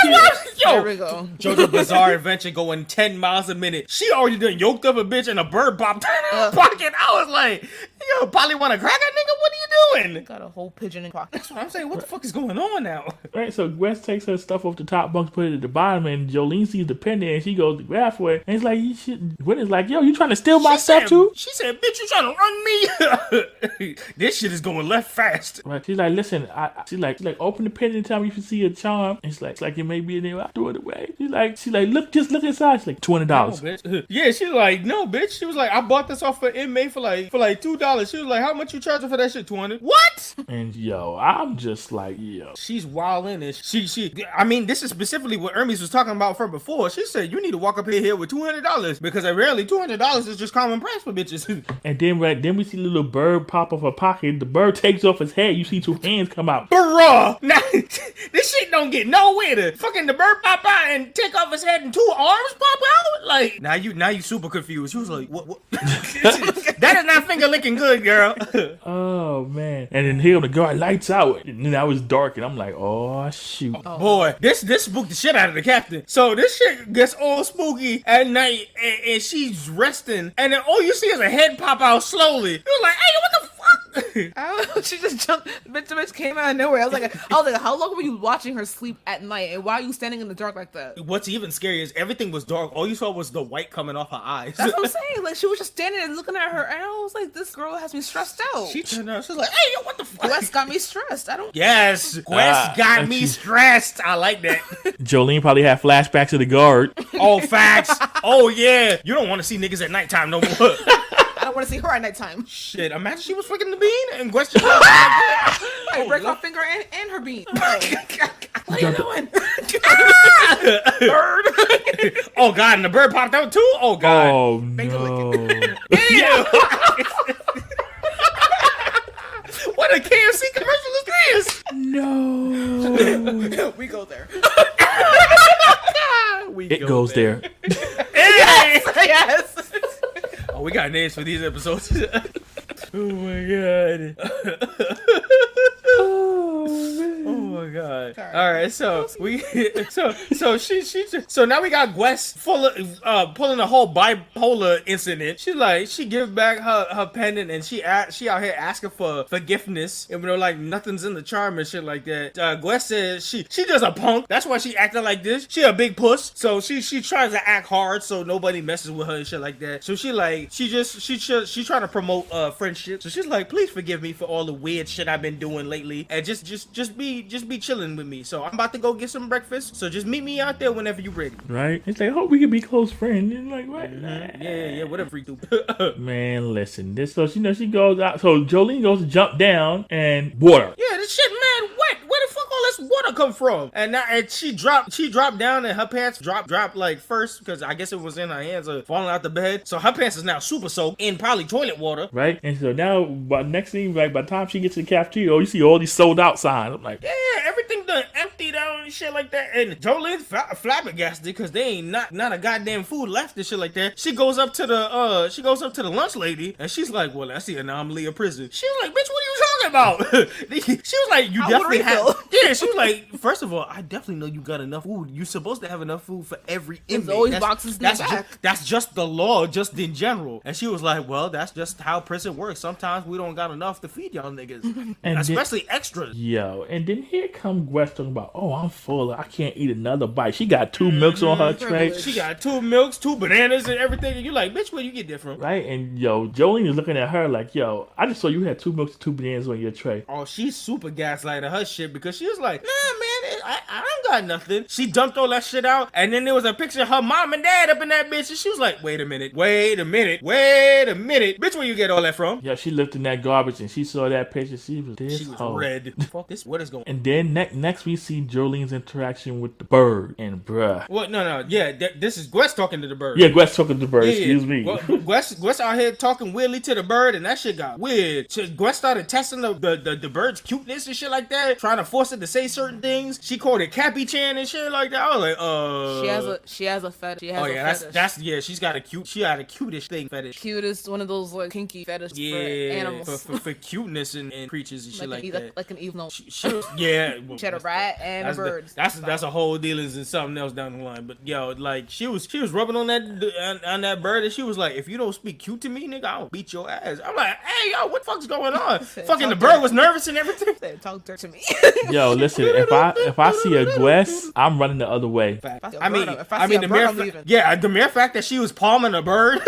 There we go. JoJo Bizarre Adventure going 10 miles a minute. She already done yoked up a bitch and a bird popped out of her pocket. I was like, yo, probably want to crack a nigga? What are you doing? Got a whole pigeon in pocket. That's what I'm saying. What the fuck is going on now? Right, so Gwess takes her stuff off the top bunk, put it at the bottom, and Jolene sees the penny, and she goes to grab for it. And it's like, Gwyneth's like, yo, you trying to steal my stuff too? She said, bitch, you trying to run me? This shit is going left fast. Right, she's like, listen, she's like, open the penny and tell me if you see a charm. And it's like it may be in there. I'll throw it away. She's like, look inside. She's like, $20. No, bitch. Yeah, she's like, no, bitch. She was like, I bought this off an inmate for like $2. She was like, how much you charging for that shit? $20. What? And yo, I'm just like, yo. She's wilding, and I mean, this is specifically what Hermes was talking about from before. She said, you need to walk up here with $200 because apparently $200 is just common price for bitches. And then we see a little bird pop off her pocket. The bird takes off his head. You see two hands come out. Bruh. Now, this shit don't get nowhere to fucking the bird pop out and take off his head and two arms pop out. Like, now you super confused. She was like, what? That is not finger licking good, girl. Oh man. And then here the guard lights out, and then I was dark, and I'm like, oh shoot. Oh. Boy, this spooked the shit out of the captain. So this shit gets all spooky at night, and she's resting, and then all you see is a head pop out slowly. He was like, hey, what the fuck? She just jumped. The bitch came out of nowhere. I was like, how long were you watching her sleep at night, and why are you standing in the dark like that? What's even scary is everything was dark. All you saw was the white coming off her eyes. That's what I'm saying. Like, she was just standing and looking at her, and I was like, this girl has me stressed out. She turned out. She was like, hey, yo, what the fuck? Gwess got me stressed. Yes, Gwess got me stressed. I like that. Jolene probably had flashbacks of the guard. Oh, facts. Oh, yeah. You don't want to see niggas at nighttime no more. I don't want to see her at nighttime. Shit, imagine she was flicking the bean and question. I break her finger and her bean. What are you doing? Bird. Oh God, and the bird popped out too. Oh God. Oh no. What What a KFC commercial is this? No. We go there. It goes there. Hey! Yes. Oh, we got names for these episodes. Oh my god. Oh my god. Sorry. All right, so so now we got Gwess full of pulling a whole bipolar incident. She gives back her pendant and she out here asking for forgiveness, even though like nothing's in the charm and shit like that. Gwess says she just a punk. That's why she acting like this. She a big puss, so she tries to act hard so nobody messes with her and shit like that. So she trying to promote friendship. So she's like, please forgive me for all the weird shit I've been doing lately, and just be chilling with me. So I'm about to go get some breakfast. So just meet me out there whenever you're ready. Right? It's like, I hope we can be close friends. And like, what? Yeah, whatever freak do. Man, listen. So she goes out. So Jolene goes to jump down and water. Yeah, this shit mad wet. Where the fuck all this water come from? And she dropped down and her pants dropped like first because I guess it was in her hands or falling out the bed. So her pants is now super soaked in probably toilet water. Right? And so now, next thing, like by the time she gets to the cafeteria, you see all these sold out signs. I'm like, yeah, everything done emptied out and shit like that. And Jolene's flabbergasted because they ain't not a goddamn food left and shit like that. She goes up to the lunch lady and she's like, well, that's the anomaly of prison. She's like, bitch, what are you talking about? She was like, you definitely have. Yeah, she was like, first of all, I definitely know you got enough food. You're supposed to have enough food for every inmate. There's always boxes in the back. That's just the law, just in general. And she was like, well, that's just how prison works. Sometimes we don't got enough to feed y'all niggas, and especially extras. Yo, and then here come Gwess talking about, oh, I'm full. I can't eat another bite. She got 2 milks on her tray. She got 2 milks, 2 bananas, and everything. And you're like, bitch, where you get that from? Right? And yo, Jolene is looking at her like, yo, I just saw you had 2 milks and 2 bananas on your tray. Oh, she's super gaslighting her shit because she was like, nah, man, I don't got nothing. She dumped all that shit out, and then there was a picture of her mom and dad up in that bitch, and she was like, wait a minute, bitch, where you get all that from? Yeah, she looked in that garbage and she saw that picture. She was red. Fuck this. What is going on? And then next we see Jolene's interaction with the bird. And bruh. What? No. Yeah, this is Gwess talking to the bird. Yeah, Gwess talking to the bird. Excuse me. Well, Gwess out here talking weirdly to the bird, and that shit got weird. Gwess started testing the bird's cuteness and shit like that, trying to force it to say certain things. She called it Cappy Chan and shit like that. I was like, She has a fetish. She's got a cutish thing fetish. Cutest, one of those like kinky fetish for animals. For cuteness and creatures and shit like that. Like an evil. She had a rat and a bird. That's a whole dealings and something else down the line. But yo, like she was rubbing on that bird and she was like, if you don't speak cute to me, nigga, I'll beat your ass. I'm like, hey yo, what the fuck's going on? Fucking the bird was nervous and everything. Talk dirt to me. Yo, listen, if I see a Gwess, I'm running the other way. I mean the mere fact that she was palming a bird,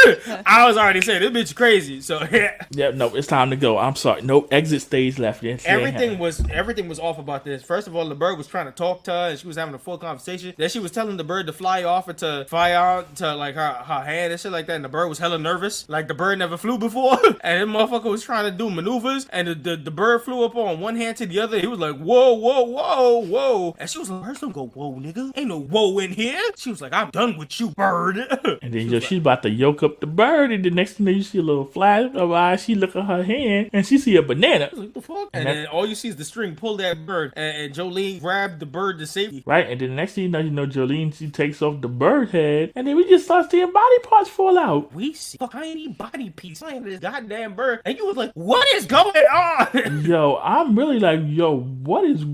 I was already saying this bitch crazy. So yeah, no, it's time to go. I'm sorry, no exit stage left. Everything was off about this. First of all, the bird was trying to talk to her and she was having a full conversation. Then she was telling the bird to fly off or to fly out to like her hand and shit like that. And the bird was hella nervous, like the bird never flew before. And the motherfucker was trying to do maneuvers, and the bird flew up on one hand to the other. He was like, whoa, and she was like, birds don't go whoa, nigga. Ain't no whoa in here. She was like, I'm done with you, bird. And then she's about to yoke up the bird, and the next thing you see a little flash of her eye. She look at her hand and she see a banana. Like, the fuck? And then all you see is the string pull that bird, and Jolene grabbed the bird to safety. Right, and then the next thing you know, Jolene, she takes off the bird head, and then we just start seeing body parts fall out. We see a tiny body piece flying this goddamn bird, and you was like, what is going on? Yo, I'm really like, yo, what is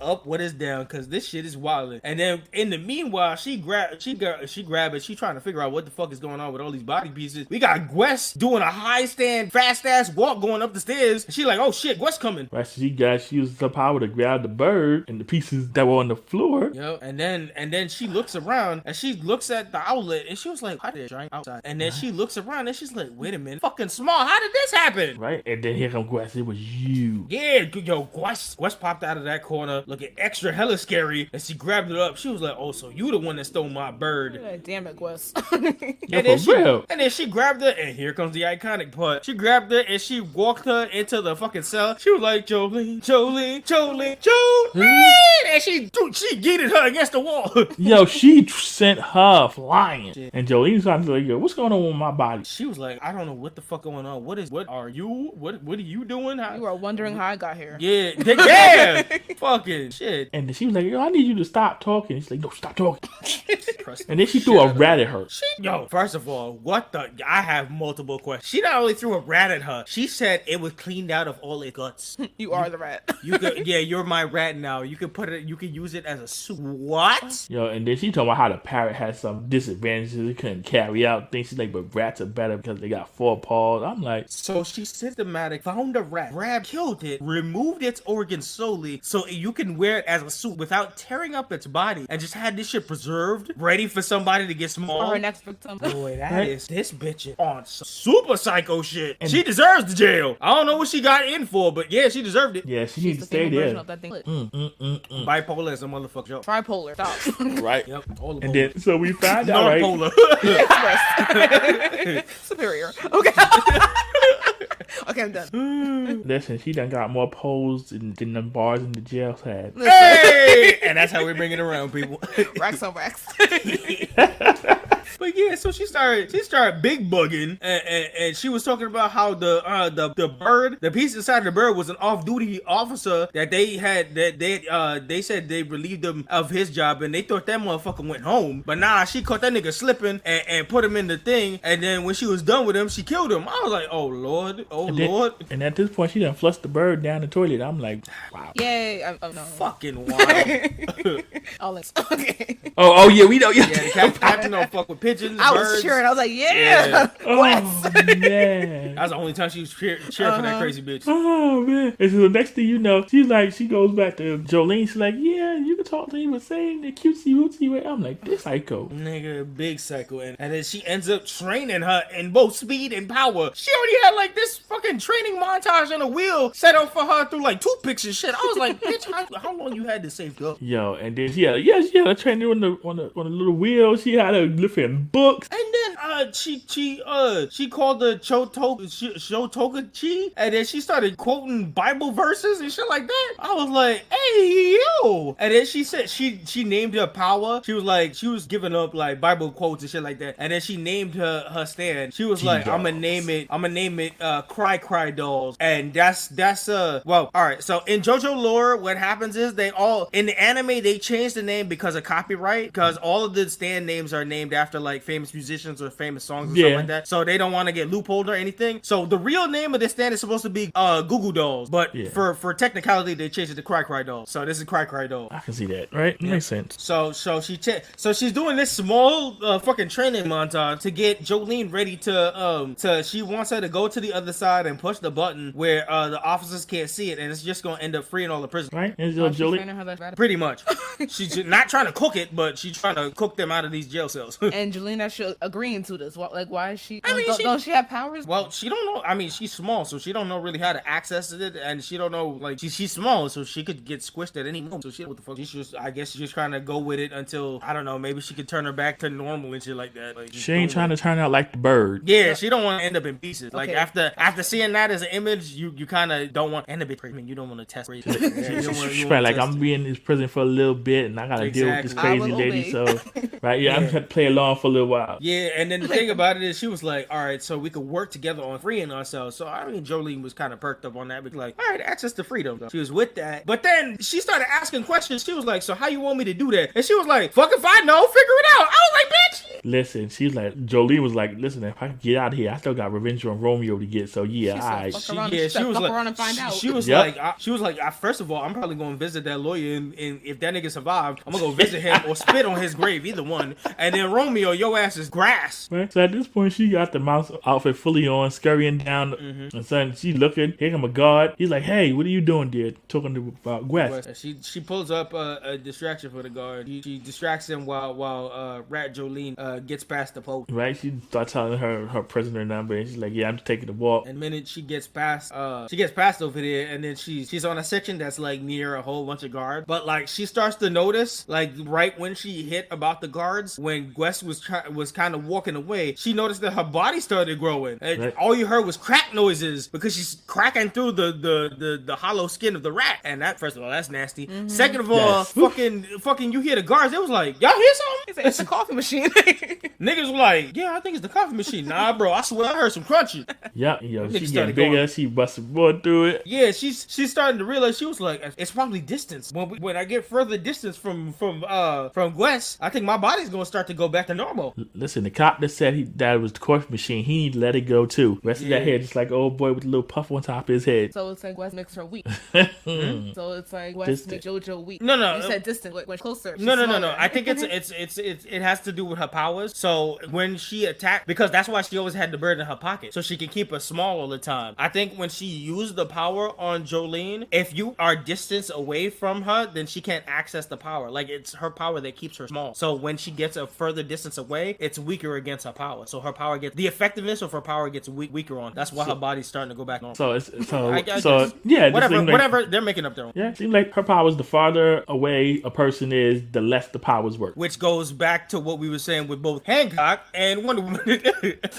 up, what is down, because this shit is wilding. And then in the meanwhile, she grab it, she trying to figure out what the fuck is going on with all these body pieces. We got Gwess doing a high stand, fast ass walk going up the stairs, and she like, oh shit, Gwess coming. Right, so she used her power to grab the bird and the pieces that were on the floor. Yo, and then she looks around and she looks at the outlet and she was like, how did it drink outside? And then she looks around and she's like, wait a minute, fucking small, how did this happen? Right, and then here comes Gwess, it was you. Yeah, yo, Gwess popped out out of that corner looking extra hella scary, and she grabbed it up. She was like, oh, so you the one that stole my bird. Damn it, Wes. And then she grabbed her, and here comes the iconic part. She grabbed her and she walked her into the fucking cell. She was like, Jolene, and she yeeted her against the wall. Yo, she sent her flying. Shit. And Jolene's trying to like, yo, what's going on with my body? She was like, I don't know what the fuck going on. What are you doing? You are wondering how I got here. Yeah, fucking shit. And then she was like, yo, I need you to stop talking. He's like, no, stop talking. And then she threw a rat at her. First of all, I have multiple questions. She not only threw a rat at her, she said it was cleaned out of all its guts. You are the rat. You're my rat now. You can use it as a soup. What? Yo, and then she talking about how the parrot has some disadvantages. It couldn't carry out things. She's like, but rats are better because they got 4 paws. I'm like, so she systematic found a rat, killed it, removed its organs slowly so you can wear it as a suit without tearing up its body, and just had this shit preserved, ready for somebody to get small. Or her next victim. Boy, this bitch is on some super psycho shit. And she deserves the jail. I don't know what she got in for, but yeah, she deserved it. Yeah, she needs to stay there. Bipolar is a motherfucker. Yo. Tripolar. Stop. Right. Yep. And then, so we found out, right? Superior. Okay. Okay, I'm done. Listen, she done got more polls than the bars in the jails had. Hey! And that's how we bring it around, people. Racks on racks. But yeah, so she started big bugging, and she was talking about how the bird, the piece inside the bird, was an off-duty officer that they said they relieved him of his job, and they thought that motherfucker went home. But nah, she caught that nigga slipping and put him in the thing, and then when she was done with him, she killed him. I was like, oh lord. And at this point, she done flushed the bird down the toilet. I'm like, wow. Yay! No. Fucking wild. Okay. Oh yeah, we know. Yeah, the captain don't fuck with pigeons. I birds. was cheering. I was like, yeah. Oh man. That was the only time she was cheering for that crazy bitch. Oh man. And so the next thing you know, she goes back to Jolene. She's like, yeah, you can talk to me, but saying the cutesy wootsy way. I'm like, this psycho. Nigga, big psycho. And then she ends up training her in both speed and power. She already had like this fucking training montage on a wheel set up for her through like toothpicks and shit. I was like, bitch, how long you had to save up? Yo, and then she had a training on the little wheel. She had her lifting books. And then she called the Shotokachi, and then she started quoting Bible verses and shit like that. I was like, hey yo. And then she said she named her power. She was giving up like Bible quotes and shit like that. And then she named her stand. She was like, I'm gonna name it Cry Dolls. And that's well, alright. So in JoJo lore, what happens is in the anime they changed the name because of copyright, because all of the stand names are named after like famous musicians or famous songs or something like that. So they don't want to get loopholed or anything. So the real name of this stand is supposed to be Goo Goo Dolls, but for technicality they changed it to Cry Dolls. So this is Cry Doll. I can see that, right? Yeah. Makes sense. So she's doing this small fucking training montage to get Jolene ready to she wants her to go to the other side and push the button where the officers can't see it, and it's just gonna end up freeing all the prisoners. Right? And Jolene, pretty much. She's not trying to cook it, but she's trying to cook them out of these jail cells. And Jolene actually agreeing to this. Why is she? Don't she have powers? Well, she don't know. I mean, she's small, so she don't know really how to access it, and she don't know like she's small, so she could get squished at any moment. So what the fuck? I guess she's just trying to go with it until I don't know. Maybe she could turn her back to normal and shit like that. Like, she ain't trying to turn out like the bird. Yeah, she don't want to end up in pieces. Like after seeing that as an image, you kind of don't want and a bit. I mean, you don't want to test crazy. She's like, I'm be in this prison for a little bit, and I gotta deal with this crazy lady. So, right, I'm trying to play along for a little while. Yeah, and then the thing about it is, she was like, all right, so we could work together on freeing ourselves. So I mean, Jolene was kind of perked up on that, because like, all right, access to freedom. So she was with that, but then she started asking questions. She was like, so how you want me to do that? And she was like, fuck if I know, figure it out. I was like, bitch. Listen, she's like, Jolene was like, listen, if I can get out of here, I still got revenge on Romeo to get. So yeah, she was like, first of all, I'm probably going to visit that lawyer, and if that nigga survived, I'm gonna go visit him or spit on his grave, either one. And then Romeo, your ass is grass. Right. So at this point, she got the mouse outfit fully on, scurrying down, and suddenly she looking. Here come a guard. He's like, "Hey, what are you doing, there?" Talking to West. She pulls up a distraction for the guard. She distracts him while Rat Jolene gets past the post. Right, she starts telling her prisoner number, and she's like, "Yeah, I'm just taking the walk." And the minute she gets past over there, and then she's on a section that's like near a whole bunch of guards. But like she starts to notice, like right when she hit about the guards, when Gwes was kind of walking away, she noticed that her body started growing, and right. all you heard was crack noises because she's cracking through the hollow skin of the rat. And that, first of all, that's nasty. Mm-hmm. Second of all, fucking, you hear the guards. It was like, y'all hear something? It's a coffee machine. Niggas were like, yeah, I think it's the coffee machine. Nah, bro, I swear I heard some crunching. Yeah, she getting bigger. She busted more through it. Yeah, she's starting to realize. She was like, it's probably distance. When I get further distance from Gwes, I think my body's gonna start to go back to normal. Listen, the cop that said that was the coffee machine, he need to let it go too. Rest of that head just like old boy with a little puff on top of his head. So it's like Gwes makes her weak. So it's like Gwes makes JoJo weak. No. You said distant, like when closer. No. I think it has to do with her powers. So when she attacked, because that's why she always had the bird in her pocket, so she could keep her small all the time. I think when she used the power on Jolene, if you are distance away from her, then she can't access the power. Like it's her power that keeps her small. So when she gets a further distance away, it's weaker against her power. So her power the effectiveness of her power gets weaker on. That's why her body's starting to go back normal. Whatever. They're making up their own. Yeah, it seems like her powers, the farther away a person is, the less the powers work. Which goes back to what we were saying with both Hancock and Wonder Woman.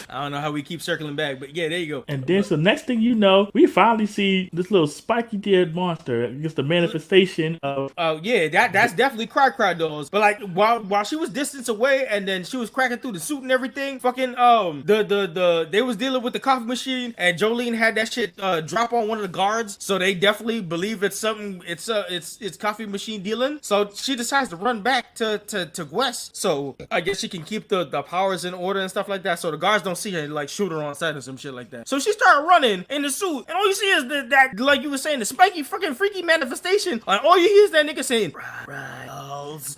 I don't know how we keep circling back, but yeah, there you go. And then, so next thing you know, we finally see this little spiky-eared monster. It's the manifestation of... Oh, yeah, that's definitely Cry dolls. But like, while she was distance away, and then she was cracking through the suit and everything, fucking, they was dealing with the coffee machine, and Jolene had that shit drop on one of the guards, so they definitely believe it's something, it's coffee machine dealing. So she decides to run back to Gwes. So I guess she can keep the powers in order and stuff like that, so the guards don't see her and like shoot her on sight or some shit like that. So she started running in the suit, and all you see is that like you were saying, the spiky fucking freaky manifestation, and all you hear is that nigga saying, right.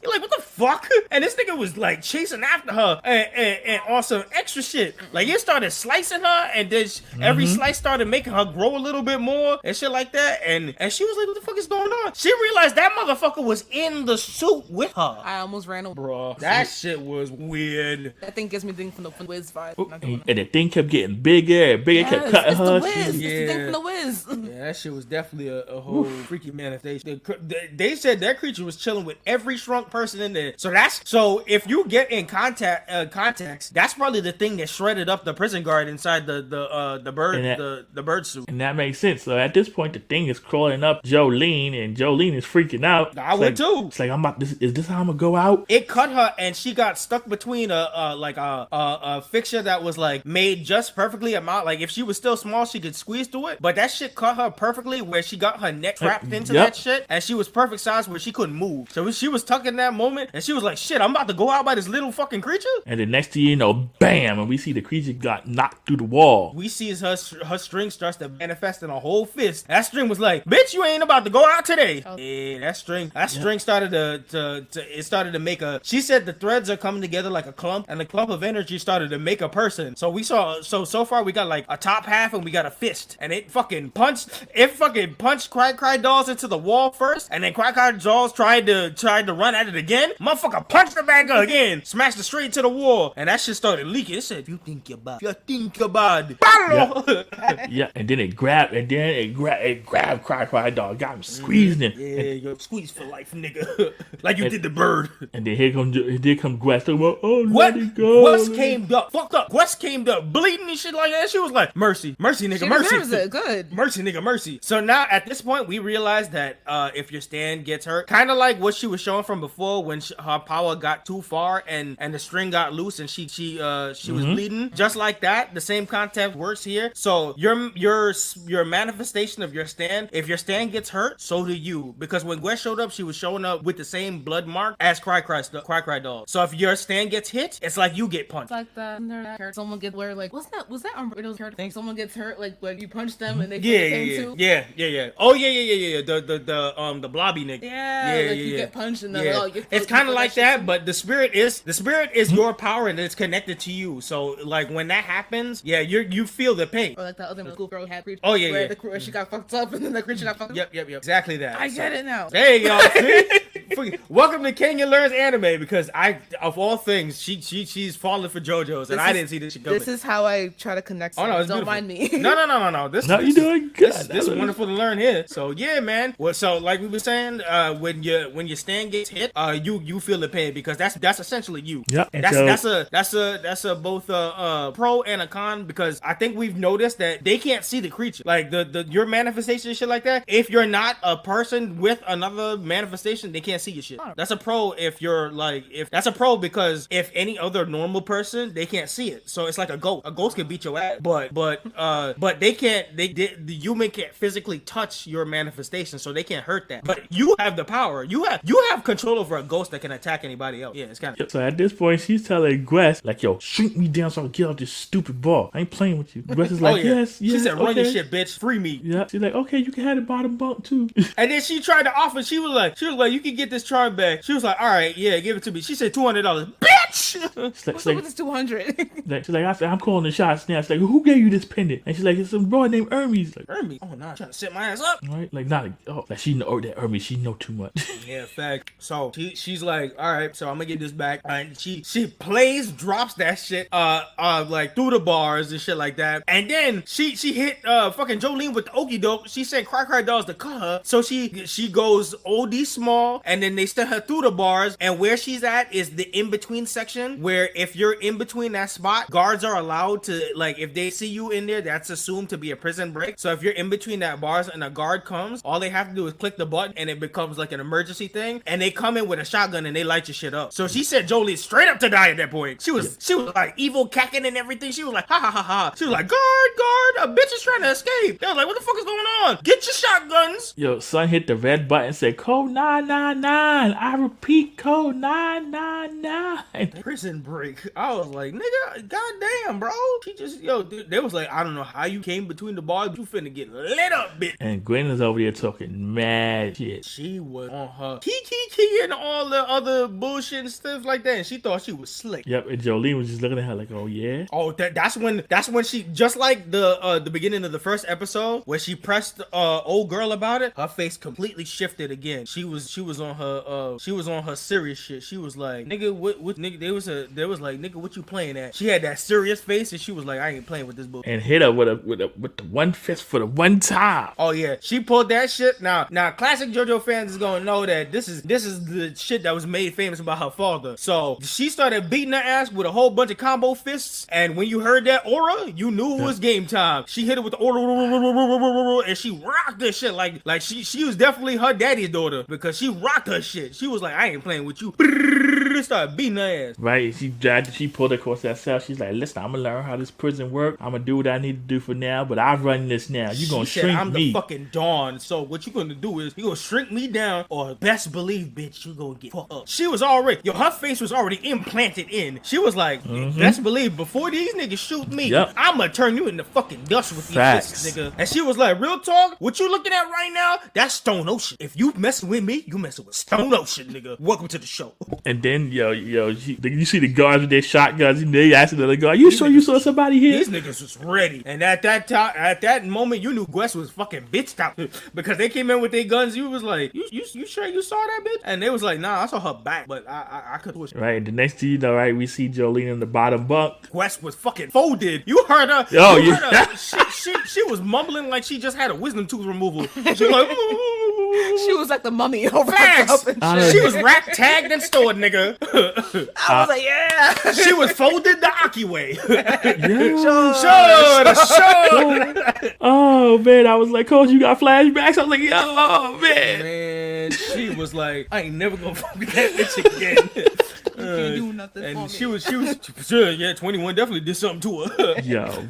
You're like, what the fuck? And this nigga was like chasing after her and on some extra shit. Like it started slicing her, and then every slice started making her grow a little bit more and shit like that. And she was like, what the fuck is going on? She realized that motherfucker was in the suit with her. I almost ran over. Bro, that shit was weird. That thing gives me thing from the Wiz vibe. And the thing kept getting bigger and bigger, kept cutting her. The Wiz. It's the thing from the Wiz. Yeah, that shit was definitely a whole freaky manifestation. They said that creature was chilling with every shrunk person in there. So if you get in context, that's probably the thing that shredded up the prison guard inside the bird suit. And that makes sense. So at this point, the thing is crawling up Jolene, and Jolene is freaking out. I would too. It's like, is this how I'm gonna go out? It cut her, and she got stuck between a fixture that was like made just perfectly amount. Like if she was still small, she could squeeze through it. But that shit cut her perfectly, where she got her neck trapped into that shit, and she was perfect size where she couldn't move. So she was stuck in that moment, and she was like, shit, I'm about to go out by this little fucking creature. And then next thing you know, bam, and we see the creature got knocked through the wall. We see as her string starts to manifest in a whole fist. That string was like, bitch, you ain't about to go out today. Oh. Yeah, that string started to make a, she said the threads are coming together like a clump, and the clump of energy started to make a person. So we saw, so far we got like a top half, and we got a fist, and it fucking punched Cry dolls into the wall first, and then Cry dolls tried to run at it again. Motherfucker punched her back again, smashed it straight to the wall, and that shit started leaking. It said, if you think about it. Yeah, and then it grabbed Cry doll, got him squeezing him. Yeah, you're squeeze for life, nigga. Like you did the bird. And then here come Gwes. Let it go. Gwes came up, fucked up. Gwes came up, bleeding and shit like that. She was like, mercy, nigga, she mercy. It. Good. Mercy, nigga, mercy. So now at this point, we realize that if your stand gets hurt, kind of like what she was showing from before when her power got too far and the string got loose and she was bleeding. Just like that, the same concept works here. So your manifestation of your stand, if your stand gets hurt, so do you. Because when Gwes showed up, she was showing up with the same blood mark as Cry doll. So if your stand gets hit, it's like you get punched. It's like that someone gets where like was that Umbrello's hurt thing? Someone gets hurt like when you punch them and they yeah. Oh yeah. The blobby nigga. You get punched and then it's kind of like that, but the spirit is your power and it's connected to you. So like when that happens, you feel the pain. Or like that other school girl had creature. Oh yeah. Where she got fucked up and then the creature got fucked up. Yep. Exactly that. I get it now. There you go. Welcome to Kenya Learns Anime, because of all things, she's falling for JoJo's, and I didn't see this shit coming. This is how I try to connect. Oh no, it's don't beautiful. mind me. No. You doing good. This is wonderful to learn here. So yeah, man. Well, so like we were saying, when your stand gates hit, you feel the pain, because that's essentially you. Yeah. That's a both a pro and a con, because I think we've noticed that they can't see the creature, like your manifestation and shit like that. If you're not a person with another manifestation, they can't see your shit. That's a pro that's a pro, because if any other normal person, they can't see it. So it's like a ghost. A ghost can beat your ass, but they can't. The human can't physically touch your manifestation, so they can't hurt that. But you have the power. You have control over a ghost that can attack anybody else. Yeah, it's kind of. So at this point, she's telling Gwess, like, yo, shrink me down so I can get off this stupid ball. I ain't playing with you. Gwess is like, yes. She said, run your shit, bitch. Free me. Yeah. She's like, okay, you can have the bottom bunk too. And then she tried to offer. She was like, you can get this charm back. She was like, all right, yeah, give it to me. She said $200. Bitch. What's up with this 200? She's like, I said, I'm calling the shots now. She's like, who gave you this pendant? And she's like, it's some boy named Hermes. Like, Hermes? Oh, nah, trying to set my ass up. Right? Like, like she know that Hermes. She know too much. Yeah, fact. So she's like, all right, so I'm gonna get this back. And she drops that shit, like through the bars and shit like that. And then she hit fucking Jolene with the okie doke. She sent Cry Dolls to cut her. So she goes OD small, and then they sent her through the bars. And where she's at is the in between section, where if you're in between that spot, guards are allowed to, like, if they see you in there, that's assumed to be a prison break. So if you're in between that bars and a guard comes, all they have to do is click the button, and it becomes like an emergency thing. And they come in with a shotgun and they light your shit up. So she said Jolie straight up to die at that point. She was like evil cacking and everything. She was like, ha ha ha ha. She was like, guard, a bitch is trying to escape. They was like, what the fuck is going on? Get your shotguns. Yo, son hit the red button and said, code 999. I repeat, code 999. Prison break. I was like, nigga, goddamn, bro. She just, dude, they was like, I don't know how you came between the bars, but you finna get lit up, bitch. And Gwen is over there talking mad shit. She was on her key and all the other bullshit and stuff like that, and she thought she was slick. Yep, and Jolene was just looking at her like, oh yeah. Oh, that's when she, just like the beginning of the first episode where she pressed old girl about it, her face completely shifted again. She was on her serious shit. She was like, nigga, what nigga, they was like, nigga, what you playing at? She had that serious face, and she was like, I ain't playing with this bull. And hit her with the one fist for the one time. Oh yeah, she pulled that shit. Now classic JoJo fans is gonna know that this is the shit that was made famous about her father. So she started beating her ass with a whole bunch of combo fists, and when you heard that aura, you knew it was game time. She hit it with the aura, and she rocked this shit like she was definitely her daddy's daughter, because she rocked her shit. She was like, I ain't playing with you. Started beating her ass. Right, she pulled across that cell. She's like, listen, I'm gonna learn how this prison work. I'm gonna do what I need to do for now, but I run this now. You gonna shrink me. I'm the fucking Dawn, so what you gonna do is you gonna shrink me down, or best believe, bitch, you gonna get fucked up. She was already, her face was already implanted in. She was like, best believe, before these niggas shoot me, I'm gonna turn you into fucking dust with these fists, nigga. And she was like, real talk, what you looking at right now, that's Stone Ocean. If you messing with me, you messing with Stone Ocean, nigga. Welcome to the show. And then, you see the guards with their shotguns, and they asked another guard, you sure you saw somebody here? These niggas was ready. And at that moment, you knew Gwess was fucking bitched out, because they came in with their guns. You was like, you sure you saw that bitch? And they was like, nah, I saw her back, but I could push. Right, the next thing you know, right, we see Jolene in the bottom bunk. Gwess was fucking folded. You heard her. Oh, you heard her. She was mumbling like she just had a wisdom tooth removal. She was like, she was like the mummy over Facts. She was wrapped, tagged, and stored, nigga. I was like, yeah. She was folded the Aki way. Sure. Oh man, I was like, Coach, you got flashbacks? I was like, oh man, she was like, I ain't never gonna fuck with that bitch again. Can't do nothing and for me. she was sure, yeah, 21 definitely did something to her.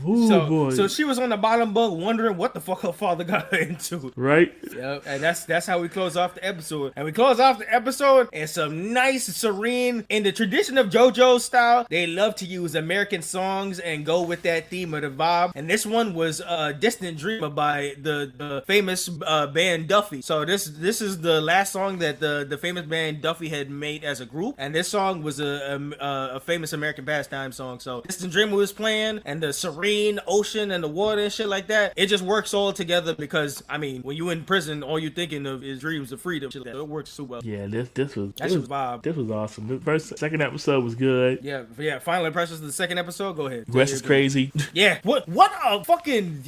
Boy. So she was on the bottom bunk wondering what the fuck her father got her into. Right? Yeah, and that's how we close off the episode. And we close off the episode in some nice, serene, in the tradition of JoJo style, they love to use American songs and go with that theme of the vibe. And this one was Distant Dreamer by the famous band Duffy. So this is the last song that the famous band Duffy had made as a group. And this song song was a famous American pastime song. So Distant Dreamer was playing, and the serene ocean and the water and shit like that. It just works all together because, I mean, when you in prison, all you're thinking of is dreams of freedom. Shit like that. It works super well. Yeah, this was vibe. This was awesome. The second episode was good. Yeah. Final impressions of the second episode. Go ahead. Wes is crazy. Yeah. What a fucking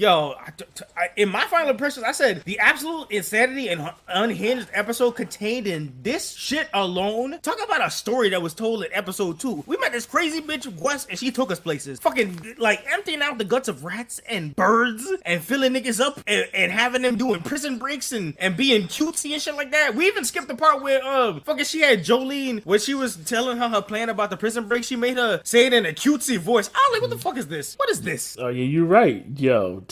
in my final impressions, I said the absolute insanity and unhinged episode contained in this shit alone. Talk about a story that was told in episode 2. We met this crazy bitch Wes, and she took us places. Fucking like emptying out the guts of rats and birds and filling niggas up and having them doing prison breaks and being cutesy and shit like that. We even skipped the part where fucking she had Jolene when she was telling her plan about the prison break. She made her say it in a cutesy voice. I was like, what the fuck is this? What is this? Oh yeah, you're right, yo.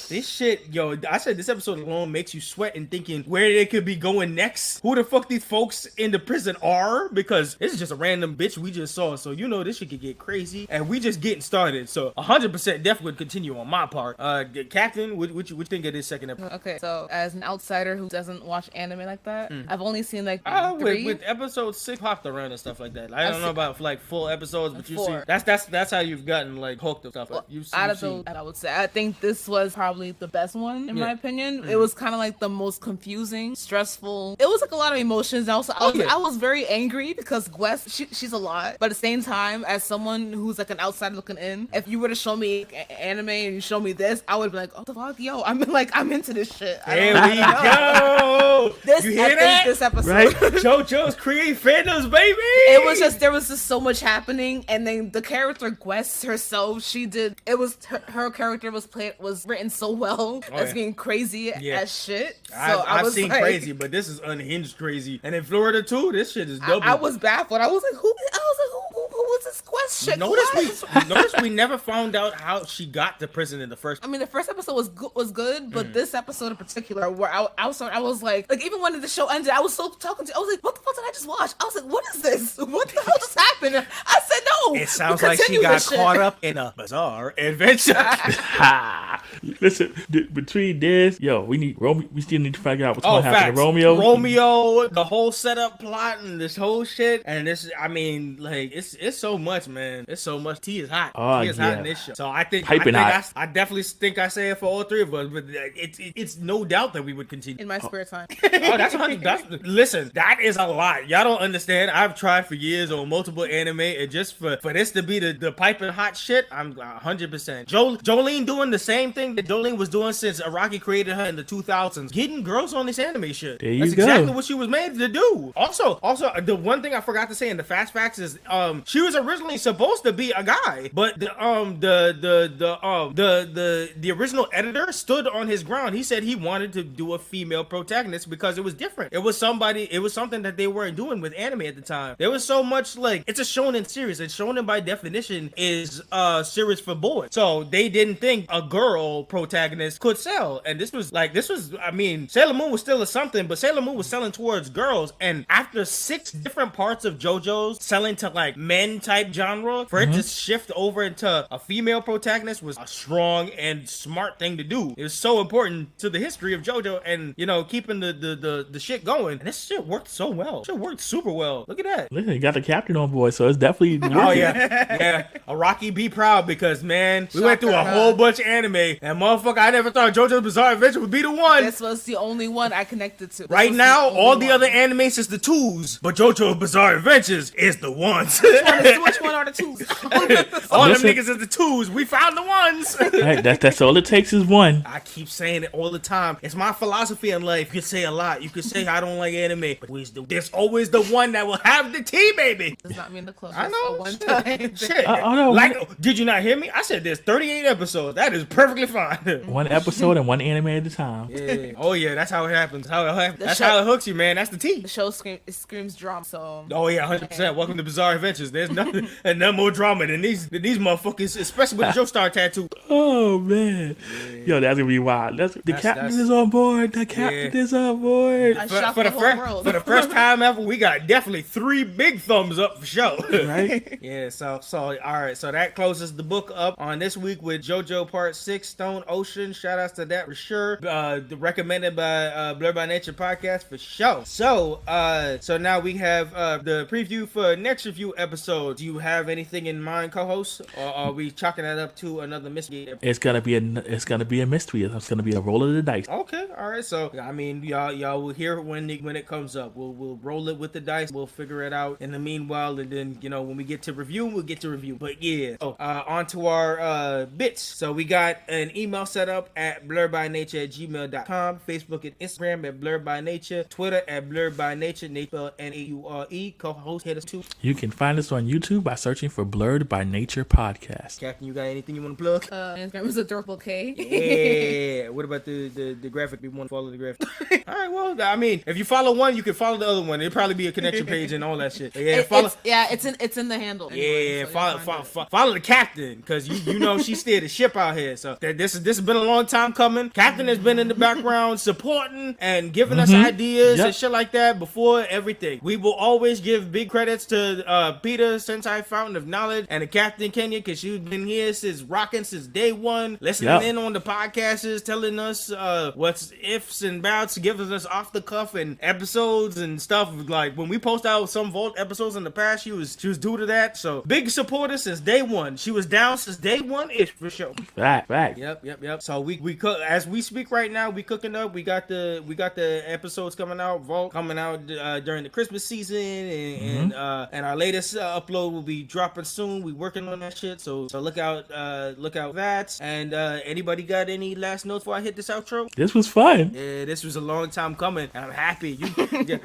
This shit, I said this episode alone makes you sweat and thinking where they could be going next. Who the fuck these folks in the prison are? Because this is just a random bitch we just saw. So you know this shit could get crazy, and we just getting started. So 100% definitely would continue on my part. Captain, what you think of this second episode? Okay, so as an outsider who doesn't watch anime like that, I've only seen like 3. With episode 6 popped around and stuff like that. I don't know about like full episodes, but you 4. see that's how you've gotten like hooked and stuff. Well, out of those, I would say I think this was probably the best one in my opinion. It was kind of like the most confusing, stressful. It was like a lot of emotions. Also, I was very angry because Wes, she's a lot, but at the same time, as someone who's like an outsider looking in, if you were to show me anime and you show me this, I would be like, oh the fuck, yo, I'm into this shit. There we go. You hear that? This episode, right? JoJo's create fandoms, baby. There was just so much happening, and then the character Gwes herself, her character was written so well as being crazy as shit. So I've seen like, crazy, but this is unhinged crazy. And in Florida too, this shit is double. I was baffled. I was like, who was this Gwes shit? Notice we never found out how she got to prison in the first. I mean, the first episode was good, but this episode in particular, where I was like even when the show ended, I was so talking to. I was like, what the fuck did I just watch? I was like, what is this? What the hell just happened? I said no. It sounds like she got caught up in a bizarre adventure. Listen, between this, we still need to figure out what's going to happen to Romeo, the whole setup plot and this whole shit, and this, I mean, like it's so much, man. It's so much. Tea is hot. Tea is hot in this show. So I definitely think I say it for all three of us, but it's no doubt that we would continue in my spare time. Listen, that is a lot. Y'all don't understand. I've tried for years on multiple anime, and just for this to be the piping hot shit, I'm 100%. Jolene doing the same thing that Jolene was doing since Araki created her in the 2000s, getting girls on this anime shit. That's exactly what she was made to do. Also, the one thing I forgot to say in the fast facts is she was originally supposed to be a guy, but the original editor stood on his ground. He said he wanted to do a female protagonist because it was different. It was something that they weren't doing with anime at the time. There was so much, like, it's a shonen series, and shonen by definition is a series for boys. So they didn't think a girl protagonist could sell. And this was, I mean, Sailor Moon was still a something, but Sailor Moon was selling towards girls. And after 6 different parts of JoJo's selling to like men type genre, for it to shift over into a female protagonist was a strong and smart thing to do. It was so important to the history of JoJo and, you know, keeping the shit going. And this shit worked so well. It worked super well. Look at that. Listen, you got the captain on board, so it's definitely working. Oh yeah. Araki, be proud, because man, we went through a whole bunch of anime, and motherfucker, I never thought JoJo's Bizarre Adventure would be the one. This was the only one I connected to. Right now, all the other animes is the 2s, but JoJo's Bizarre Adventures is the 1s. Which one are the 2s? All them niggas is the 2s. We found the 1s. Right, that's all it takes is one. I keep saying it all the time. It's my philosophy in life. You could say a lot. You could say I don't like anime, but there's always the one that will have the tea, baby. Does not mean the closest. I know. One time. Shit. Did you not hear me? I said there's 38 episodes. That is perfectly fine. One episode and one anime at a time. Yeah. Oh yeah, that's how it happens. How it hooks you, man. That's the tea. The show screams drama. So. Oh yeah, 100%. Welcome to Bizarre Adventures. There's nothing and no more drama than these motherfuckers, especially with the Joestar tattoo. Oh man, yo, that's gonna be wild. The captain is on board. The captain is on board. For the first time ever, we got definitely 3 big thumbs up for sure. Right? Yeah. So all right. So that closes the book up on this week with JoJo Part 6. Stone Ocean. Shout outs to that for sure. Recommended by Blerd By Nature Podcast for sure. So now we have the preview for next review episode. Do you have anything in mind, co-host, or are we chalking that up to another mystery? It's gonna be a mystery. It's gonna be a roll of the dice. Okay, all right. So I mean, y'all will hear it when it comes up. We'll roll it with the dice. We'll figure it out in the meanwhile, and then when we get to review, we'll get to review. But yeah, on to our bits. So we got an email set up at blerdbynature@gmail.com, Facebook and Instagram at Blerd By Nature, Twitter at Blerd By Nature, Nature Naure. Co-host, hit us too. You can find us on YouTube by searching for Blerd By Nature Podcast. Captain, you got anything you want to plug? Instagram is adorable K. Yeah. What about the graphic? We want to follow the graphic. All right. Well, I mean, if you follow one, you can follow the other one. It'll probably be a connection page and all that shit. Yeah, it's in the handle. Anyway, follow the captain, because you know she steered the ship out here. So this has been a long time coming. Captain has been in the background supporting and giving us ideas and shit like that before everything. We will always give big credits to Peter, Sentai Fountain of Knowledge, and the Captain Kenya, because she's been here since day one, listening in on the podcasts, telling us what's ifs and bouts, giving us off the cuff and episodes and stuff. Like when we post out some Vault episodes in the past, she was due to that. So big supporter since day one. She was down since day one ish for sure. Right. Yep. So we cook as we speak right now. We cooking up. We got the episodes coming out. Vault coming out during the Christmas season, and our latest upload will be dropping soon. We working on that shit. So look out that. And anybody got any last notes before I hit this outro? This was fun. Yeah, this was a long time coming, and I'm happy.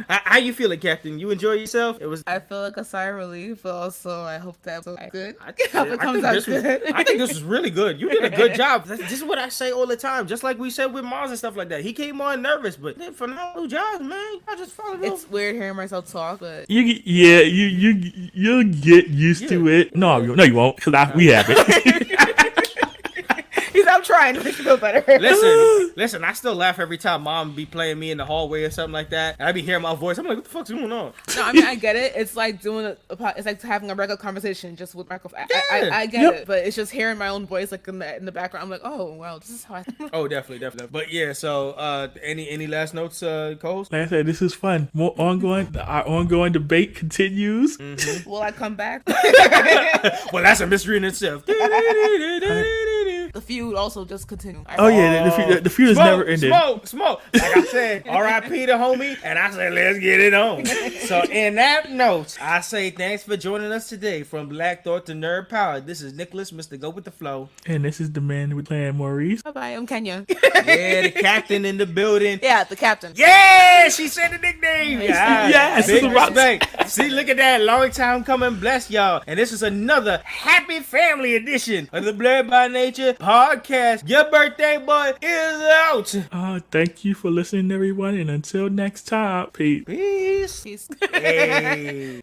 How you feeling, Captain? You enjoy yourself? I feel like a sigh of relief, but also I hope that was good. I hope it comes out good. I think this was really good. You did a good job. This is what I say all the time. Just like we said with Mars and stuff like that. He came on nervous, but phenomenal job, man. I just followed him. It's weird hearing myself talk, but you'll get used to it. No, you won't, because we have it. I'm trying to make you feel better. Listen, I still laugh every time Mom be playing me in the hallway or something like that, and I be hearing my voice. I'm like, what the fuck's going on? No, I mean, I get it. It's like it's like having a regular conversation just with microphone. I get it, but it's just hearing my own voice like in the background. I'm like, oh, wow, this is how I... Oh, definitely. But yeah, so any last notes, co-host? Like I said, this is fun. Our ongoing debate continues. Will I come back? Well, that's a mystery in itself. The feud also just continues. The feud is never ended. Smoke. Like I said, R.I.P. the homie, and I said, let's get it on. So in that note, I say thanks for joining us today from Black Thought to Nerd Power. This is Nicholas, Mr. Go With The Flow. And this is the man with playing Maurice. Bye-bye, I'm Kenya. Yeah, the captain in the building. Yeah, the captain. Yeah, she said the nickname. Yes. Big respect. See, look at that. Long time coming. Bless y'all. And this is another happy family edition of the Blerd By Nature Podcast. Your birthday boy is out. Thank you for listening, everyone. And until next time, peace. Peace. Peace. Hey.